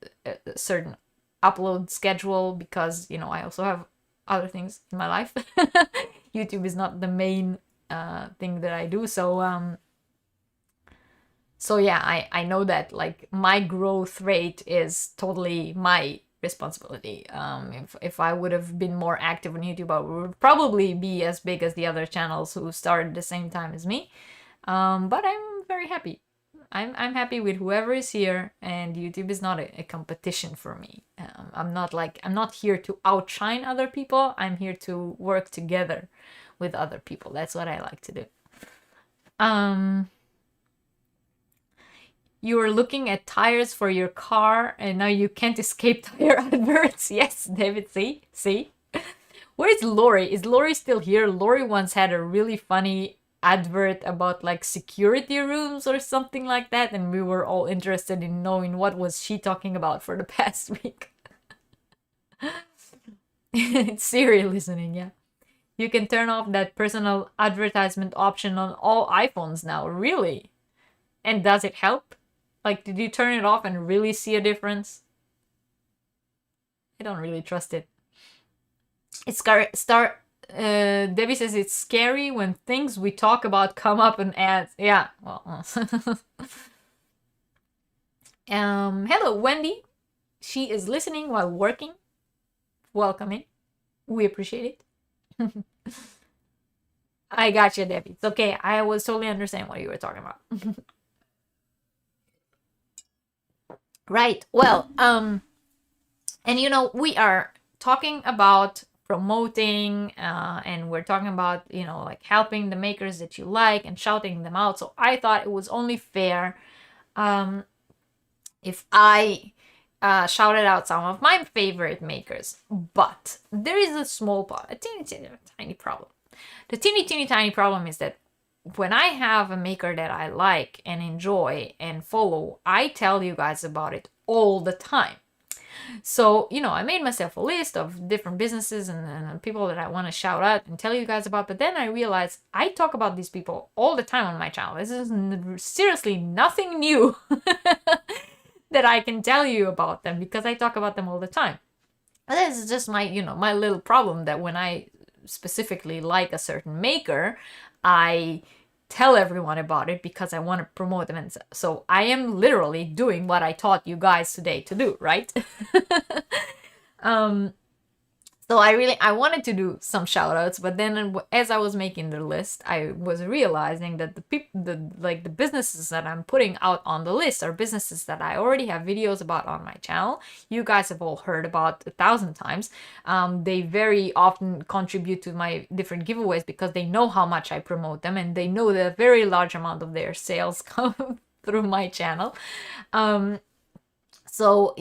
certain upload schedule because I also have other things in my life. YouTube is not the main thing that I do. So yeah, I know that my growth rate is totally my responsibility. If I would have been more active on YouTube, I would probably be as big as the other channels who started the same time as me. But I'm very happy. I'm happy with whoever is here, and YouTube is not a competition for me. I'm not here to outshine other people. I'm here to work together with other people. That's what I like to do. You were looking at tires for your car, and now you can't escape tire adverts. Yes, David, see? Where's Lori? Is Lori still here? Lori once had a really funny advert about like security rooms or something like that, and we were all interested in knowing what was she talking about for the past week. It's Siri listening, yeah. You can turn off that personal advertisement option on all iPhones now. Really? And does it help? Like, did you turn it off and really see a difference? I don't really trust it. It's Debbie says it's scary when things we talk about come up in ads. Yeah, well. Hello, Wendy. She is listening while working. Welcome in. We appreciate it. I got you, Debbie. It's okay. I was totally understand what you were talking about. Right. Well, and we are talking about promoting, and we're talking about, like helping the makers that you like and shouting them out. So I thought it was only fair if I shouted out some of my favorite makers. But there is a small a teeny tiny problem. The teeny tiny problem is that when I have a maker that I like and enjoy and follow, I tell you guys about it all the time. So, I made myself a list of different businesses and people that I want to shout out and tell you guys about. But then I realized I talk about these people all the time on my channel. This is seriously nothing new that I can tell you about them, because I talk about them all the time. But this is just my, my little problem, that when I specifically like a certain maker, I tell everyone about it because I want to promote them. And so I am literally doing what I taught you guys today to do, right? So I wanted to do some shout outs, but then as I was making the list, I was realizing that the businesses that I'm putting out on the list are businesses that I already have videos about on my channel. You guys have all heard about 1,000 times. They very often contribute to my different giveaways because they know how much I promote them, and they know that a very large amount of their sales come through my channel. So,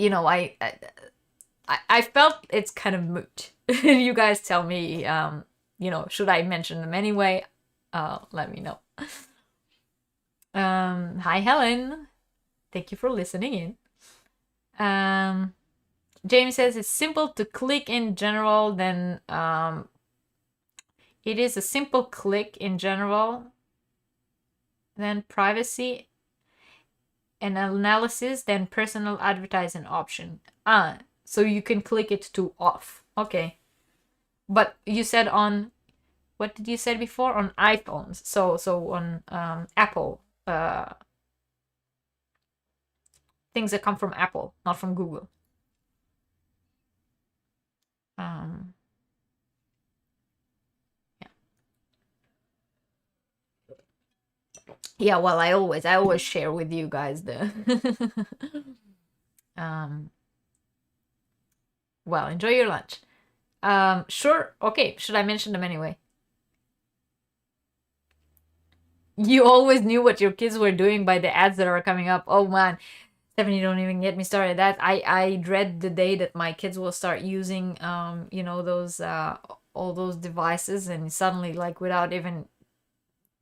I felt it's kind of moot. You guys tell me, should I mention them anyway? Let me know. Hi, Helen. Thank you for listening in. Jamie says it's simple to click in general, then it is a simple click in general, then privacy and analysis, then personal advertising option. So you can click it to off. Okay. But you said on, what did you say before? On iPhones. So on Apple. Things that come from Apple, not from Google. Yeah, well, I always share with you guys the well, enjoy your lunch. Sure. Okay, should I mention them anyway? You always knew what your kids were doing by the ads that are coming up. Oh man, Stephanie, don't even get me started. That I dread the day that my kids will start using those all those devices, and suddenly, like, without even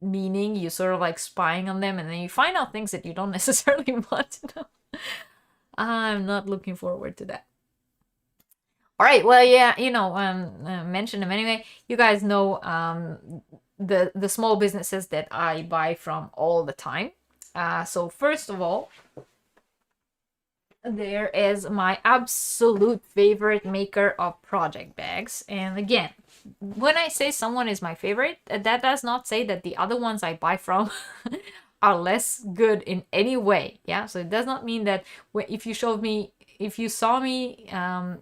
meaning, you sort of like spying on them, and then you find out things that you don't necessarily want to know. I'm not looking forward to that. All right, well, yeah, mention them anyway. You guys know the small businesses that I buy from all the time. So first of all, there is my absolute favorite maker of project bags. And again, when I say someone is my favorite, that does not say that the other ones I buy from are less good in any way. Yeah, so it does not mean that if you saw me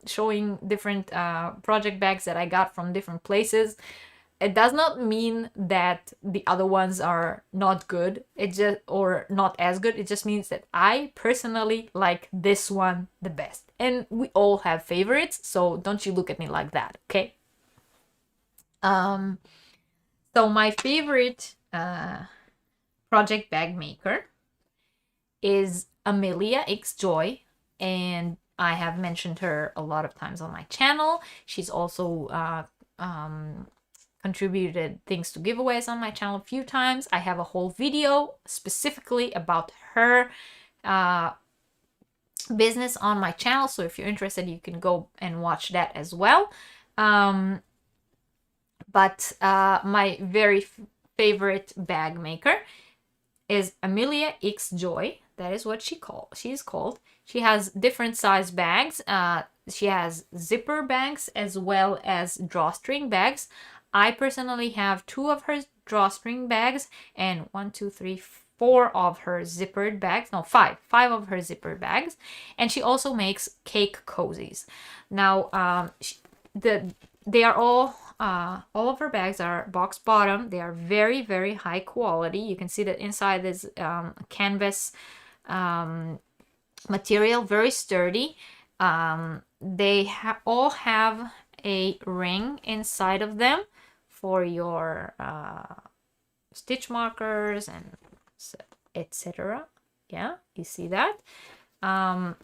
showing different project bags that I got from different places, it does not mean that the other ones are not good, or not as good. It just means that I personally like this one the best. And we all have favorites, so don't you look at me like that, okay? So my favorite project bag maker is Amelia X Joy, and I have mentioned her a lot of times on my channel. She's also contributed things to giveaways on my channel a few times. I have a whole video specifically about her business on my channel, so if you're interested, you can go and watch that as well. But my very favorite bag maker is Amelia X Joy. That is what she's called. She has different size bags. She has zipper bags as well as drawstring bags. I personally have 2 of her drawstring bags and 4 of her zippered bags. No, 5 of her zippered bags. And she also makes cake cozies. Now, they are all of her bags are box bottom. They are very, very high quality. You can see that inside is canvas material, very sturdy. They all have a ring inside of them for your stitch markers and etc. Yeah, you see that.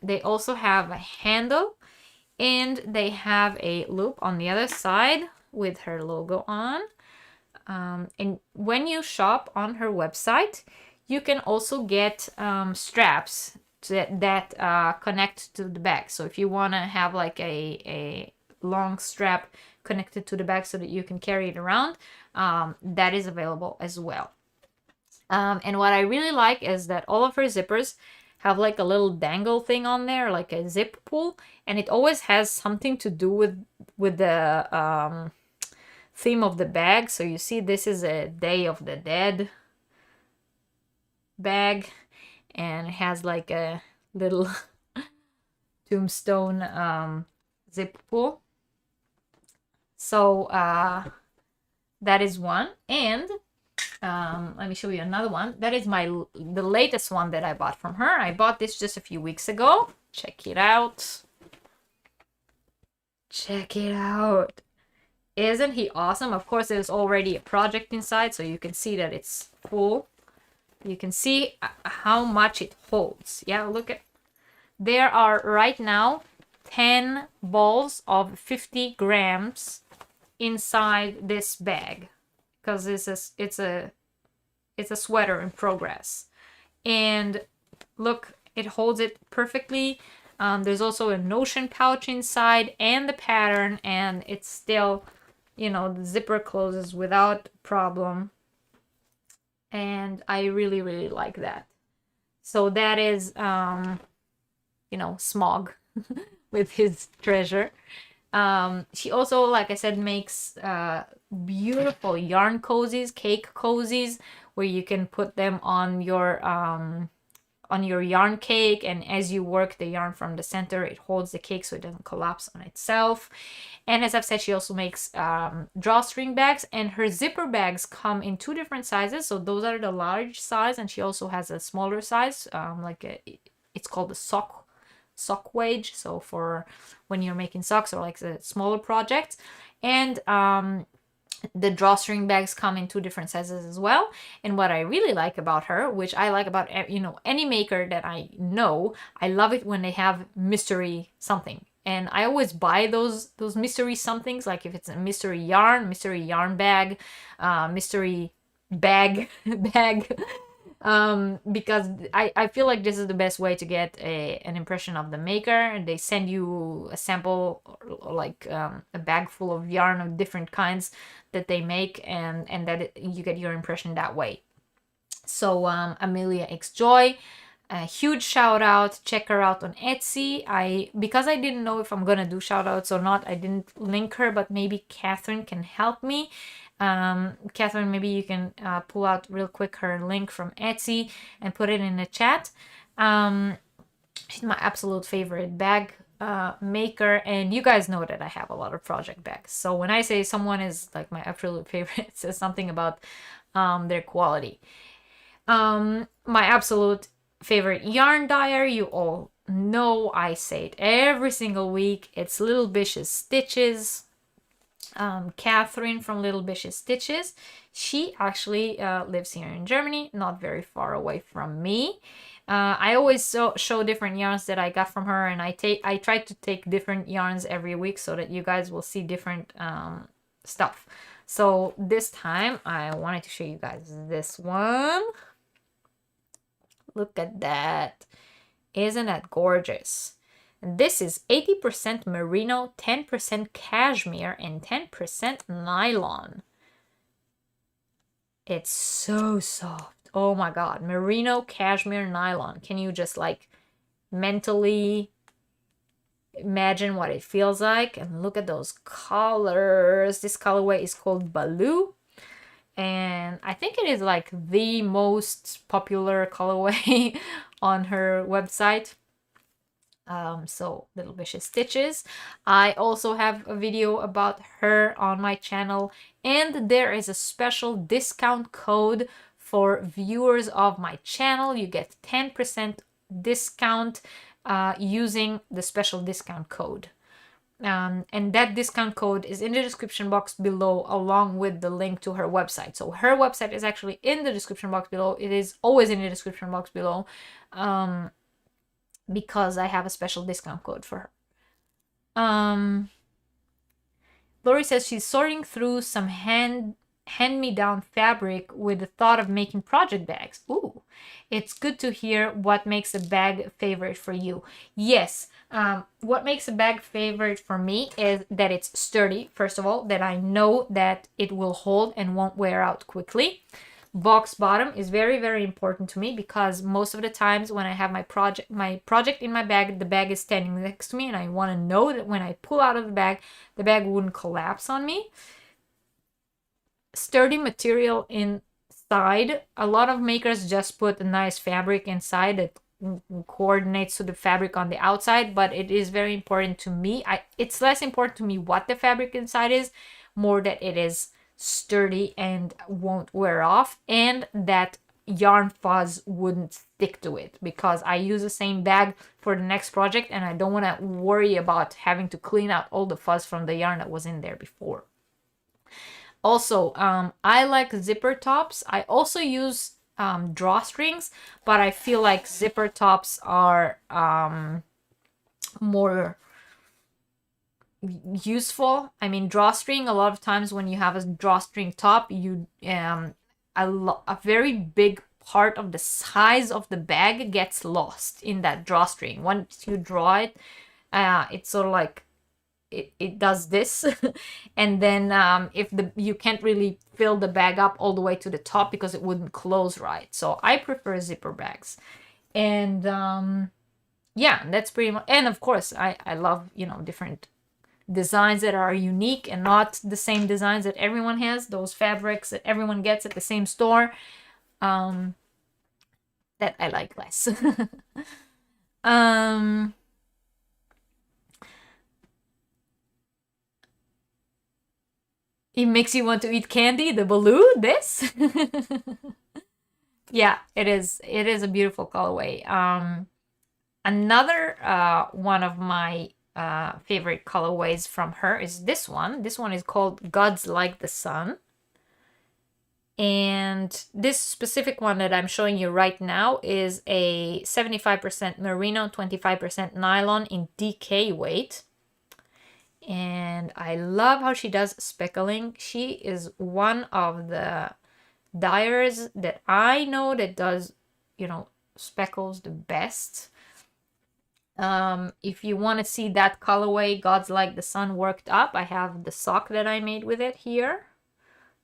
They also have a handle, and they have a loop on the other side with her logo on. And when you shop on her website, you can also get straps that connect to the bag. So if you want to have like a long strap connected to the bag so that you can carry it around, that is available as well. And what I really like is that all of her zippers have like a little dangle thing on there, like a zip pull, and it always has something to do with the theme of the bag. So you see, this is a Day of the Dead bag, and it has like a little tombstone zip pull. So that is one. And let me show you another one. That is the latest one that I bought from her. I bought this just a few weeks ago. Check it out. Check it out. Isn't he awesome? Of course, there's already a project inside, so you can see that it's full. You can see how much it holds. Yeah, look at. There are right now 10 balls of 50 grams inside this bag, because it's a sweater in progress. And look, it holds it perfectly. There's also a notion pouch inside and the pattern, and it's still, the zipper closes without problem. And I really, really like that. So that is, Smog with his treasure. She also, like I said, makes beautiful yarn cozies, cake cozies, where you can put them on your yarn cake, and as you work the yarn from the center, it holds the cake so it doesn't collapse on itself. And as I've said, she also makes drawstring bags, and her zipper bags come in 2 different sizes. So those are the large size, and she also has a smaller size, it's called the sock wage, so for when you're making socks or like the smaller projects. And the drawstring bags come in 2 different sizes as well. And what I really like about her, which I like about any maker that I know, I love it when they have mystery something. And I always buy those mystery somethings, like if it's a mystery yarn bag, mystery bag because I feel like this is the best way to get an impression of the maker. They send you a sample, or like a bag full of yarn of different kinds that they make, and that you get your impression that way. So Amelia X Joy, a huge shout out. Check her out on Etsy. Because I didn't know if I'm gonna do shout outs or not, I didn't link her, but maybe Catherine can help me. Catherine, maybe you can pull out real quick her link from Etsy and put it in the chat. She's my absolute favorite bag maker, and you guys know that I have a lot of project bags. So when I say someone is like my absolute favorite, it says something about their quality. My absolute favorite yarn dyer, you all know I say it every single week. It's Little Bish's Stitches. Catherine from Little Bish's Stitches. She actually lives here in Germany, not very far away from me. I always show different yarns that I got from her, and I try to take different yarns every week so that you guys will see different stuff. So this time I wanted to show you guys this one. Look at that. Isn't that gorgeous? And this is 80% merino, 10% cashmere, and 10% nylon. It's so soft. Oh my god. Merino, cashmere, nylon. Can you just like mentally imagine what it feels like? And look at those colors. This colorway is called Baloo. And I think it is like the most popular colorway on her website. So Little Bish's Stitches. I also have a video about her on my channel, and there is a special discount code for viewers of my channel. You get 10% discount using the special discount code. And that discount code is in the description box below, along with the link to her website. So her website is actually in the description box below. It is always in the description box below, because I have a special discount code for her. Lori says she's sorting through some hand-me-down fabric with the thought of making project bags. Ooh, it's good to hear what makes a bag favorite for you. Yes, what makes a bag favorite for me is that it's sturdy, first of all, that I know that it will hold and won't wear out quickly. Box bottom is very, very important to me, because most of the times when I have my project in my bag, the bag is standing next to me, and I want to know that when I pull out of the bag wouldn't collapse on me. Sturdy material inside. A lot of makers just put a nice fabric inside that coordinates to the fabric on the outside, but it is very important to me. It's less important to me what the fabric inside is, more that it is sturdy and won't wear off, and that yarn fuzz wouldn't stick to it, because I use the same bag for the next project and I don't want to worry about having to clean out all the fuzz from the yarn that was in there before. Also, I like zipper tops. I also use drawstrings, but I feel like zipper tops are more useful. I mean, drawstring, a lot of times when you have a drawstring top, you a very big part of the size of the bag gets lost in that drawstring. Once you draw it, it's sort of like it does this and then if you can't really fill the bag up all the way to the top because it wouldn't close right. So I prefer zipper bags. And yeah, that's pretty much. And of course I love, you know, different designs that are unique and not the same designs that everyone has, those fabrics that everyone gets at the same store, that I like less. It makes you want to eat candy, the balloon, this? Yeah, it is a beautiful colorway. Another one of my favorite colorways from her is this one. This one is called Gods Like the Sun. And this specific one that I'm showing you right now is a 75% merino, 25% nylon in DK weight. And I love how she does speckling. She is one of the dyers that I know that does, you know, speckles the best. If you want to see that colorway, Gods Like the Sun worked up, I have the sock that I made with it here.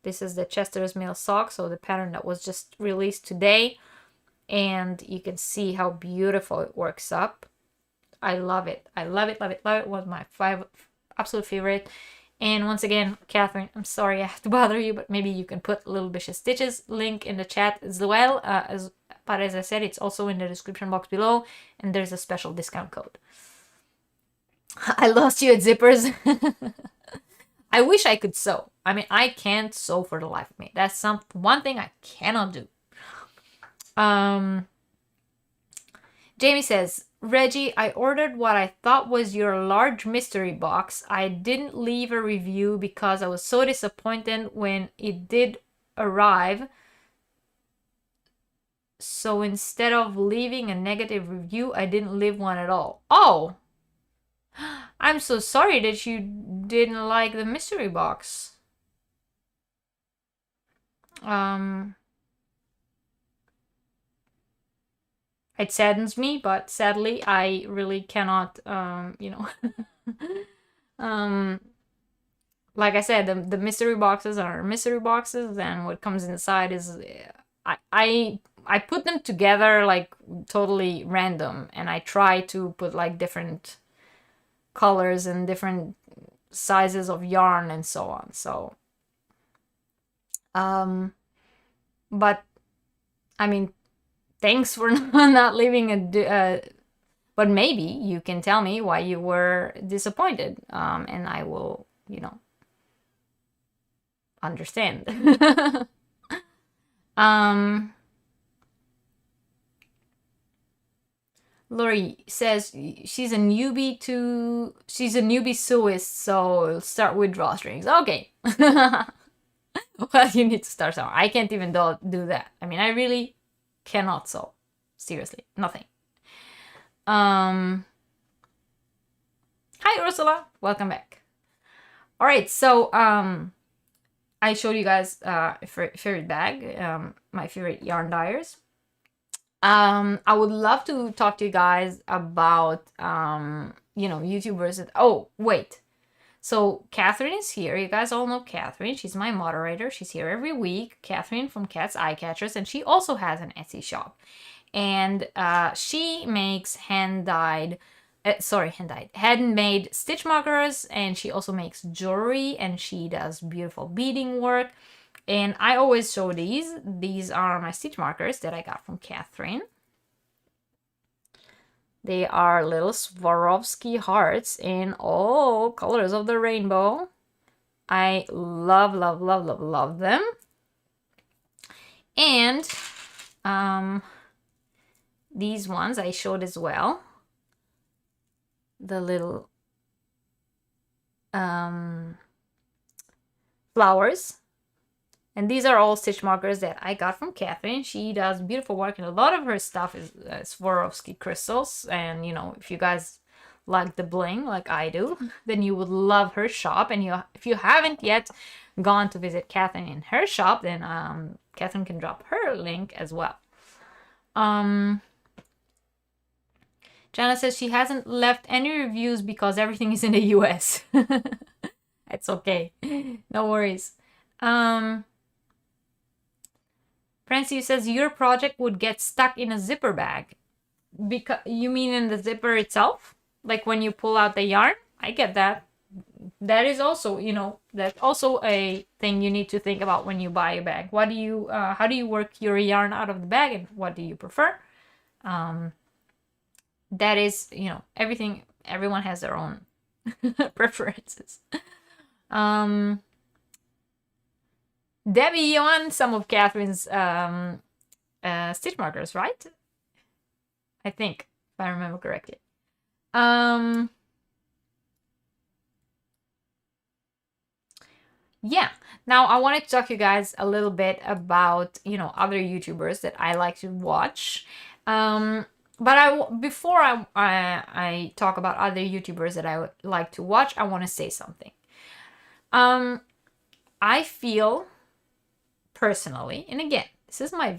This is the Chester's Mail sock, so the pattern that was just released today. And you can see how beautiful it works up. I love it. I love it, love it, love it. It was my absolute favorite. And once again, Catherine, I'm sorry I have to bother you, but maybe you can put Little Bish's Stitches link in the chat as well. But as I said, it's also in the description box below, and there's a special discount code. I lost you at zippers. I wish I could sew. I mean, I can't sew for the life of me. That's one thing I cannot do. Jamie says, Reggie, I ordered what I thought was your large mystery box. I didn't leave a review because I was so disappointed when it did arrive. So instead of leaving a negative review, I didn't leave one at all. Oh! I'm so sorry that you didn't like the mystery box. It saddens me, but sadly, I really cannot, you know. Like I said, the mystery boxes are mystery boxes, and what comes inside is, I put them together like totally random, and I try to put like different colors and different sizes of yarn and so on. So, but I mean, thanks for not leaving a. But maybe you can tell me why you were disappointed, and I will, you know, understand. Lori says she's a newbie sewist, so start with drawstrings. Okay. Well, you need to start somewhere. I can't even do that. I mean, I really cannot sew. Seriously, nothing. Hi Ursula, welcome back. All right, so I showed you guys favorite bag, my favorite yarn dyers. I would love to talk to you guys about you know, YouTubers that, oh wait, so Catherine is here. You guys all know Catherine. She's my moderator. She's here every week. Catherine from Cat's Eye Catchers, and she also has an Etsy shop. And she makes handmade stitch markers, and she also makes jewelry, and she does beautiful beading work. And I always show these. These are my stitch markers that I got from Catherine. They are little Swarovski hearts in all colors of the rainbow. I love, love, love, love, love them. And these ones I showed as well. The little flowers. And these are all stitch markers that I got from Catherine. She does beautiful work, and a lot of her stuff is Swarovski crystals. And, you know, if you guys like the bling like I do, then you would love her shop. And if you haven't yet gone to visit Catherine in her shop, then Catherine can drop her link as well. Jana says she hasn't left any reviews because everything is in the US. It's okay. No worries. Francie says your project would get stuck in a zipper bag. Because you mean in the zipper itself? Like when you pull out the yarn? I get that. That is also, you know, that's also a thing you need to think about when you buy a bag. What do you, how do you work your yarn out of the bag, and what do you prefer? That is, you know, everyone has their own preferences. Debbie, you want some of Catherine's stitch markers, right? I think, if I remember correctly. Yeah, now I wanted to talk to you guys a little bit about, you know, other YouTubers that I like to watch. But before I talk about other YouTubers that I would like to watch, I want to say something. I feel personally, and again, this is my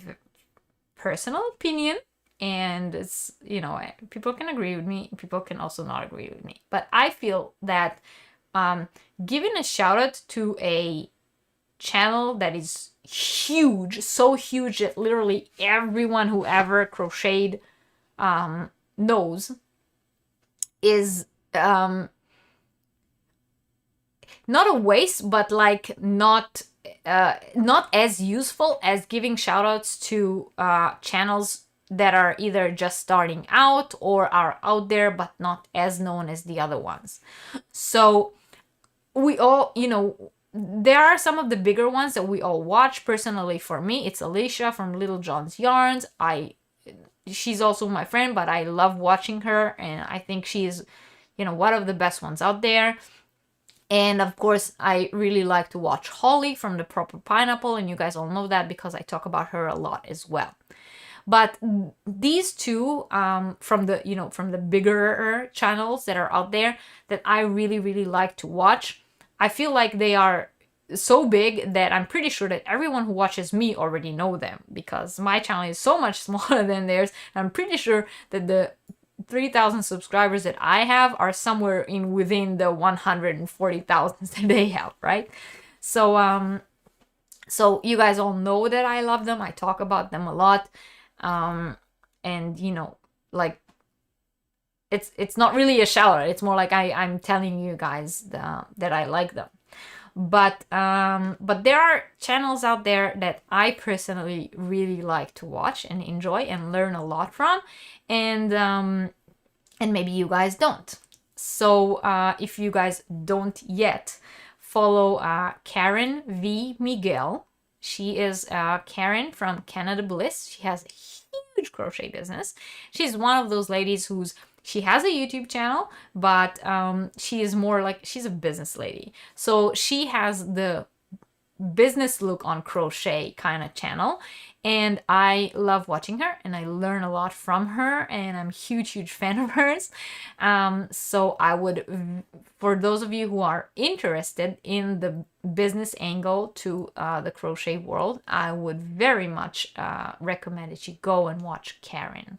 personal opinion, and it's, you know, people can agree with me, people can also not agree with me, but I feel that giving a shout out to a channel that is huge, so huge that literally everyone who ever crocheted knows, is not a waste, but like not as useful as giving shout outs to channels that are either just starting out or are out there but not as known as the other ones. So we all, you know, there are some of the bigger ones that we all watch. Personally, for me, it's Alicia from Little John's Yarns. She's also my friend, but I love watching her, and I think she's, you know, one of the best ones out there. And of course, I really like to watch Holly from The Proper Pineapple, and you guys all know that because I talk about her a lot as well. But these two, from the, you know, from the bigger channels that are out there that I really, really like to watch, I feel like they are so big that I'm pretty sure that everyone who watches me already know them, because my channel is so much smaller than theirs. I'm pretty sure that the 3,000 subscribers that I have are somewhere in within the 140,000 that they have, right? So so you guys all know that I love them. I talk about them a lot. And you know, like, it's not really a shout out. It's more like I'm telling you guys that I like them. But there are channels out there that I personally really like to watch and enjoy and learn a lot from, and maybe you guys don't. So if you guys don't yet follow Karen V. Miguel, she is Karen from Canada Bliss. She has a huge crochet business. She's one of those ladies she has a YouTube channel, but she is more like, she's a business lady. So she has the business look on crochet kind of channel, and I love watching her and I learn a lot from her, and I'm a huge fan of hers. So I would, for those of you who are interested in the business angle to the crochet world, I would very much recommend that you go and watch Karen.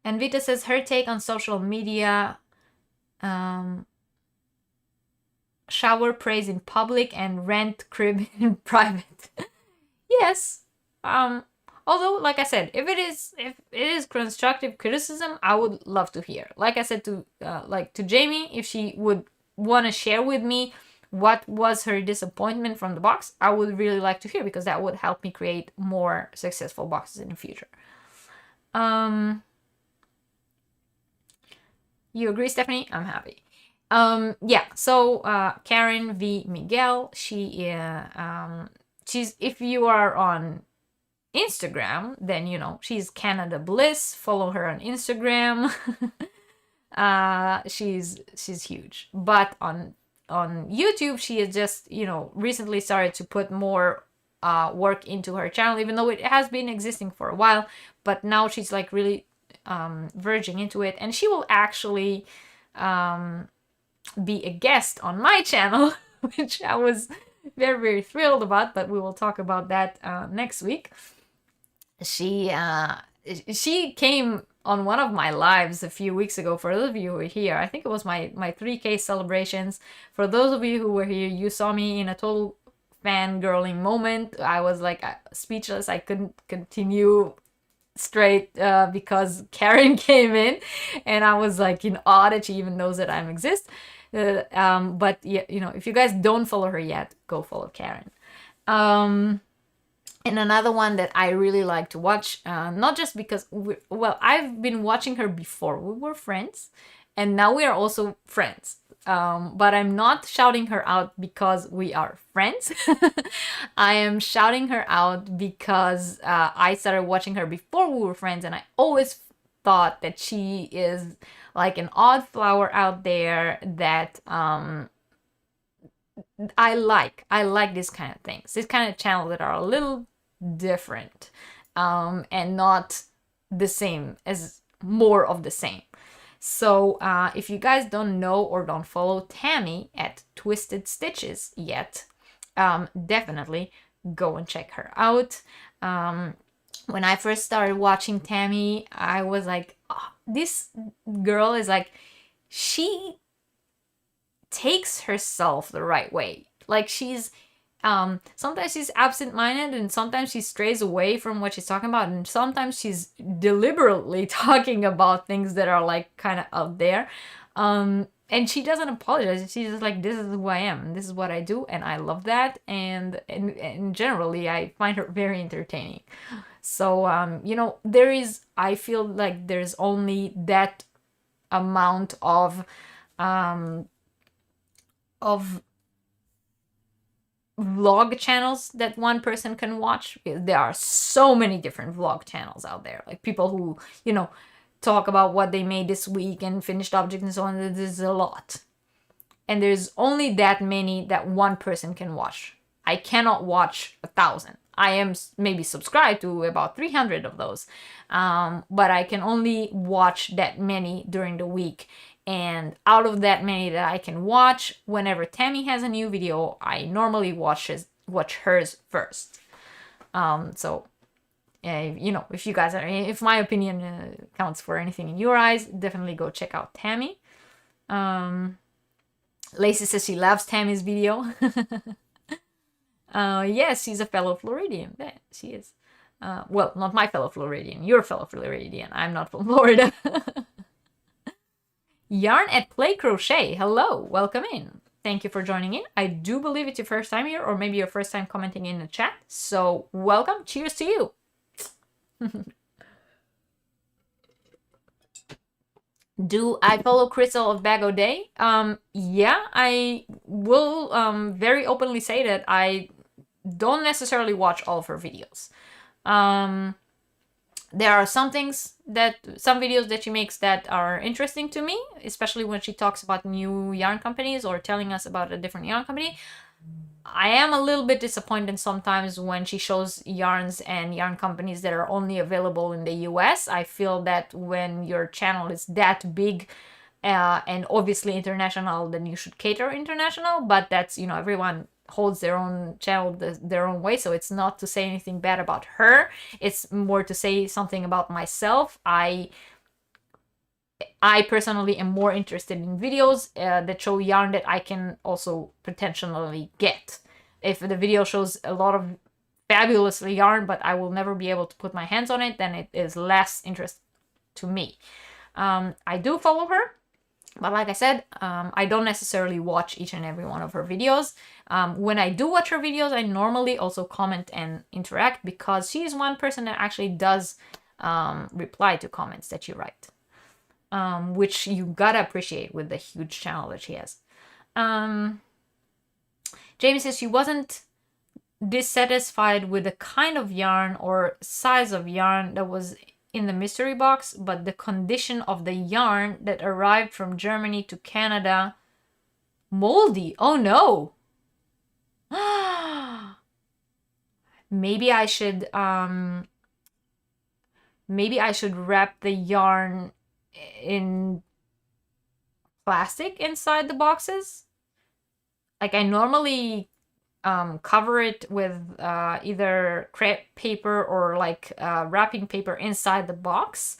And Vita says her take on social media, shower praise in public and rent crib in private. Yes. Although, like I said, if it is constructive criticism, I would love to hear. Like I said to Jamie, if she would want to share with me what was her disappointment from the box, I would really like to hear, because that would help me create more successful boxes in the future. You agree, Stephanie? I'm happy. Yeah, so Karen V. Miguel, she's, if you are on Instagram, then you know she's Canada Bliss. Follow her on Instagram. She's huge. But on YouTube, she has just, you know, recently started to put more work into her channel, even though it has been existing for a while. But now she's like really verging into it, and she will actually be a guest on my channel, which I was very thrilled about, but we will talk about that next week. She came on one of my lives a few weeks ago. For those of you who were here, I think it was my 3K celebrations. For those of you who were here, you saw me in a total fangirling moment. I was like speechless. I couldn't continue straight because Karen came in, and I was like in awe that she even knows that I exist. But yeah, you know, if you guys don't follow her yet, go follow Karen. And another one that I really like to watch, not just because I've been watching her before we were friends, and now we are also friends. But I'm not shouting her out because we are friends. I am shouting her out because I started watching her before we were friends, and I always thought that she is like an odd flower out there that I like. I like this kind of things. This kind of channels that are a little different and not the same, as more of the same. So if you guys don't know or don't follow Tammy at Twisted Stitches yet, definitely go and check her out. When I first started watching Tammy, I was like, oh, this girl is like, she takes herself the right way. Like, she's sometimes she's absent-minded, and sometimes she strays away from what she's talking about, and sometimes she's deliberately talking about things that are like kind of out there. and she doesn't apologize. She's just like, this is who I am, this is what I do, and I love that. And generally, I find her very entertaining. So you know, I feel like there's only that amount um of vlog channels that one person can watch. There are so many different vlog channels out there, like people who, you know, talk about what they made this week and finished objects and so on. There's a lot, and there's only that many that one person can watch. I cannot watch 1,000. I am maybe subscribed to about 300 of those, but I can only watch that many during the week. And out of that many that I can watch, whenever Tammy has a new video, I normally watch hers first. So, you know, if you guys are, if my opinion counts for anything in your eyes, definitely go check out Tammy. Lacey says she loves Tammy's video. Yes, she's a fellow Floridian. Yeah, she is. Well, not my fellow Floridian, your fellow Floridian. I'm not from Florida. Yarn at Play Crochet. Hello, welcome in. Thank you for joining in. I do believe it's your first time here, or maybe your first time commenting in the chat. So welcome. Cheers to you. Do I follow Crystal of Bag O'Day? Yeah, I will very openly say that I don't necessarily watch all of her videos. There are some videos that she makes that are interesting to me, especially when she talks about new yarn companies or telling us about a different yarn company. I am a little bit disappointed sometimes when she shows yarns and yarn companies that are only available in the US. I feel that when your channel is that big and obviously international, then you should cater international, but that's, you know, everyone holds their own channel their own way, so it's not to say anything bad about her. It's more to say something about myself. I personally am more interested in videos that show yarn that I can also potentially get. If the video shows a lot of fabulous yarn, but I will never be able to put my hands on it, then it is less interest to me. I do follow her, but like I said, I don't necessarily watch each and every one of her videos. When I do watch her videos, I normally also comment and interact, because she is one person that actually does reply to comments that you write, which you gotta appreciate with the huge channel that she has. Jamie says she wasn't dissatisfied with the kind of yarn or size of yarn that was in the mystery box, but the condition of the yarn that arrived from Germany to Canada, moldy. Oh no. Maybe I should wrap the yarn in plastic inside the boxes. Like, I normally cover it with either crepe paper or like wrapping paper inside the box,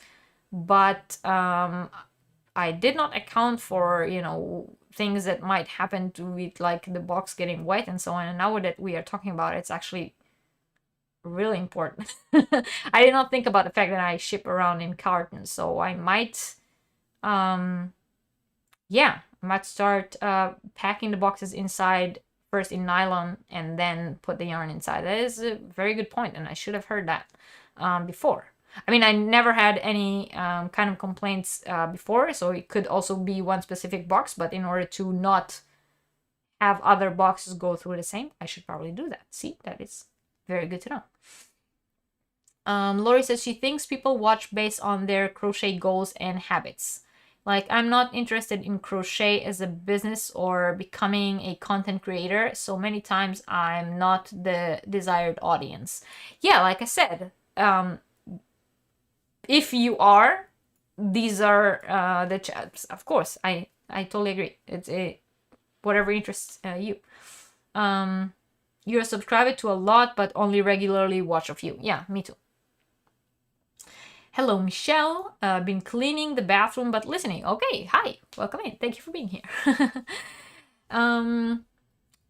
but I did not account for, you know, things that might happen to it, like the box getting wet and so on. And now that we are talking about it, it's actually really important. I did not think about the fact that I ship around in cartons, so I might yeah, I might start packing the boxes inside first in nylon and then put the yarn inside. That is a very good point, and I should have heard that before. I mean, I never had any kind of complaints before, so it could also be one specific box, but in order to not have other boxes go through the same, I should probably do that. See, that is very good to know. Lori says she thinks people watch based on their crochet goals and habits. Like, I'm not interested in crochet as a business or becoming a content creator, so many times I'm not the desired audience. Yeah, like I said, if you are, these are the chats. Of course, I totally agree. It's whatever interests you. You're subscribed to a lot, but only regularly watch a few. Yeah, me too. Hello, Michelle. Been cleaning the bathroom, but listening. Okay, hi. Welcome in. Thank you for being here.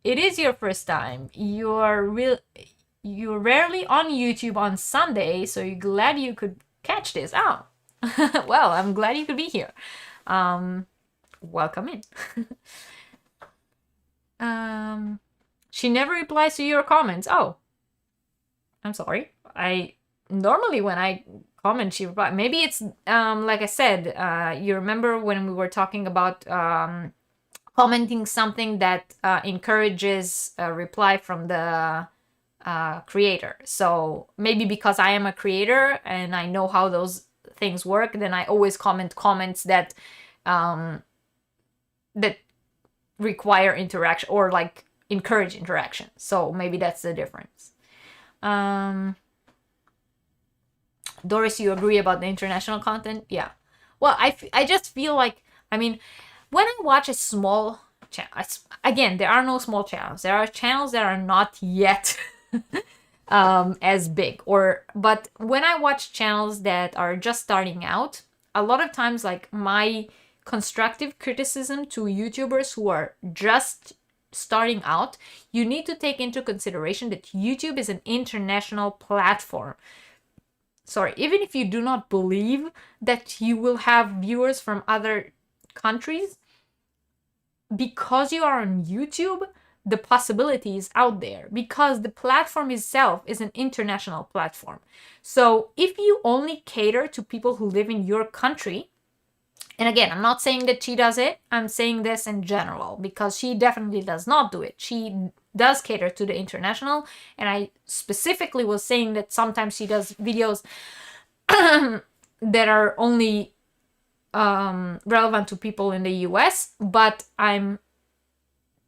It is your first time. You're rarely on YouTube on Sunday, so you're glad you could catch this. Oh, well, I'm glad you could be here. welcome in. She never replies to your comments. Oh, I'm sorry. I normally when I comment, she replies. Maybe it's like I said. You remember when we were talking about commenting something that encourages a reply from the creator. So maybe because I am a creator and I know how those things work, then I always comment comments that that require interaction or like encourage interaction. So maybe that's the difference. Doris, you agree about the international content? Yeah. Well, I just feel like, I mean, when I watch a small channel, again, there are no small channels. There are channels that are not yet as big. But when I watch channels that are just starting out, a lot of times, like, my constructive criticism to YouTubers who are just starting out, you need to take into consideration that YouTube is an international platform. Sorry, even if you do not believe that you will have viewers from other countries, because you are on YouTube, the possibility is out there because the platform itself is an international platform. So if you only cater to people who live in your country, and again, I'm not saying that she does it, I'm saying this in general because she definitely does not do it. She does cater to the international, and I specifically was saying that sometimes she does videos that are only relevant to people in the US, but I'm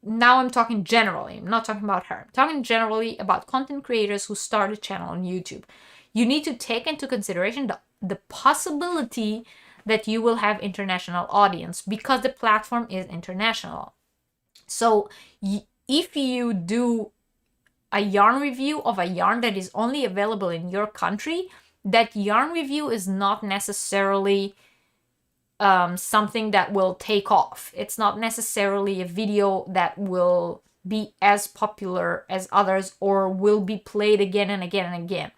talking generally. I'm not talking about her. I'm talking generally about content creators who start a channel on YouTube. You need to take into consideration the possibility that you will have international audience because the platform is international. So if you do a yarn review of a yarn that is only available in your country, that yarn review is not necessarily something that will take off. It's not necessarily a video that will be as popular as others or will be played again and again and again.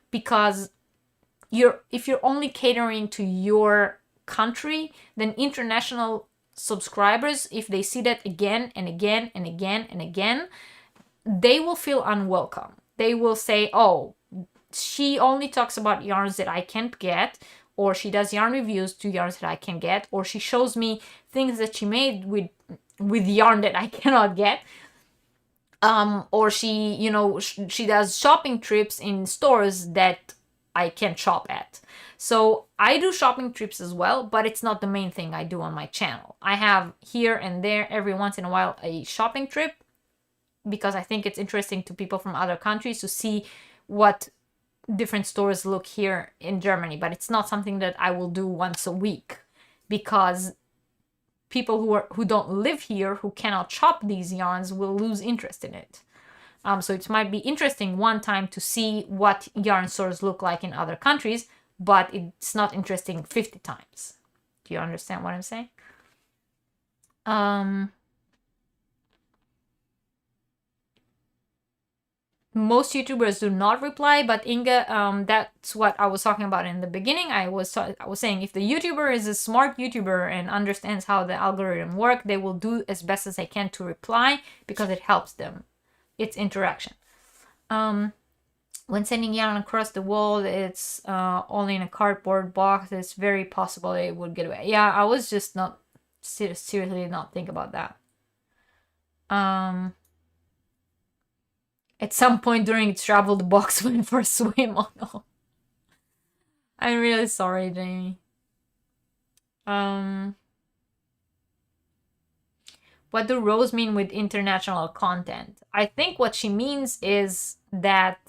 Because if you're only catering to your country, then international subscribers, if they see that again and again and again and again, they will feel unwelcome. They will say, oh, she only talks about yarns that I can't get, or she does yarn reviews to yarns that I can get, or she shows me things that she made with yarn that I cannot get. Or she does shopping trips in stores that I can't shop at. So I do shopping trips as well, but it's not the main thing I do on my channel. I have here and there every once in a while a shopping trip because I think it's interesting to people from other countries to see what different stores look here in Germany, but it's not something that I will do once a week because people who don't live here, who cannot shop these yarns, will lose interest in it. So it might be interesting one time to see what yarn stores look like in other countries, but it's not interesting 50 times. Do you understand what I'm saying? Most YouTubers do not reply, but Inga, that's what I was talking about in the beginning. I was saying if the YouTuber is a smart YouTuber and understands how the algorithm works, they will do as best as they can to reply because it helps them. It's interaction. When sending yarn across the wall, it's only in a cardboard box. It's very possible it would get away. Yeah, I was just not seriously not think about that. At some point during its travel, the box went for a swim. Oh no. I'm really sorry, Jamie. What do rows mean with international content? I think what she means is that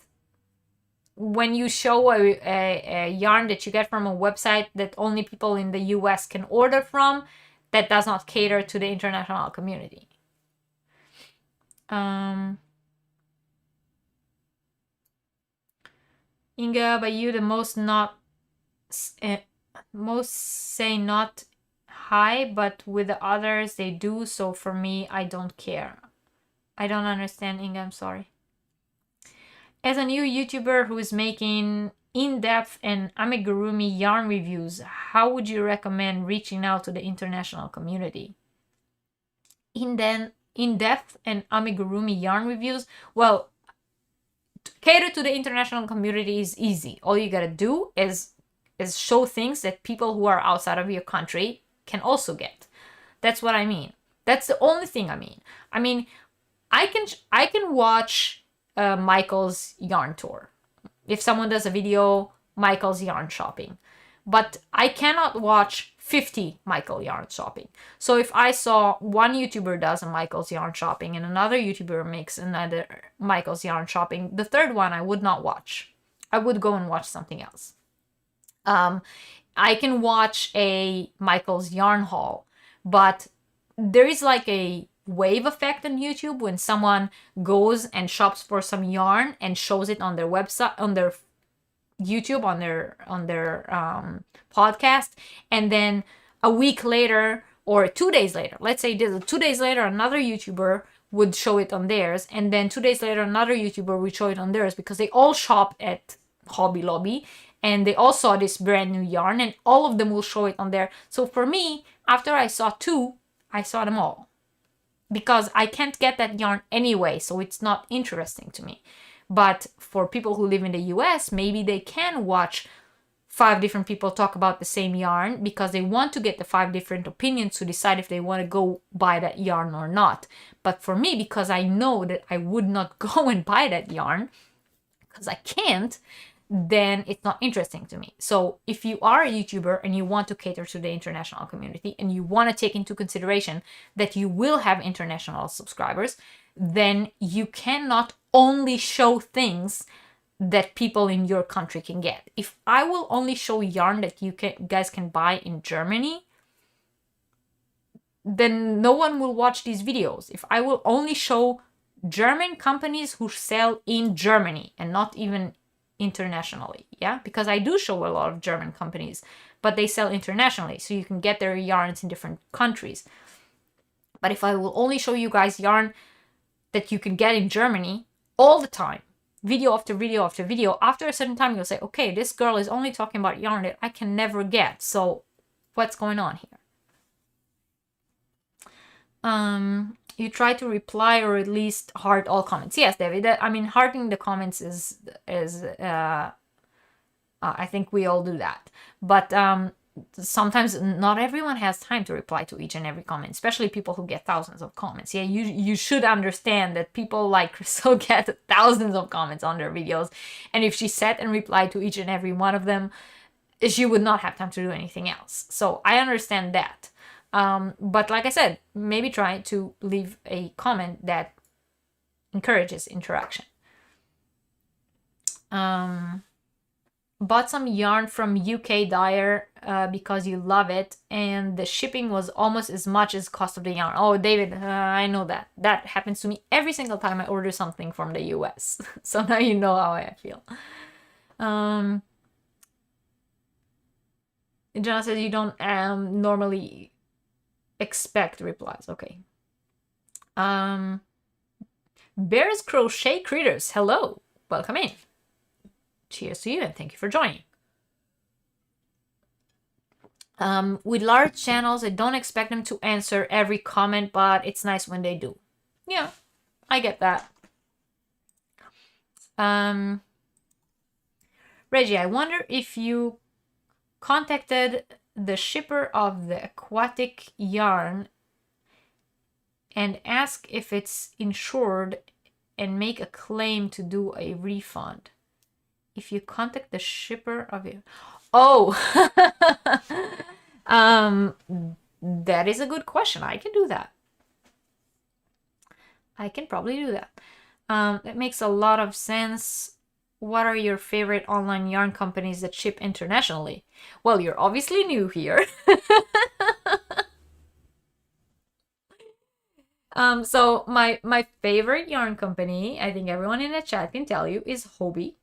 when you show a yarn that you get from a website that only people in the US can order from, that does not cater to the international community. Inga, but you the most say not hi, but with the others they do, so for me I don't care. I don't understand, Inga, I'm sorry. As a new YouTuber who is making in-depth and amigurumi yarn reviews, how would you recommend reaching out to the international community? in-depth and amigurumi yarn reviews, well, cater to the international community is easy. All you gotta do is show things that people who are outside of your country can also get. That's what I mean. That's the only thing I mean. I mean, I can watch Michael's yarn tour. If someone does a video, Michael's yarn shopping. But I cannot watch 50 Michael yarn shopping. So if I saw one YouTuber does a Michael's yarn shopping and another YouTuber makes another Michael's yarn shopping, the third one I would not watch. I would go and watch something else. I can watch a Michael's yarn haul, but there is like a wave effect on YouTube when someone goes and shops for some yarn and shows it on their website, on their YouTube, on their podcast, and then a week later or 2 days later, let's say 2 days later, another YouTuber would show it on theirs, and then 2 days later another YouTuber would show it on theirs, because they all shop at Hobby Lobby and they all saw this brand new yarn and all of them will show it on there. So for me, after I saw 2, I saw them all, because I can't get that yarn anyway, so it's not interesting to me. But for people who live in the US, maybe they can watch 5 different people talk about the same yarn because they want to get the 5 different opinions to decide if they want to go buy that yarn or not. But for me, because I know that I would not go and buy that yarn, because I can't, then it's not interesting to me. So if you are a YouTuber and you want to cater to the international community and you want to take into consideration that you will have international subscribers, then you cannot only show things that people in your country can get. If I will only show yarn that you guys can buy in Germany, then no one will watch these videos. If I will only show German companies who sell in Germany and not even internationally, yeah, because I do show a lot of German companies, but they sell internationally, so you can get their yarns in different countries. But if I will only show you guys yarn that you can get in Germany all the time, video after video after video, after a certain time you'll say, okay, this girl is only talking about yarn that I can never get, so what's going on here? You try to reply or at least heart all comments. Yes, David. I mean, hearting the comments is I think we all do that. But sometimes not everyone has time to reply to each and every comment, especially people who get thousands of comments. Yeah, you should understand that people like Crystal get thousands of comments on their videos, and if she sat and replied to each and every one of them, she would not have time to do anything else. So I understand that. But like I said, maybe try to leave a comment that encourages interaction. Bought some yarn from UK dyer because you love it, and the shipping was almost as much as cost of the yarn. Oh, David, I know that. That happens to me every single time I order something from the US. So now you know how I feel. Jenna says you don't normally expect replies. Okay. Bears Crochet Critters, hello. Welcome in. Cheers to you and thank you for joining. With large channels, I don't expect them to answer every comment, but it's nice when they do. Yeah, I get that. Reggie, I wonder if you contacted the shipper of the aquatic yarn and ask if it's insured and make a claim to do a refund. If you contact the shipper of it. Oh, that is a good question. I can do that. I can probably do that. That makes a lot of sense. What are your favorite online yarn companies that ship internationally? Well, you're obviously new here. So my favorite yarn company, I think everyone in the chat can tell you, is Hobby.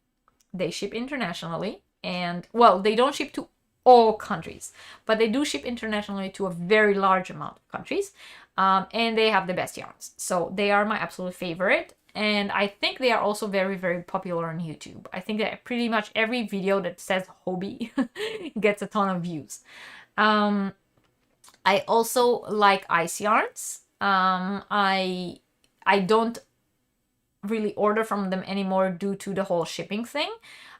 They ship internationally, and well, they don't ship to all countries, but they do ship internationally to a very large amount of countries, and they have the best yarns. So they are my absolute favorite, and I think they are also very, very popular on YouTube. I think that pretty much every video that says Hobby gets a ton of views. I also like Ice Yarns. I don't really order from them anymore due to the whole shipping thing.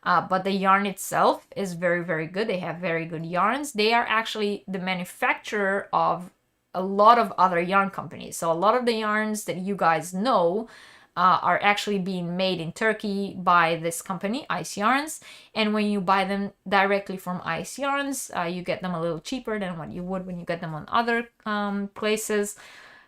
But the yarn itself is very, very good. They have very good yarns. They are actually the manufacturer of a lot of other yarn companies. So a lot of the yarns that you guys know are actually being made in Turkey by this company, Ice Yarns. And when you buy them directly from Ice Yarns, you get them a little cheaper than what you would when you get them on other places.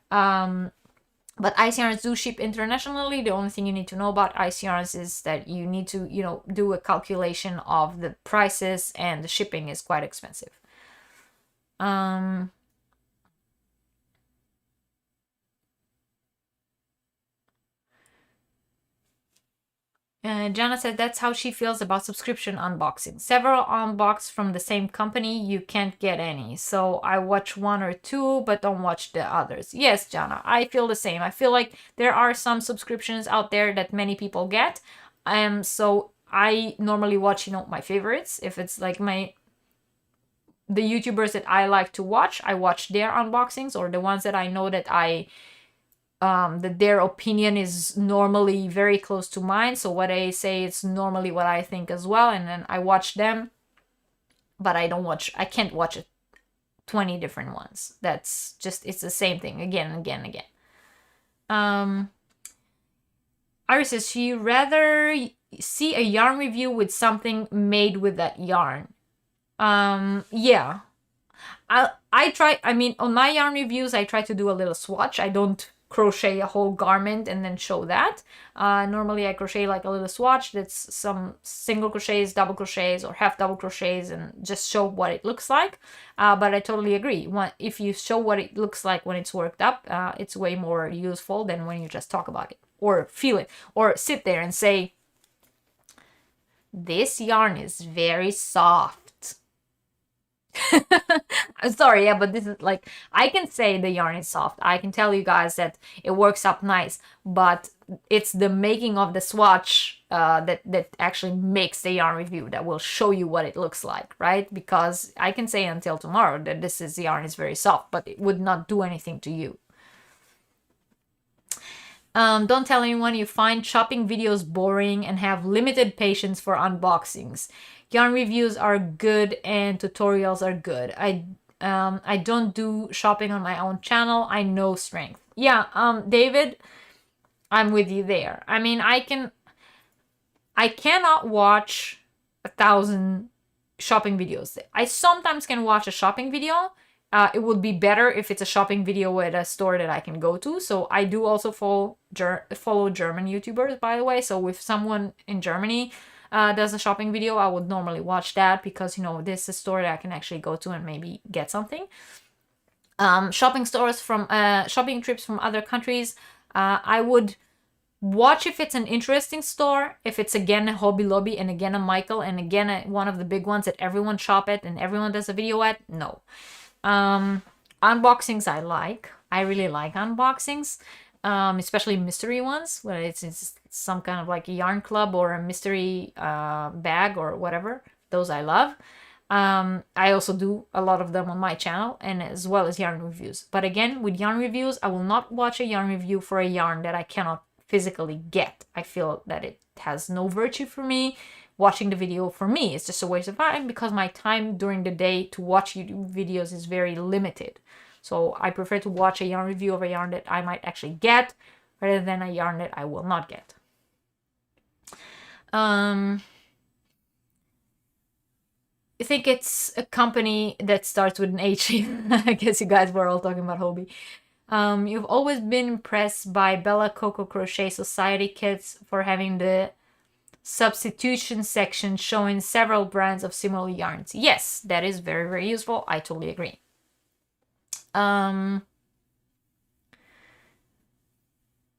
But Ice Yarns do ship internationally. The only thing you need to know about Ice Yarns is that you need to, do a calculation of the prices, and the shipping is quite expensive. Jana said that's how she feels about subscription unboxing. Several unbox from the same company, you can't get any. So I watch one or two, but don't watch the others. Yes, Jana, I feel the same. I feel like there are some subscriptions out there that many people get. So I normally watch, my favorites. If it's like the YouTubers that I like to watch, I watch their unboxings, or the ones that I know that that their opinion is normally very close to mine. So what I say, it's normally what I think as well. And then I watch them, but I can't watch 20 different ones. That's just, it's the same thing again and again and again. Iris says she rather see a yarn review with something made with that yarn. Yeah. On my yarn reviews, I try to do a little swatch. I don't crochet a whole garment and then show that. Normally I crochet like a little swatch that's some single crochets, double crochets, or half double crochets, and just show what it looks like. But I totally agree. If you show what it looks like when it's worked up, it's way more useful than when you just talk about it or feel it or sit there and say, this yarn is very soft. I'm sorry, yeah, but this is like, I can say the yarn is soft. I can tell you guys that it works up nice, but it's the making of the swatch that actually makes the yarn review, that will show you what it looks like, right? Because I can say until tomorrow that this yarn is very soft, but it would not do anything to you. Don't tell anyone you find shopping videos boring and have limited patience for unboxings. Yarn reviews are good and tutorials are good. I don't do shopping on my own channel. I know strength. Yeah, David, I'm with you there. I mean, I cannot watch 1,000 shopping videos. I sometimes can watch a shopping video. It would be better if it's a shopping video at a store that I can go to. So I do also follow German YouTubers, by the way. So if someone in Germany does a shopping video, I would normally watch that, because this is a store that I can actually go to and maybe get something. Shopping trips from other countries, I would watch if it's an interesting store. If it's again a Hobby Lobby and again a Michael and again one of the big ones that everyone shop at and everyone does a video at, no. Unboxings I really like unboxings, especially mystery ones, where it's some kind of like a yarn club or a mystery bag or whatever. Those I love. I also do a lot of them on my channel, and as well as yarn reviews. But again, with yarn reviews, I will not watch a yarn review for a yarn that I cannot physically get. I feel that it has no virtue for me. Watching the video for me is just a waste of time, because my time during the day to watch YouTube videos is very limited. So I prefer to watch a yarn review of a yarn that I might actually get, rather than a yarn that I will not get. I think it's a company that starts with an H. I guess you guys were all talking about Hobby. You've always been impressed by Bella Coco Crochet Society kits for having the substitution section showing several brands of similar yarns. Yes, that is very, very useful. I totally agree.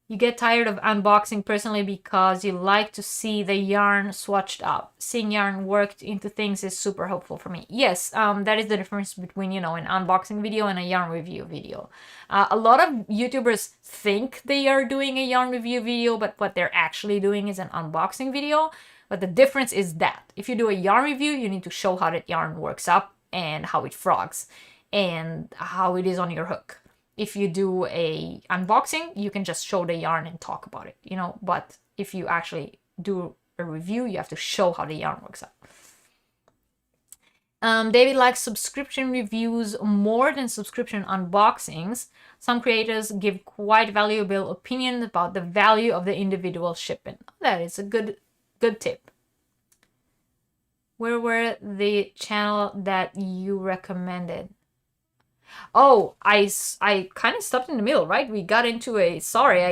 You get tired of unboxing personally because you like to see the yarn swatched up. Seeing yarn worked into things is super helpful for me. Yes, that is the difference between, an unboxing video and a yarn review video. A lot of YouTubers think they are doing a yarn review video, but what they're actually doing is an unboxing video. But the difference is that if you do a yarn review, you need to show how that yarn works up and how it frogs and how it is on your hook. if you do a unboxing, you can just show the yarn and talk about it, you know, but if you actually do a review, you have to show how the yarn works out. David likes subscription reviews more than subscription unboxings. Some creators give quite valuable opinions about the value of the individual shipment. That is a good tip. Where were the channel that you recommended? Oh, I kind of stopped in the middle, right? We got into a,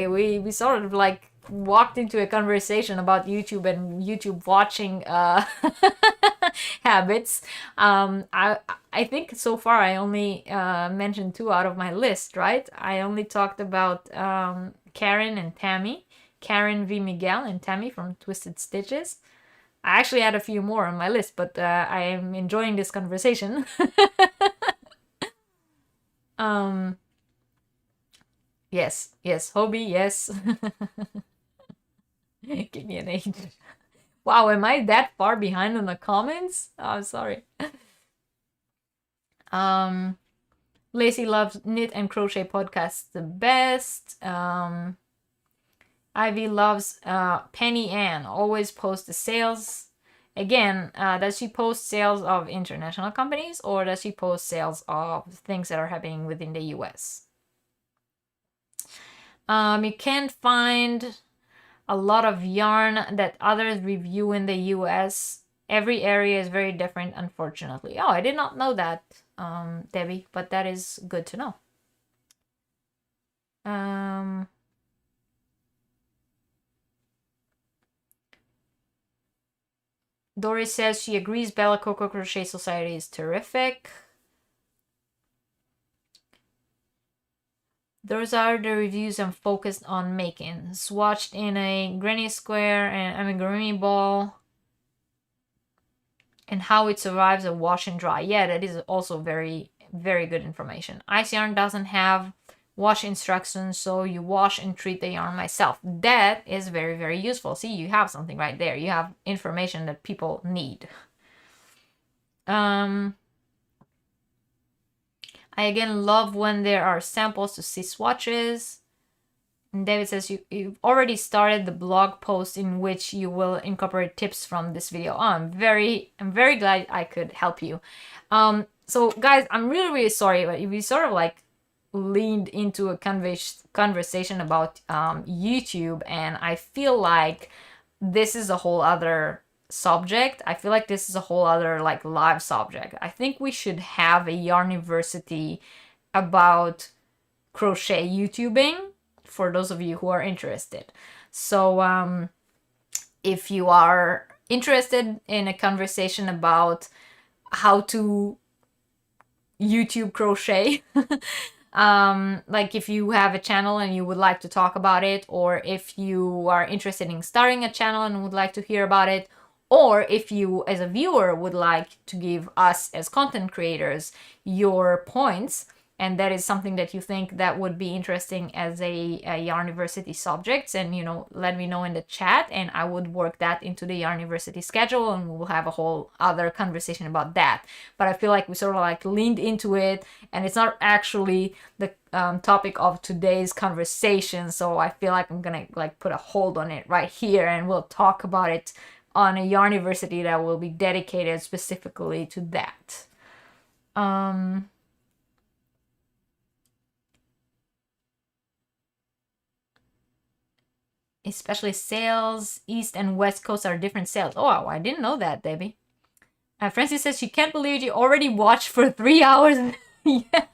we sort of like walked into a conversation about YouTube and YouTube watching habits. I think so far I only mentioned 2 out of my list, right? I only talked about Karen and Tammy, Karen V. Miguel and Tammy from Twisted Stitches. I actually had a few more on my list, but I am enjoying this conversation. Yes, Hobie, yes. Give me an age. Wow, am I that far behind on the comments? Oh, sorry. Lacey loves Knit and Crochet podcast the best. Ivy loves Penny Ann. Always post the sales. Again, does she post sales of international companies or does she post sales of things that are happening within the US? You can't find a lot of yarn that others review in the US. Every area is very different, unfortunately. Oh, I did not know that, Debbie, but that is good to know. Doris says she agrees Bella Coco Crochet Society is terrific. Those are the reviews I'm focused on making. Swatched in a granny square and amigurumi ball. And how it survives a wash and dry. Yeah, that is also very, very good information. Ice Yarn doesn't have wash instructions, so you wash and treat the yarn myself. That is very, very useful. See, you have something right there. You have information that people need. I again love when there are samples to see swatches. And David says you've already started the blog post in which you will incorporate tips from this video. Oh, I'm very glad I could help you. So guys, I'm really sorry, but we sort of like leaned into a conversation about YouTube, and I feel like this is a whole other subject. I feel like this is a whole other like live subject. I think we should have a Yarniversity about crochet YouTubing for those of you who are interested. So if you are interested in a conversation about how to YouTube crochet, like if you have a channel and you would like to talk about it, or if you are interested in starting a channel and would like to hear about it, or if you as a viewer would like to give us as content creators your points, and that is something that you think that would be interesting as a Yarniversity subject, and you know, let me know in the chat and I would work that into the Yarniversity schedule and we'll have a whole other conversation about that. But I feel like we sort of like leaned into it and it's not actually the topic of today's conversation, so I feel like I'm gonna like put a hold on it right here and we'll talk about it on a Yarniversity that will be dedicated specifically to that. Especially sales, East and West Coast are different sales. Oh, I didn't know that, Debbie. Francis says she can't believe you already watched for 3 hours. Yeah,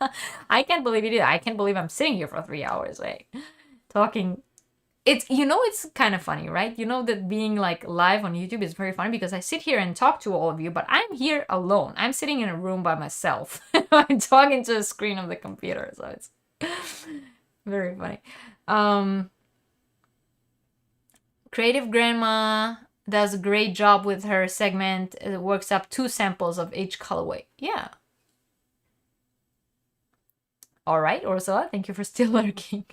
I can't believe you did. I can't believe I'm sitting here for 3 hours, like, talking. It's, you know, it's kind of funny, right? You know that being like live on YouTube is very funny because I sit here and talk to all of you, but I'm here alone. I'm sitting in a room by myself. I'm talking to the screen of the computer, so it's very funny. Creative Grandma does a great job with her segment. It works up 2 samples of each colorway. Yeah. All right, Ursula, thank you for still lurking.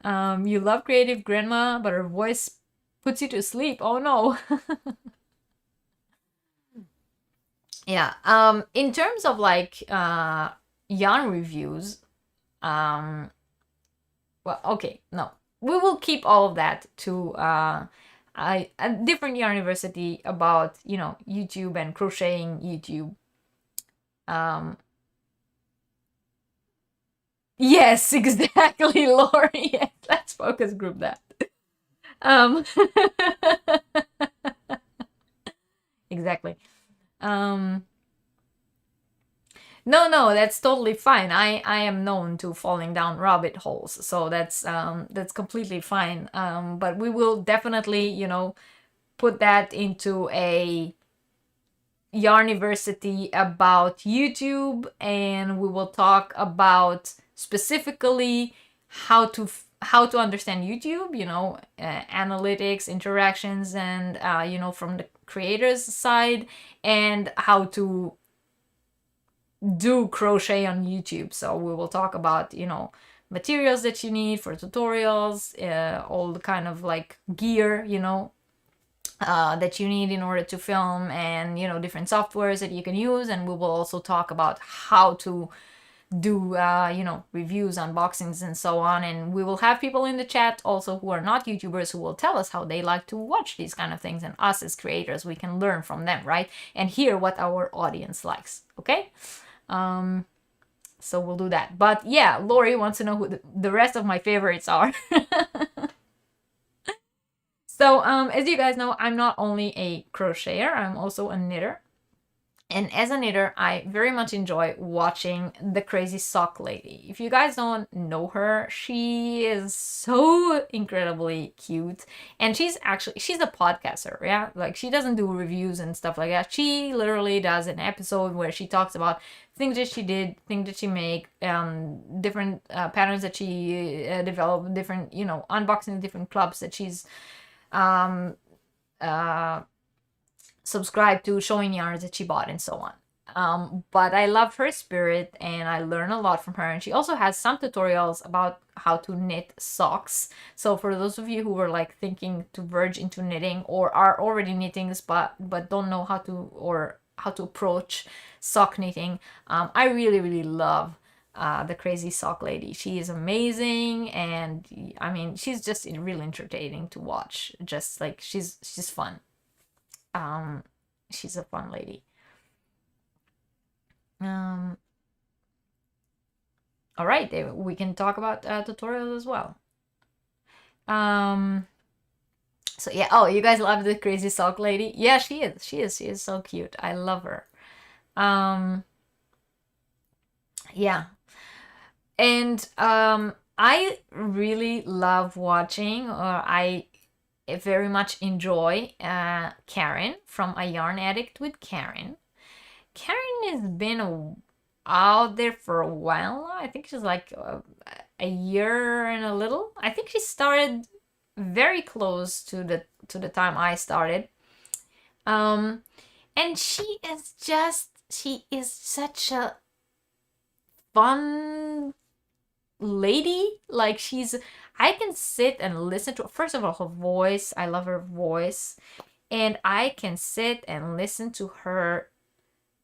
You love Creative Grandma, but her voice puts you to sleep. Oh no. Yeah. In terms of like yarn reviews, Well, okay, no, we will keep all of that to a different Yarniversity about, you know, YouTube and crocheting YouTube. Um, yes, exactly, Lori. Yes, let's focus group that. Um, exactly. Um, no, that's totally fine. I am known to falling down rabbit holes, so that's completely fine. But we will definitely, you know, put that into a Yarniversity about YouTube, and we will talk about specifically how to understand YouTube, you know, analytics, interactions, and you know, from the creator's side, and how to do crochet on YouTube. So we will talk about, you know, materials that you need for tutorials, all the kind of like gear, you know, that you need in order to film, and you know, different softwares that you can use. And we will also talk about how to do you know, reviews, unboxings, and so on. And we will have people in the chat also who are not YouTubers, who will tell us how they like to watch these kind of things, and us as creators, we can learn from them, right, and hear what our audience likes. Okay. So we'll do that. But yeah, Lori wants to know who the rest of my favorites are. So as you guys know, I'm not only a crocheter, I'm also a knitter. And as a knitter, I very much enjoy watching the Crazy Sock Lady. If you guys don't know her, she is so incredibly cute. And she's a podcaster, yeah? Like, she doesn't do reviews and stuff like that. She literally does an episode where she talks about things that she did, things that she make, different patterns that she developed, different, you know, unboxing different clubs that she's um, subscribe to, showing yarns that she bought, and so on. But I love her spirit, and I learn a lot from her. And she also has some tutorials about how to knit socks. So for those of you who are like thinking to verge into knitting, or are already knitting but don't know how to approach sock knitting, I really love the Crazy Sock Lady. She is amazing, and I mean, she's just really entertaining to watch. Just like, she's fun. She's a fun lady. All right, we can talk about tutorials as well. So yeah, oh, you guys love the Crazy Sock Lady? Yeah, she is so cute. I love her. Yeah. And I really love watching, or I very much enjoy Karen from A Yarn Addict with Karen. Karen has been out there for a while now. I think she's like a year and a little. I think she started very close to the time I started. And she is such a fun lady. Like, I can sit and listen to, first of all, her voice. I love her voice. And I can sit and listen to her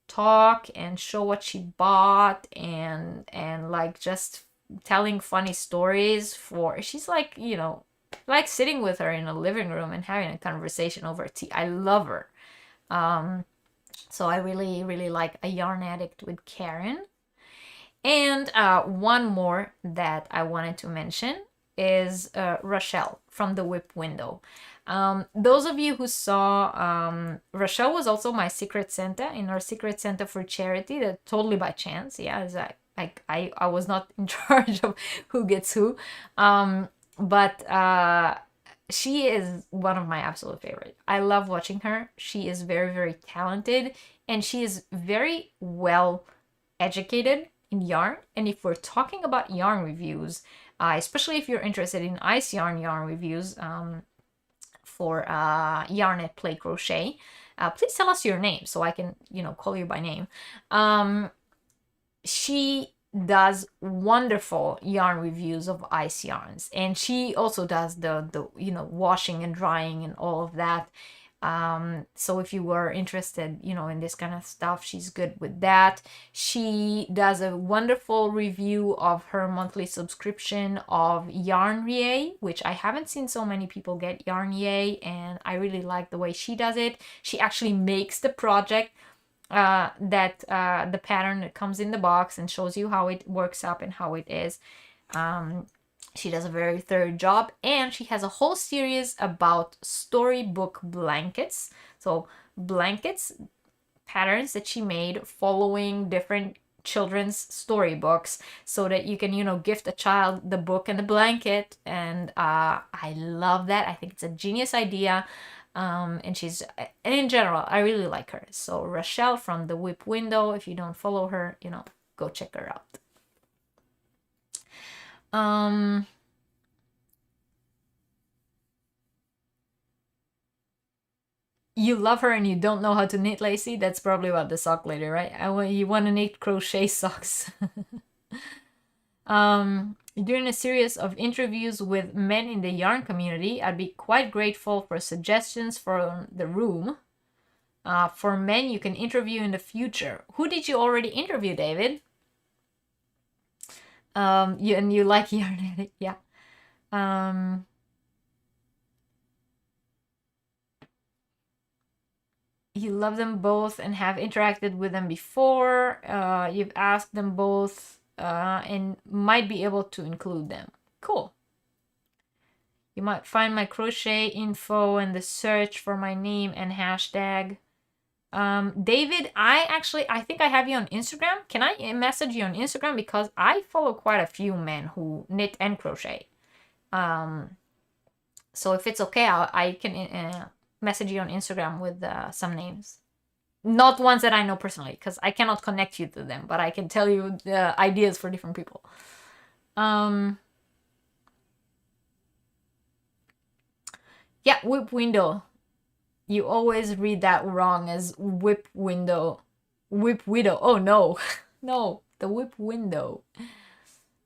talk and show what she bought, and like just telling funny stories. She's like, you know, like sitting with her in a living room and having a conversation over tea. I love her. So I really like A Yarn Addict with Karen. And one more that I wanted to mention is Rochelle from The Whip Window. Those of you who saw, Rochelle was also my Secret Santa in our Secret Santa for charity, that totally by chance. Yeah, I was not in charge of who gets who. But she is one of my absolute favorite. I love watching her. She is very talented, and she is very well educated in yarn. And if we're talking about yarn reviews, especially if you're interested in ice yarn reviews, for Yarn at Play Crochet, please tell us your name so I can, you know, call you by name. She does wonderful yarn reviews of ice yarns, and she also does the you know, washing and drying and all of that. So if you were interested, you know, in this kind of stuff, she's good with that. She does a wonderful review of her monthly subscription of Yarny, which I haven't seen so many people get Yarny, and I really like the way she does it. She actually makes the project the pattern that comes in the box and shows you how it works up and how it is. She does a very thorough job, and she has a whole series about storybook blankets. So blankets, patterns that she made following different children's storybooks, so that you can, you know, gift a child the book and the blanket. And I love that. I think it's a genius idea. And in general, I really like her. So Rochelle from the Whip Window, if you don't follow her, you know, go check her out. You love her and you don't know how to knit, Lacey? That's probably about the sock lady, right? You want to knit crochet socks. During a series of interviews with men in the yarn community, I'd be quite grateful for suggestions for the room. For men you can interview in the future. Who did you already interview, David? You like yarn, yeah. You love them both and have interacted with them before. You've asked them both and might be able to include them. Cool. You might find my crochet info and the search for my name and hashtag. David, I think I have you on Instagram. Can I message you on Instagram? Because I follow quite a few men who knit and crochet. So if it's okay, I can message you on Instagram with some names. Not ones that I know personally, because I cannot connect you to them, but I can tell you the ideas for different people. Yeah, whip window. You always read that wrong as whip window. Whip widow. Oh no. No, the whip window.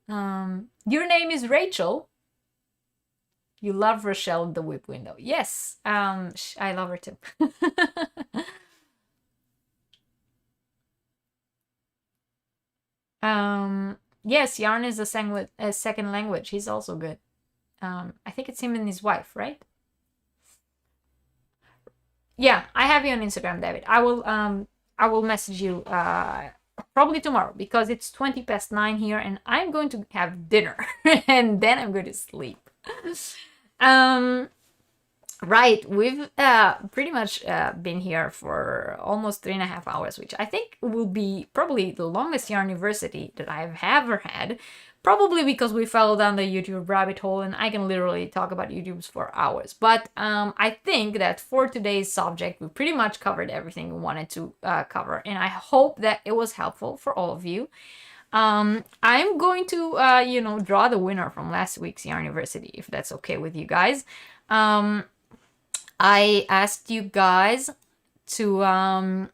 Your name is Rachel. You love Rochelle the whip window. Yes, I love her too. Yes, yarn is a second language. He's also good. I think it's him and his wife, right? Yeah, I have you on Instagram, David. I will message you probably tomorrow, because it's 9:20 here and I'm going to have dinner and then I'm going to sleep. Right, we've pretty much been here for almost 3.5 hours, which I think will be probably the longest Yarniversity that I've ever had. Probably because we fell down the YouTube rabbit hole and I can literally talk about YouTubes for hours. But I think that for today's subject, we pretty much covered everything we wanted to cover. And I hope that it was helpful for all of you. I'm going to, draw the winner from last week's Yarniversity, if that's okay with you guys. I asked you guys to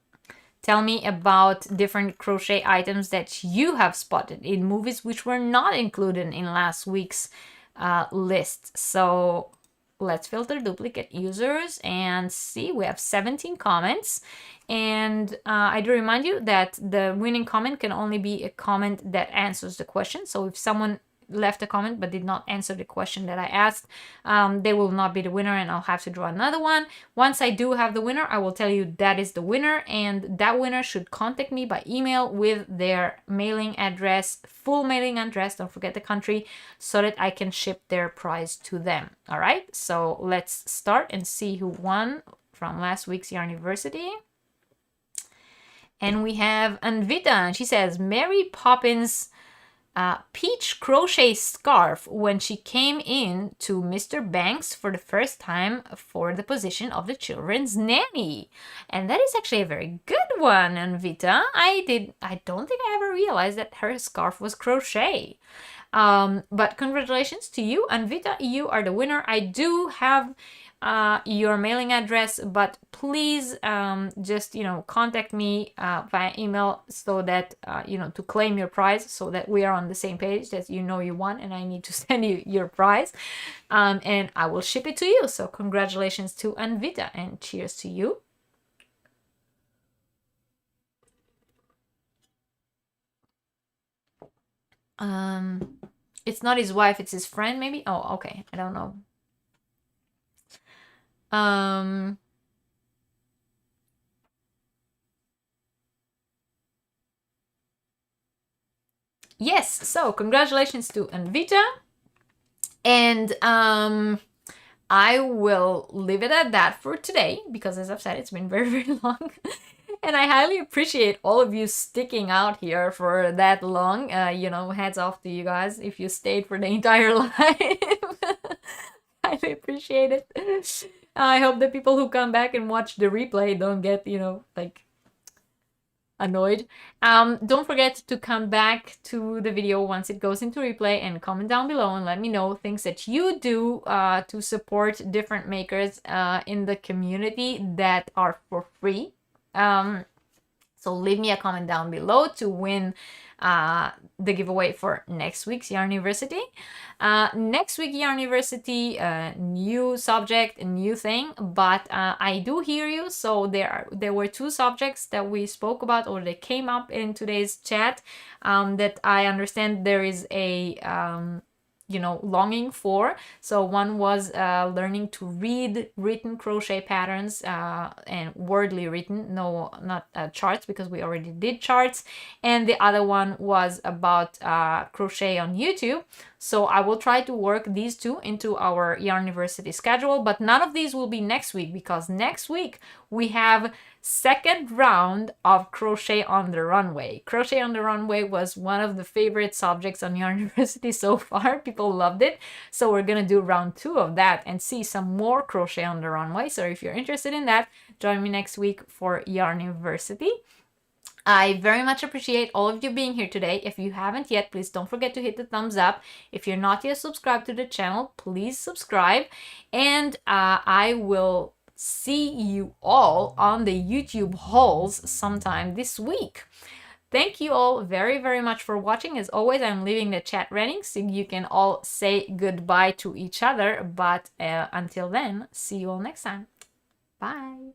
tell me about different crochet items that you have spotted in movies which were not included in last week's list. So let's filter duplicate users and see. We have 17 comments. And I do remind you that the winning comment can only be a comment that answers the question. So if someone left a comment but did not answer the question that I asked, they will not be the winner and I'll have to draw another one. Once I do have the winner, I will tell you that is the winner, and that winner should contact me by email with their mailing address, full mailing address, don't forget the country, so that I can ship their prize to them. All right, so let's start and see who won from last week's Yarniversity. And we have Anvita, and she says, Mary Poppins peach crochet scarf when she came in to Mr. Banks for the first time for the position of the children's nanny. And that is actually a very good one, Anvita. I don't think I ever realized that her scarf was crochet. But congratulations to you, Anvita. You are the winner. I do have your mailing address, but please just, you know, contact me via email so that, you know, to claim your prize, so that we are on the same page, that you know you won and I need to send you your prize, and I will ship it to you. So congratulations to Anvita and cheers to you. It's not his wife, it's his friend, maybe. Oh, okay, I don't know. Yes, so congratulations to Anvita, and I will leave it at that for today, because as I've said, it's been very, very long. And I highly appreciate all of you sticking out here for that long. You know, hats off to you guys if you stayed for the entire live. Highly appreciate it. I hope the people who come back and watch the replay don't get, you know, like, annoyed. Don't forget to come back to the video once it goes into replay and comment down below and let me know things that you do to support different makers in the community that are for free. So leave me a comment down below to win the giveaway for next week's Yarniversity. Next week Yarniversity, new subject, new thing, but I do hear you. So there were two subjects that we spoke about, or they came up in today's chat, that I understand there is a you know, longing for. So one was learning to read written crochet patterns and wordly written, no, not charts, because we already did charts. And the other one was about crochet on YouTube. So I will try to work these two into our Yarniversity schedule, but none of these will be next week, because next week we have second round of Crochet on the Runway. Crochet on the Runway was one of the favorite subjects on Yarniversity so far. People loved it. So we're gonna do round 2 of that and see some more Crochet on the Runway. So if you're interested in that, join me next week for Yarniversity. I very much appreciate all of you being here today. If you haven't yet, please don't forget to hit the thumbs up. If you're not yet subscribed to the channel, please subscribe. And I will see you all on the YouTube hauls sometime this week. Thank you all very, very much for watching. As always, I'm leaving the chat running so you can all say goodbye to each other. But until then, see you all next time. Bye.